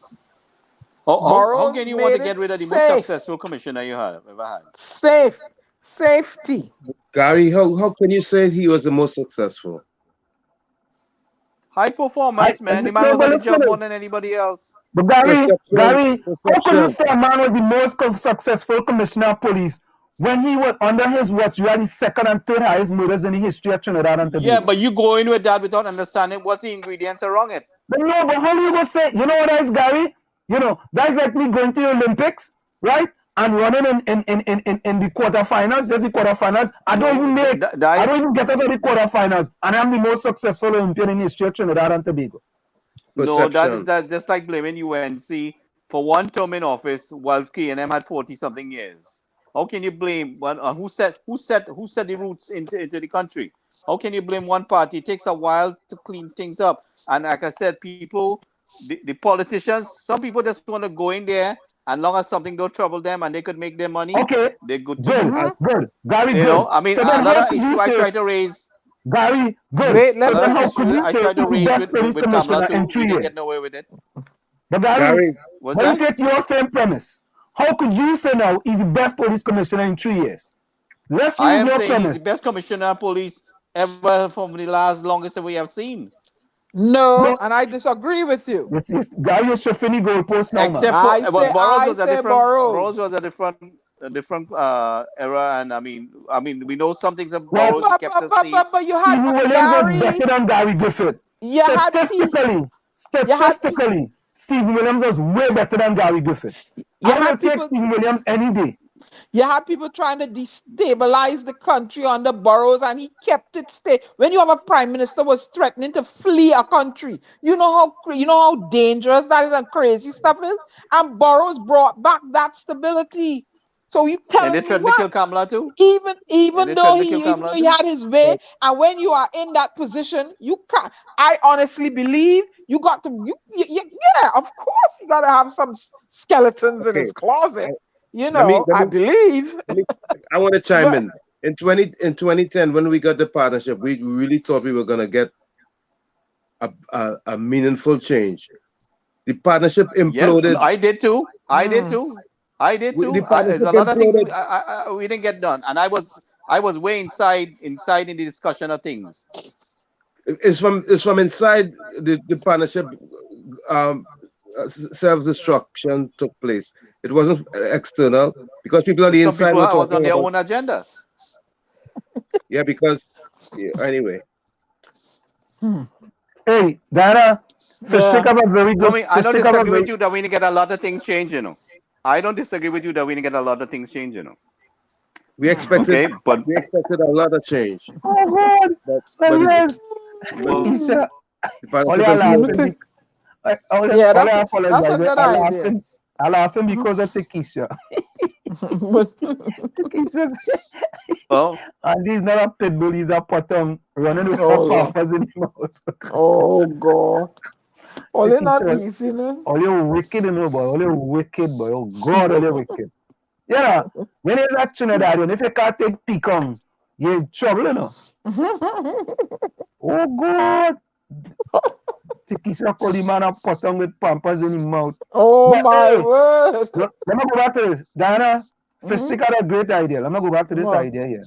How Burrows can you want to made get it rid of the most safe. successful commissioner you have ever had? Safety. Gary, how can you say he was the most successful? High performance, man. The man was on the job more than anybody else. But Gary, how could you perception. say a man was the most successful commissioner of police when he was under his watch? You had the second and third highest murders in the history of Trinidad and Tobago. Yeah, but you go in with that without understanding what the ingredients are wrong it. But no, but how you gonna say? You know what that is, Gary? That's like me going to the Olympics, right? And running in the quarterfinals, just the quarterfinals. I don't even get out of the quarterfinals, and I'm the most successful Olympian in history of Trinidad and Tobago. No, that's just like blaming UNC for one term in office while K&M had 40-something years. How can you blame one? Who set the roots into the country? How can you blame one party? It takes a while to clean things up. And like I said, people, the politicians, some people just want to go in there, and long as something don't trouble them and they could make their money, okay, they're good to good, go. good, Gary, You good. know, I mean, So then another how could issue you I say, try to raise. Gary, good. Wait, So then how issue could you I say tried to the raise best police with commissioner Kamala in too. 3 We didn't years? get nowhere with it. But Gary, What's when you that? take your same premise, how could you say now he's the best police commissioner in 3 years? Let's I use am your saying he's premise. the best commissioner of police ever from the longest that we have seen. No, and I disagree with you. Gary is shifting the goalpost now, man. Except for Burrows was a different. Burrows. Burrows was a different era, and I mean, we know some things of Burrows. He kept us safe. But you Stephen had Williams Gary. was better than Gary Griffith. Statistically, Stephen Williams was way better than Gary Griffith. I will take Stephen Williams any day. You had people trying to destabilize the country under Burrows, and he kept it stay. When you have a prime minister was threatening to flee a country, you know how dangerous that is and crazy stuff is. And Burrows brought back that stability. So you telling me And they threatened to kill Kamala too. Even though he had his way, and when you are in that position, you can't. I honestly believe you got to. Yeah, of course you got to have some skeletons in his closet. I believe. I want to chime in. In 2010, when we got the partnership, we really thought we were going to get a meaningful change. The partnership imploded. Yeah, I did too. There's a lot of things we didn't get done, and I was way inside in the discussion of things. It's from inside the partnership. Self-destruction took place. It wasn't external because people on the inside were talking was on their about, own agenda. Yeah, because anyway. Hey, Dana, Fistic have a very good. I don't disagree with you that we need to get a lot of things changed. I don't disagree with you that we need to get a lot of things changed. We expected, we expected a lot of change. Oh God! Yes. Keisha. I laughing because of Keisha. And he's not a pit bull, he's a potom running with papas in his mouth. Oh God. Only not easy, no? All you wicked, boy. All you wicked, boy. Oh God, all you wicked. Yeah, when it's at Trinidad, and if you can't take pecan, you're in trouble, you know. Oh, God. Tikisa call the man a potong with pampers in his mouth. Oh, But my hey, word. let me go back to this. Diana, Fistic had a great idea. Let me go back to this Well, idea here.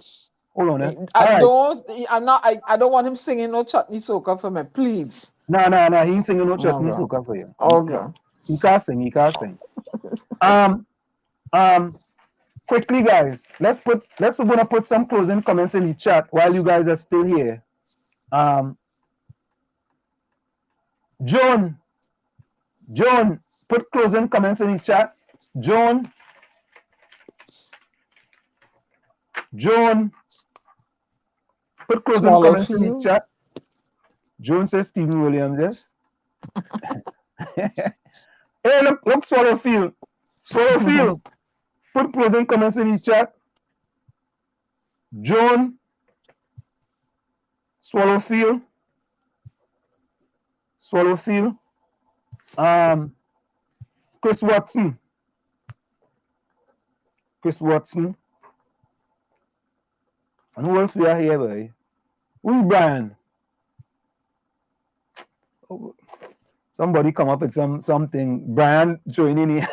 Hold on, eh? I All right. don't. I'm not. I don't want him singing no chutney soca for me, please. No, he ain't singing no chutney Okay. soca for you. Okay. He can't sing. He can't sing. Um, quickly, guys. Let's gonna put some closing comments in the chat while you guys are still here. Joan, put closing comments in the chat. Joan, put closing Swallow comments in the field. chat. Joan says Stephen Williams, yes. Hey, look, Swallowfield. Swallowfield, put closing comments in the chat. Joan, Swallowfield, Chris Watson, and who else we are here, boy? Who's Brian? Oh, somebody come up with something. Brian joining here.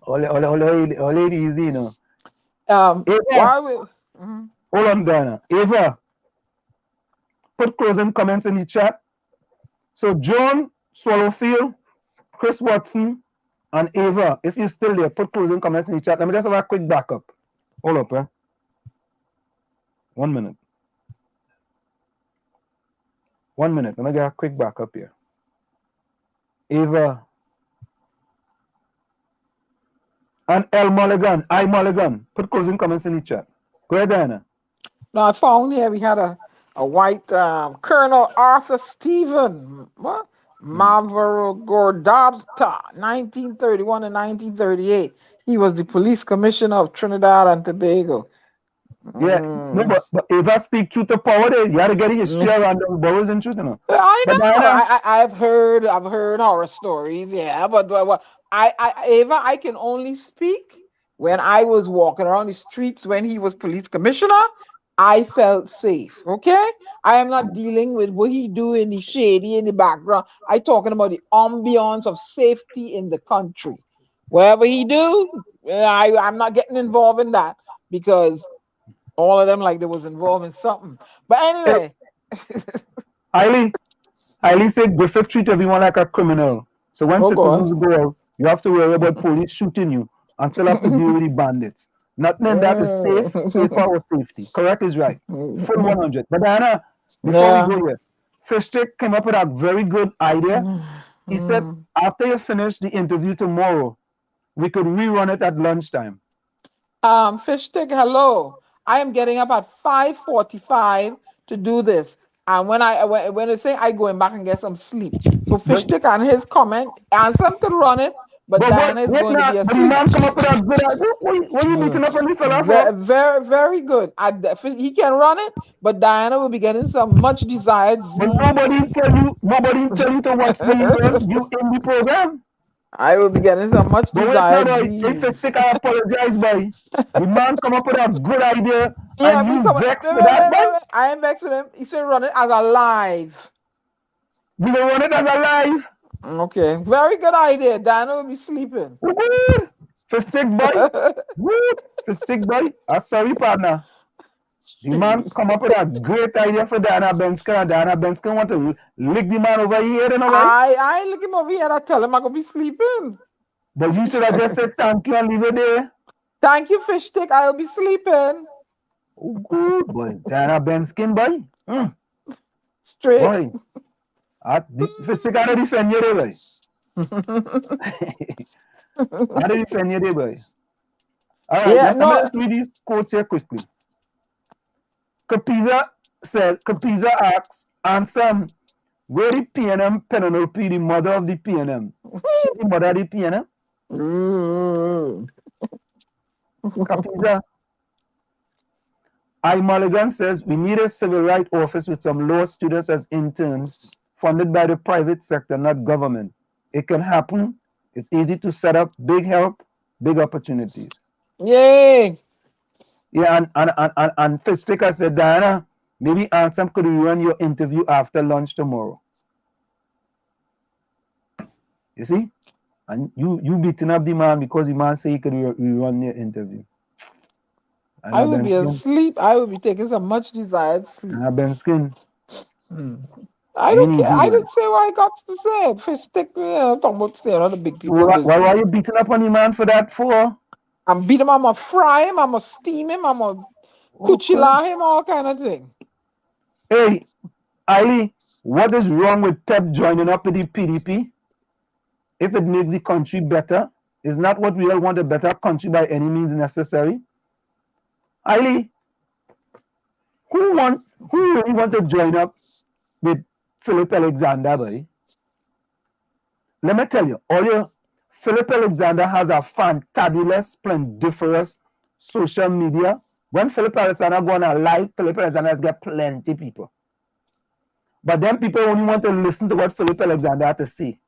all ladies, you know. Why we? Hold on, Diana. Ava, put closing comments in the chat. So Joan, Swallowfield, Chris Watson, and Ava, if you're still there, put closing comments in the chat. Let me just have a quick backup. Hold up, eh? 1 minute. 1 minute. Let me get a quick backup here. Ava. And I Mulligan, put closing comments in the chat. Go ahead, Diana. No, I found here we had a white Colonel Arthur Stephen Mavrocordato, 1931 and 1938. He was the police commissioner of Trinidad and Tobago. Yeah, no, but Ava speak truth to power there. You gotta get history around those boroughs and truth, you know. I But know. Diana, I've heard horror stories. Yeah, but Ava, I can only speak when I was walking around the streets when he was police commissioner. I felt safe. Okay, I am not dealing with what he do in the shady in the background. I talking about the ambiance of safety in the country. Wherever he do, I'm not getting involved in that because all of them like they was involved in something. But anyway. Hailey said Griffith treat everyone like a criminal. So when citizens go out, you have to worry about police shooting you and still have to deal with the bandits. Nothing in that is safe for our safety. Correct is right. Full 100. But Diana, before we go here, Fishtick came up with a very good idea. He said after you finish the interview tomorrow, we could rerun it at lunchtime. Fishtick, hello. I am getting up at 5:45 to do this. And when I say I going back and get some sleep. So Fishtick and his comment, Anselm could run it, but Diana is going to be asleep. But the man come up with a good idea. What are you beating up on me fella for? Very, very good. He can run it, but Diana will be getting some much desired Z's. But nobody tell you to watch the you in the program. I will be getting some much desired Z's. If it's sick, I apologize, boy. The man come up with a good idea, and you vexed with that, boy. I am vexed with him. He said run it as a live. We will run it as a live. Okay, very good idea. Diana will be sleeping. Fistic boy. Fistic boy. Sorry, partner. The man come up with a great idea for Diana Benskin, and Diana Benskin want to lick the man over here, you know, right? I lick him over here. I tell him I'm gonna be sleeping. But you should have just said thank you and leave it there. Thank you, fish stick. I'll be sleeping. Oh, good boy. Diana Benskin, boy. Straight. Boy. Fish stick, I don't defend you, boy. I don't defend you, boy. All right, let me just read these quotes here quickly. Capiza asks, Anselm, where the PNM Penelope, the mother of the PNM? She's the mother of the PNM? Capiza. I Mulligan says, we need a civil rights office with some law students as interns, funded by the private sector, not government. It can happen. It's easy to set up. Big help, big opportunities. Yay! Yeah, and Fishsticker said, Diana, maybe Ansem could run your interview after lunch tomorrow. You see? And you beating up the man because the man say he could run your interview. And I would be asleep. I would be taking some much desired sleep. And I've been skin. I don't care. I didn't say what I got to say. Fish stick, talking about staying on the big people. Why are you beating up on the man for that for? I'm beating him, I'm gonna fry him, I'm gonna steam him, I'm gonna kuchila him, all kind of thing. Hey, Ali, what is wrong with TEP joining up with the PDP? If it makes the country better, is not what we all want, a better country by any means necessary? Ali, who really want to join up with Philip Alexander, boy? Let me tell you, Philip Alexander has a fantabulous, splendiferous social media. When Philip Alexander go on a live, Philip Alexander has got plenty people. But then people only want to listen to what Philip Alexander has to say.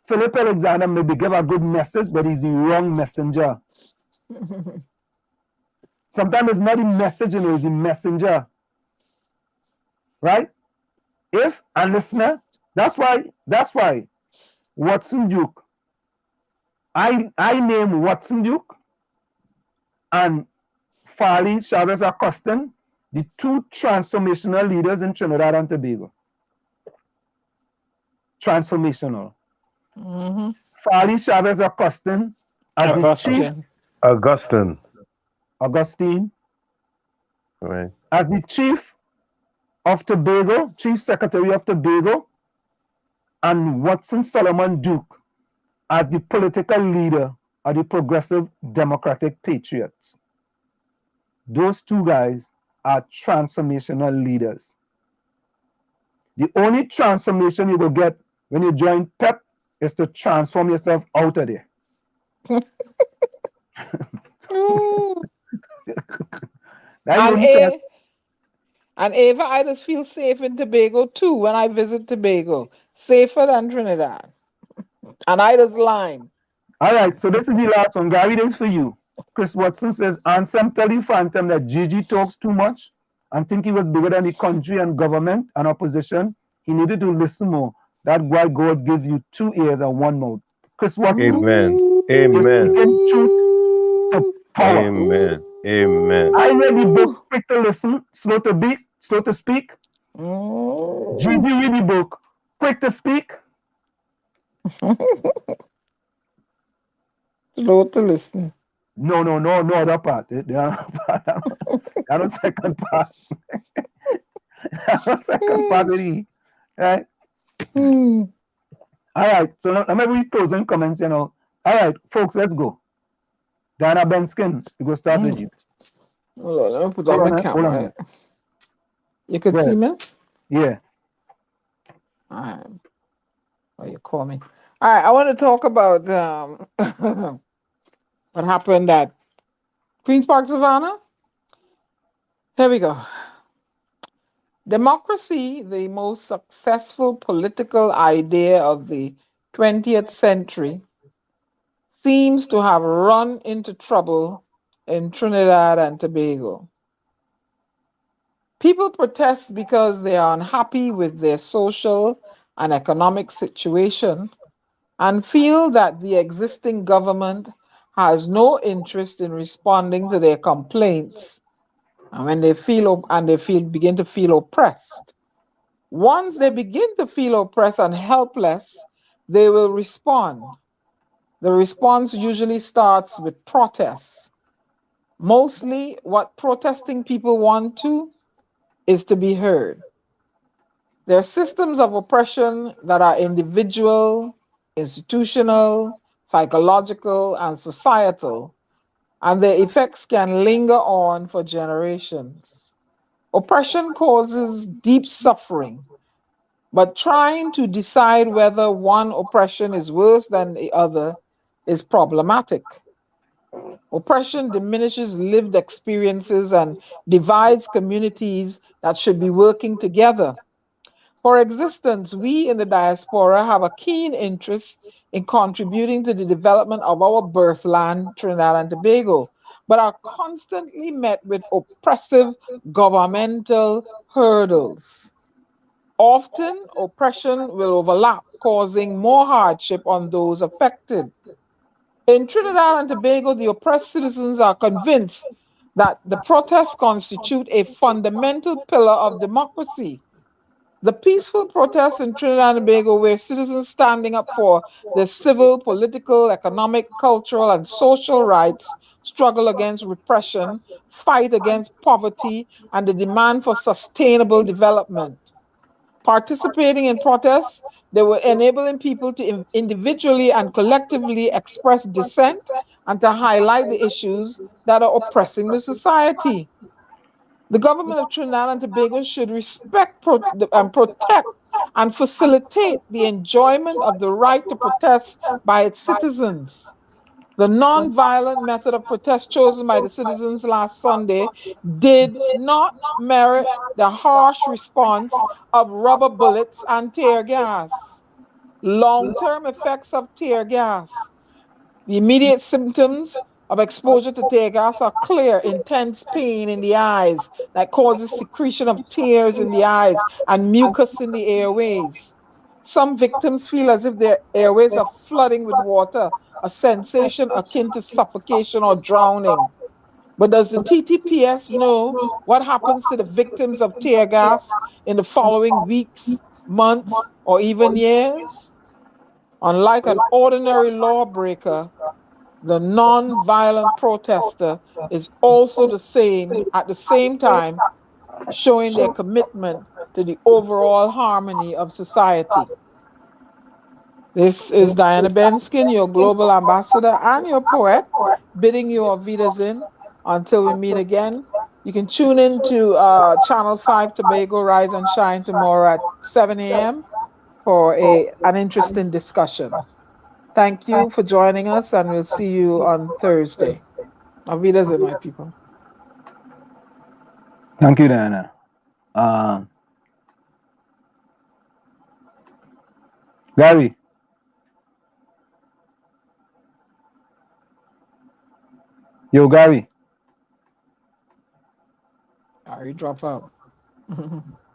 Philip Alexander maybe give a good message, but he's the wrong messenger. Sometimes it's not the message, it's the messenger. Right? If a listener, that's why Watson Duke, I name Watson Duke and Farley Chavez Acostin the two transformational leaders in Trinidad and Tobago. Transformational. Farley Chavez Acostin as the chief. Augustine. Right. As the chief of Tobago, chief secretary of Tobago, and Watson Solomon Duke as the political leader of the Progressive Democratic Patriots. Those two guys are transformational leaders. The only transformation you will get when you join PEP is to transform yourself out of there. And Ava, I just feel safe in Tobago too when I visit Tobago. Safer than Trinidad. And I just lime. All right, so this is the last one. Gary, this is for you. Chris Watson says, Ansem tell the phantom that Gigi talks too much and think he was bigger than the country and government and opposition. He needed to listen more. That's why God gave you 2 ears and 1 mouth. Chris Watson. Amen. Is speaking truth to power. Amen. Amen. I read the book Quick to Listen, Slow to Speak. Gigi read the book Quick to Speak. Slow to listen. No, that part. That was second part. That was second part of the, right? All right, so let me read closing comments, All right, folks, let's go. Diana Benskin, we go start with you. Hold on, let me put on my camera. You could see me? Yeah. All right. Oh, you call me. All right, I want to talk about what happened at Queen's Park, Savannah. Here we go. Democracy, the most successful political idea of the 20th century, seems to have run into trouble in Trinidad and Tobago. People protest because they are unhappy with their social and economic situation and feel that the existing government has no interest in responding to their complaints, and when they begin to feel oppressed. Once they begin to feel oppressed and helpless, they will respond. The response usually starts with protests. Mostly what protesting people want is to be heard. There are systems of oppression that are individual, institutional, psychological, and societal, and their effects can linger on for generations. Oppression causes deep suffering, but trying to decide whether one oppression is worse than the other is problematic. Oppression diminishes lived experiences and divides communities that should be working together. For existence, we in the diaspora have a keen interest in contributing to the development of our birthland, Trinidad and Tobago, but are constantly met with oppressive governmental hurdles. Often, oppression will overlap, causing more hardship on those affected. In Trinidad and Tobago, the oppressed citizens are convinced that the protests constitute a fundamental pillar of democracy. The peaceful protests in Trinidad and Tobago, where citizens standing up for their civil, political, economic, cultural, and social rights, struggle against repression, fight against poverty, and the demand for sustainable development. Participating in protests, they were enabling people to individually and collectively express dissent and to highlight the issues that are oppressing the society. The government of Trinidad and Tobago should respect and protect and facilitate the enjoyment of the right to protest by its citizens. The non-violent method of protest chosen by the citizens last Sunday did not merit the harsh response of rubber bullets and tear gas. Long-term effects of tear gas. The immediate symptoms of exposure to tear gas are clear: intense pain in the eyes that causes secretion of tears in the eyes and mucus in the airways. Some victims feel as if their airways are flooding with water, a sensation akin to suffocation or drowning. But does the TTPS know what happens to the victims of tear gas in the following weeks, months, or even years? Unlike an ordinary lawbreaker, the non-violent protester is also at the same time showing their commitment to the overall harmony of society. This is Diana Benskin, your global ambassador and your poet, bidding you auf Wiedersehen until we meet again. You can tune in to Channel 5 Tobago Rise and Shine tomorrow at 7 a.m. for an interesting discussion. Thank you for joining us, and we'll see you on Thursday. Auf Wiedersehen, my people. Thank you, Diana. Gary. Yo, Gary. You drop out.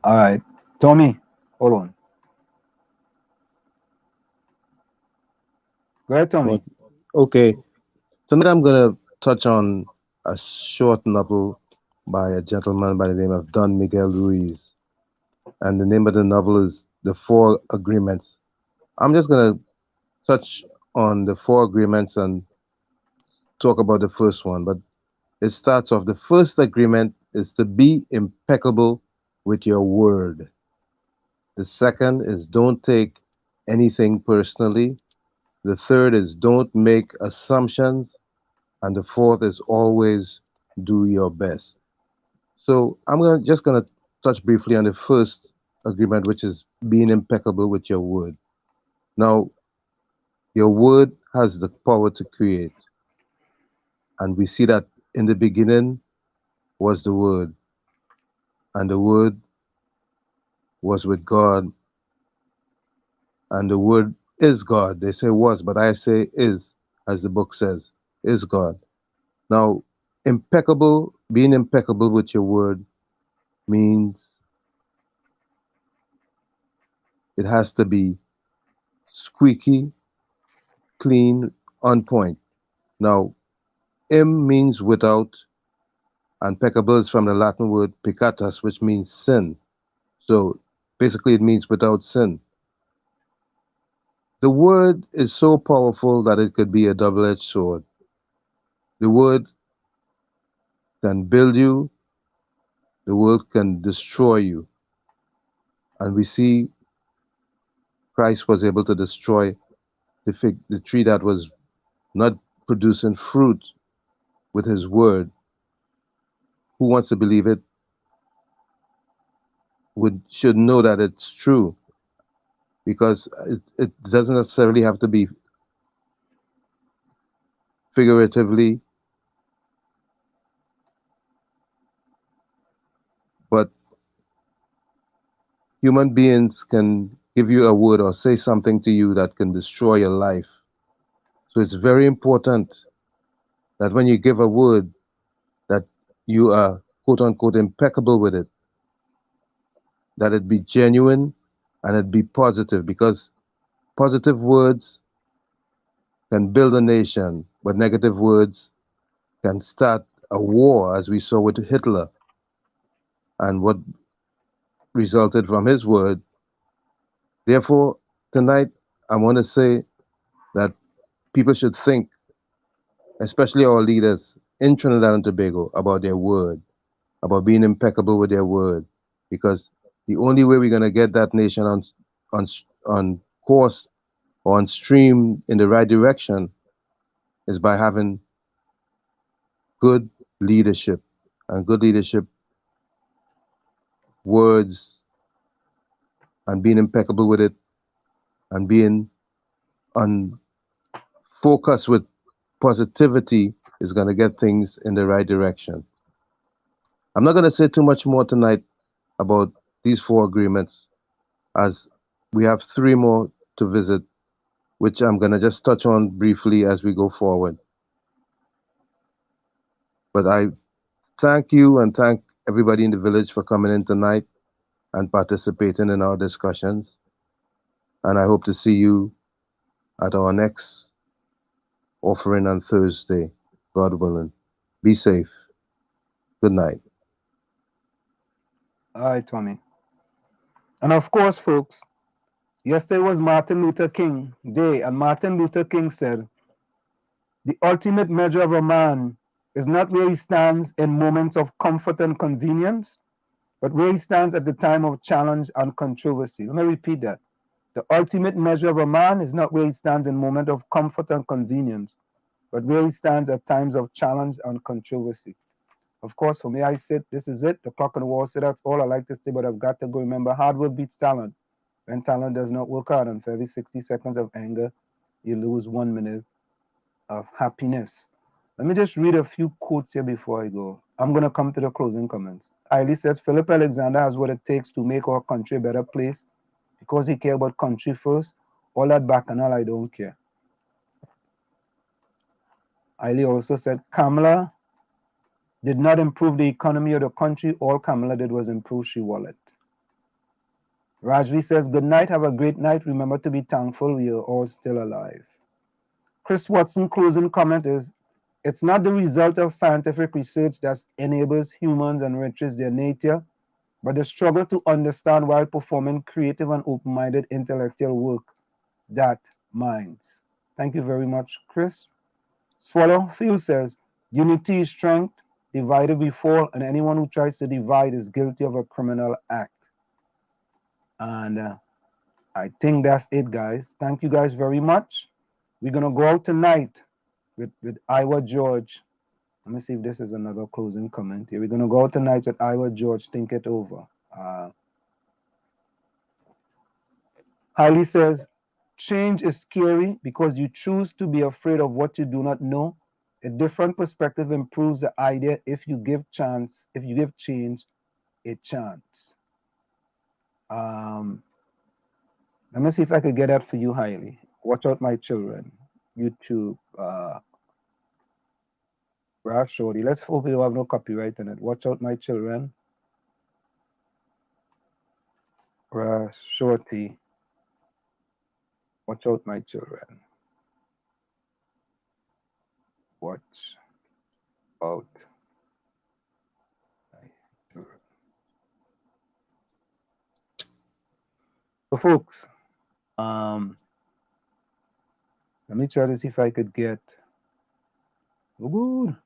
All right. Tommy, hold on. Go ahead, Tommy. Okay. Tonight I'm going to touch on a short novel by a gentleman by the name of Don Miguel Ruiz. And the name of the novel is The Four Agreements. I'm just going to touch on the four agreements and talk about the first one. But it starts off, the first agreement is to be impeccable with your word. The second is don't take anything personally. The third is don't make assumptions. And the fourth is always do your best. So I'm just going to touch briefly on the first agreement, which is being impeccable with your word. Now, your word has the power to create. And we see that in the beginning was the Word, and the Word was with God, and the Word is God. They say was, but I say is, as the book says, is God. Now, being impeccable with your word means it has to be squeaky, clean, on point. Now, means without, and peccable is from the Latin word peccatus, which means sin. So basically it means without sin. The word is so powerful that it could be a double-edged sword. The word can build you, the word can destroy you. And we see Christ was able to destroy the tree that was not producing fruit with his word. Who wants to believe it should know that it's true, because it doesn't necessarily have to be figuratively, but human beings can give you a word or say something to you that can destroy your life. So it's very important that when you give a word, that you are quote unquote impeccable with it, that it be genuine and it be positive, because positive words can build a nation, but negative words can start a war, as we saw with Hitler. And what resulted from his word. Therefore, tonight, I want to say that people should think, especially our leaders in Trinidad and Tobago, about their word, about being impeccable with their word, because the only way we're going to get that nation on course or on stream in the right direction is by having good leadership, and good leadership words, and being impeccable with it, and being on focus with positivity is going to get things in the right direction. I'm not going to say too much more tonight about these 4 agreements, as we have 3 more to visit, which I'm going to just touch on briefly as we go forward. But I thank you and thank everybody in the village for coming in tonight and participating in our discussions. And I hope to see you at our next offering on Thursday, God willing. Be safe. Good night. All right, Tommy. And of course, folks, yesterday was Martin Luther King Day, and Martin Luther King said, "The ultimate measure of a man is not where he stands in moments of comfort and convenience, but where he stands at the time of challenge and controversy." Let me repeat that. The ultimate measure of a man is not where he stands in moments of comfort and convenience, but where he stands at times of challenge and controversy. Of course, for me, I said, this is it. The clock on the wall said that's all I like to say, but I've got to go. Remember, hard work beats talent. When talent does not work out, and for every 60 seconds of anger, you lose 1 minute of happiness. Let me just read a few quotes here before I go. I'm going to come to the closing comments. Eiley says, Philip Alexander has what it takes to make our country a better place because he cares about country first. All that bacchanal, I don't care. Eiley also said, Kamala did not improve the economy of the country. All Kamala did was improve she wallet. Rajvi says, good night. Have a great night. Remember to be thankful we are all still alive. Chris Watson closing comment is, it's not the result of scientific research that enables humans and enriches their nature, but the struggle to understand while performing creative and open-minded intellectual work that minds. Thank you very much, Chris. Swallow Field says, unity is strength, divided we fall, and anyone who tries to divide is guilty of a criminal act. And I think that's it, guys. Thank you guys very much. We're going to go out tonight with Iowa George. Let me see if this is another closing comment here. We're going to go out tonight with Iowa George, Think It Over. Hailey says, change is scary because you choose to be afraid of what you do not know. A different perspective improves the idea if you give change a chance. Let me see if I could get that for you, Hailey. Watch out, my children. YouTube. Ralph Shorty. Let's hope we don't have no copyright on it. Watch out, my children. Ralph Shorty. Watch out, my children. Watch out. So, folks, let me try to see if I could get. Oh, good.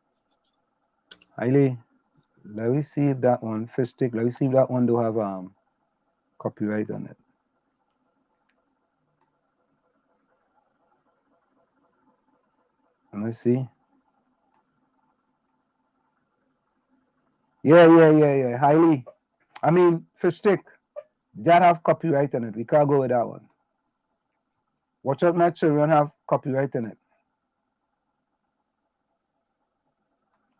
Hailey, let me see if that one, fish stick, let me see if that one do have copyright on it. Let me see. Yeah. Hailey, I mean, fish stick, that have copyright on it. We can't go with that one. Watch out, my children have copyright in it.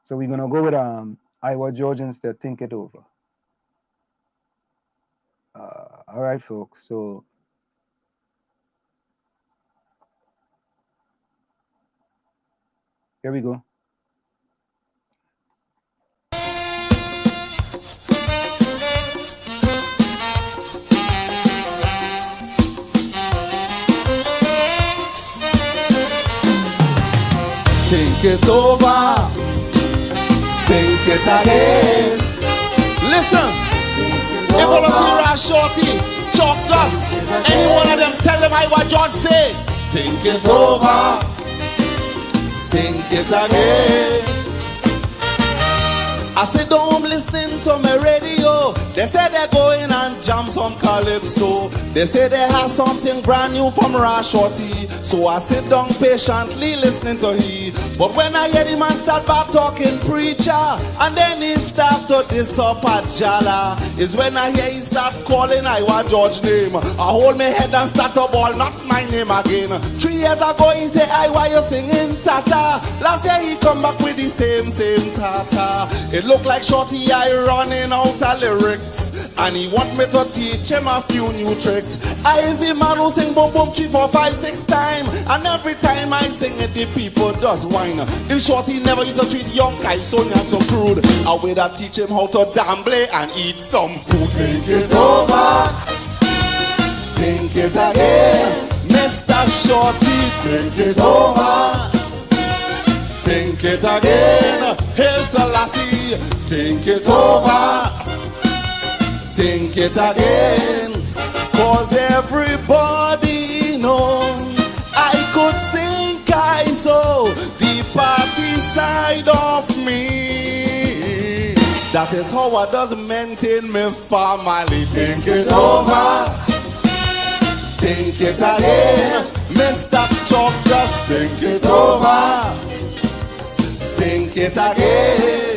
So we're gonna go with Iowa George instead. Think it over. All right, folks. So here we go. Think it over, think it again. Listen, if you see Rash Shorty, Chalk Dust, any one of them tell them what John say. Think it over, think it again. I sit down listening to my radio. They say they're going and jam some calypso. They say they have something brand new from Rash Shorty. So I sit down patiently listening to he. But when I hear the man start back talking preacher, and then he start to diss up at Jala, is when I hear he start calling Iowa George name. I hold my head and start to ball, not my name again. 3 years ago he say, Iowa, you singing Tata. Last year he come back with the same Tata. It look like Shorty I running out of lyrics, and he want me to teach him a few new tricks. I is the man who sing boom boom 3, 4, 5, 6 times, and every time I sing it the people does whine. If Shorty never used to treat young guys so not so crude, I will that teach him how to gamble and eat some food. Think it over, think it again, Mr. Shorty. Think it over, think it again, Hail Selassie. Think it over, think it again, cause everybody knows I could sing Kaiso, the party side of me. That is how I does maintain my family. Think it over, think it again, Mr. Chalk, just think it over, think it again.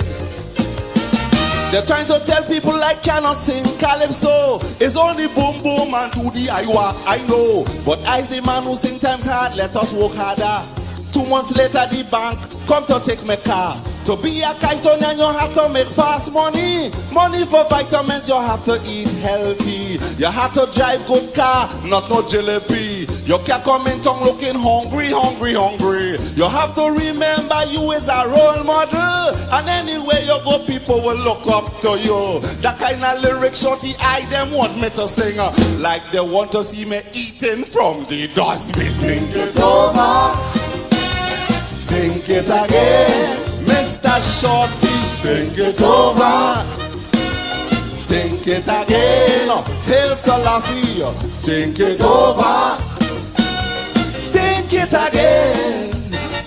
They're trying to tell people I cannot sing calypso. It's only boom boom and do the Iowa, I know. But I's the man who sing times hard, let us work harder. 2 months later the bank come to take my car. To be a Kaisonian you have to make fast money. Money for vitamins, you have to eat healthy. You have to drive good car, not no jalebi. You can't come in town looking hungry. You have to remember you is a role model, and anywhere you go people will look up to you. That kind of lyric Shorty I them want me to sing, like they want to see me eating from the dustbin. Think it over, think it again, Mr. Shorty. Think it over, think it again, Hail Selassie. Think it over, think it again,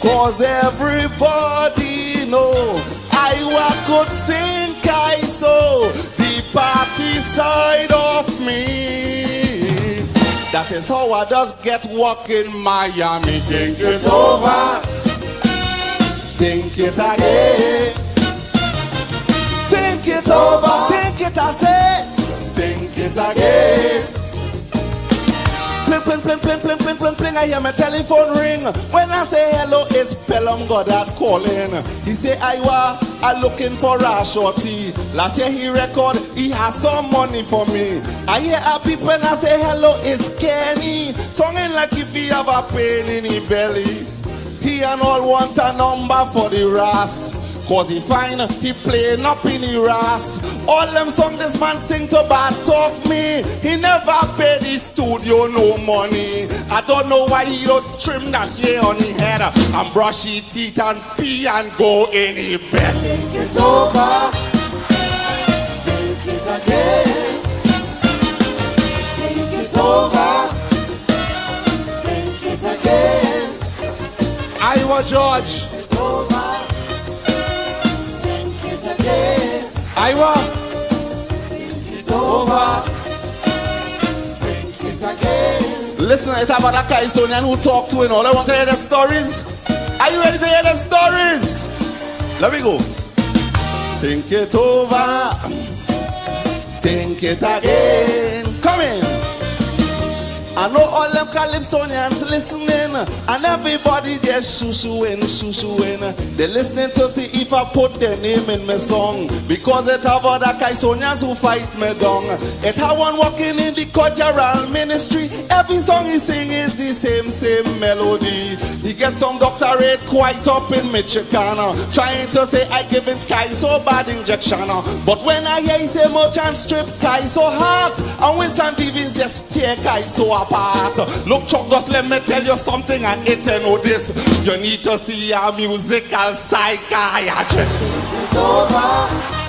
cause everybody know Iowa could sing Kaiso, the party side of me. That is how I just get work in Miami. Think it over, think it again, think it over, think it I say, think it again. Pling, pling, pling, pling, pling, pling, pling, I hear my telephone ring. When I say hello, it's Pelham Goddard calling. He say, Iowa, I'm looking for Rash Shorty. Last year he record, he has some money for me. I hear a beep when I say hello, it's Kenny. Songing like if he have a pain in his belly. He and all want a number for the Ras, cause he find he playing up in the Ras. All them songs this man sing to bad talk me. He never paid the studio no money. I don't know why he don't trim that hair on his head and brush his teeth and pee and go in his bed. Think it over, think it again, think it over, think it again. Iowa George. It's over. Think it again. Iowa. Think it over. Think it again. Listen, it's about that Kaisonian who talk to and all. I want to hear the stories. Are you ready to hear the stories? Let me go. Think it over. Think it again. Come in. I know all them Calypsonians listening, and everybody just shoo-shooing. They listening to see if I put their name in my song, because it have other Caisonians who fight me down. It have one walking in the cultural ministry. Every song he sing is the same melody. He get some doctorate quite up in Michigan, trying to say I give him Kaiso bad injection. But when I hear he say merchant strip Kaiso heart, and when some TVs just tear Kaiso apart. Look, Chuck, just let me tell you something, and it know this. You need to see a musical psychiatrist. It's over.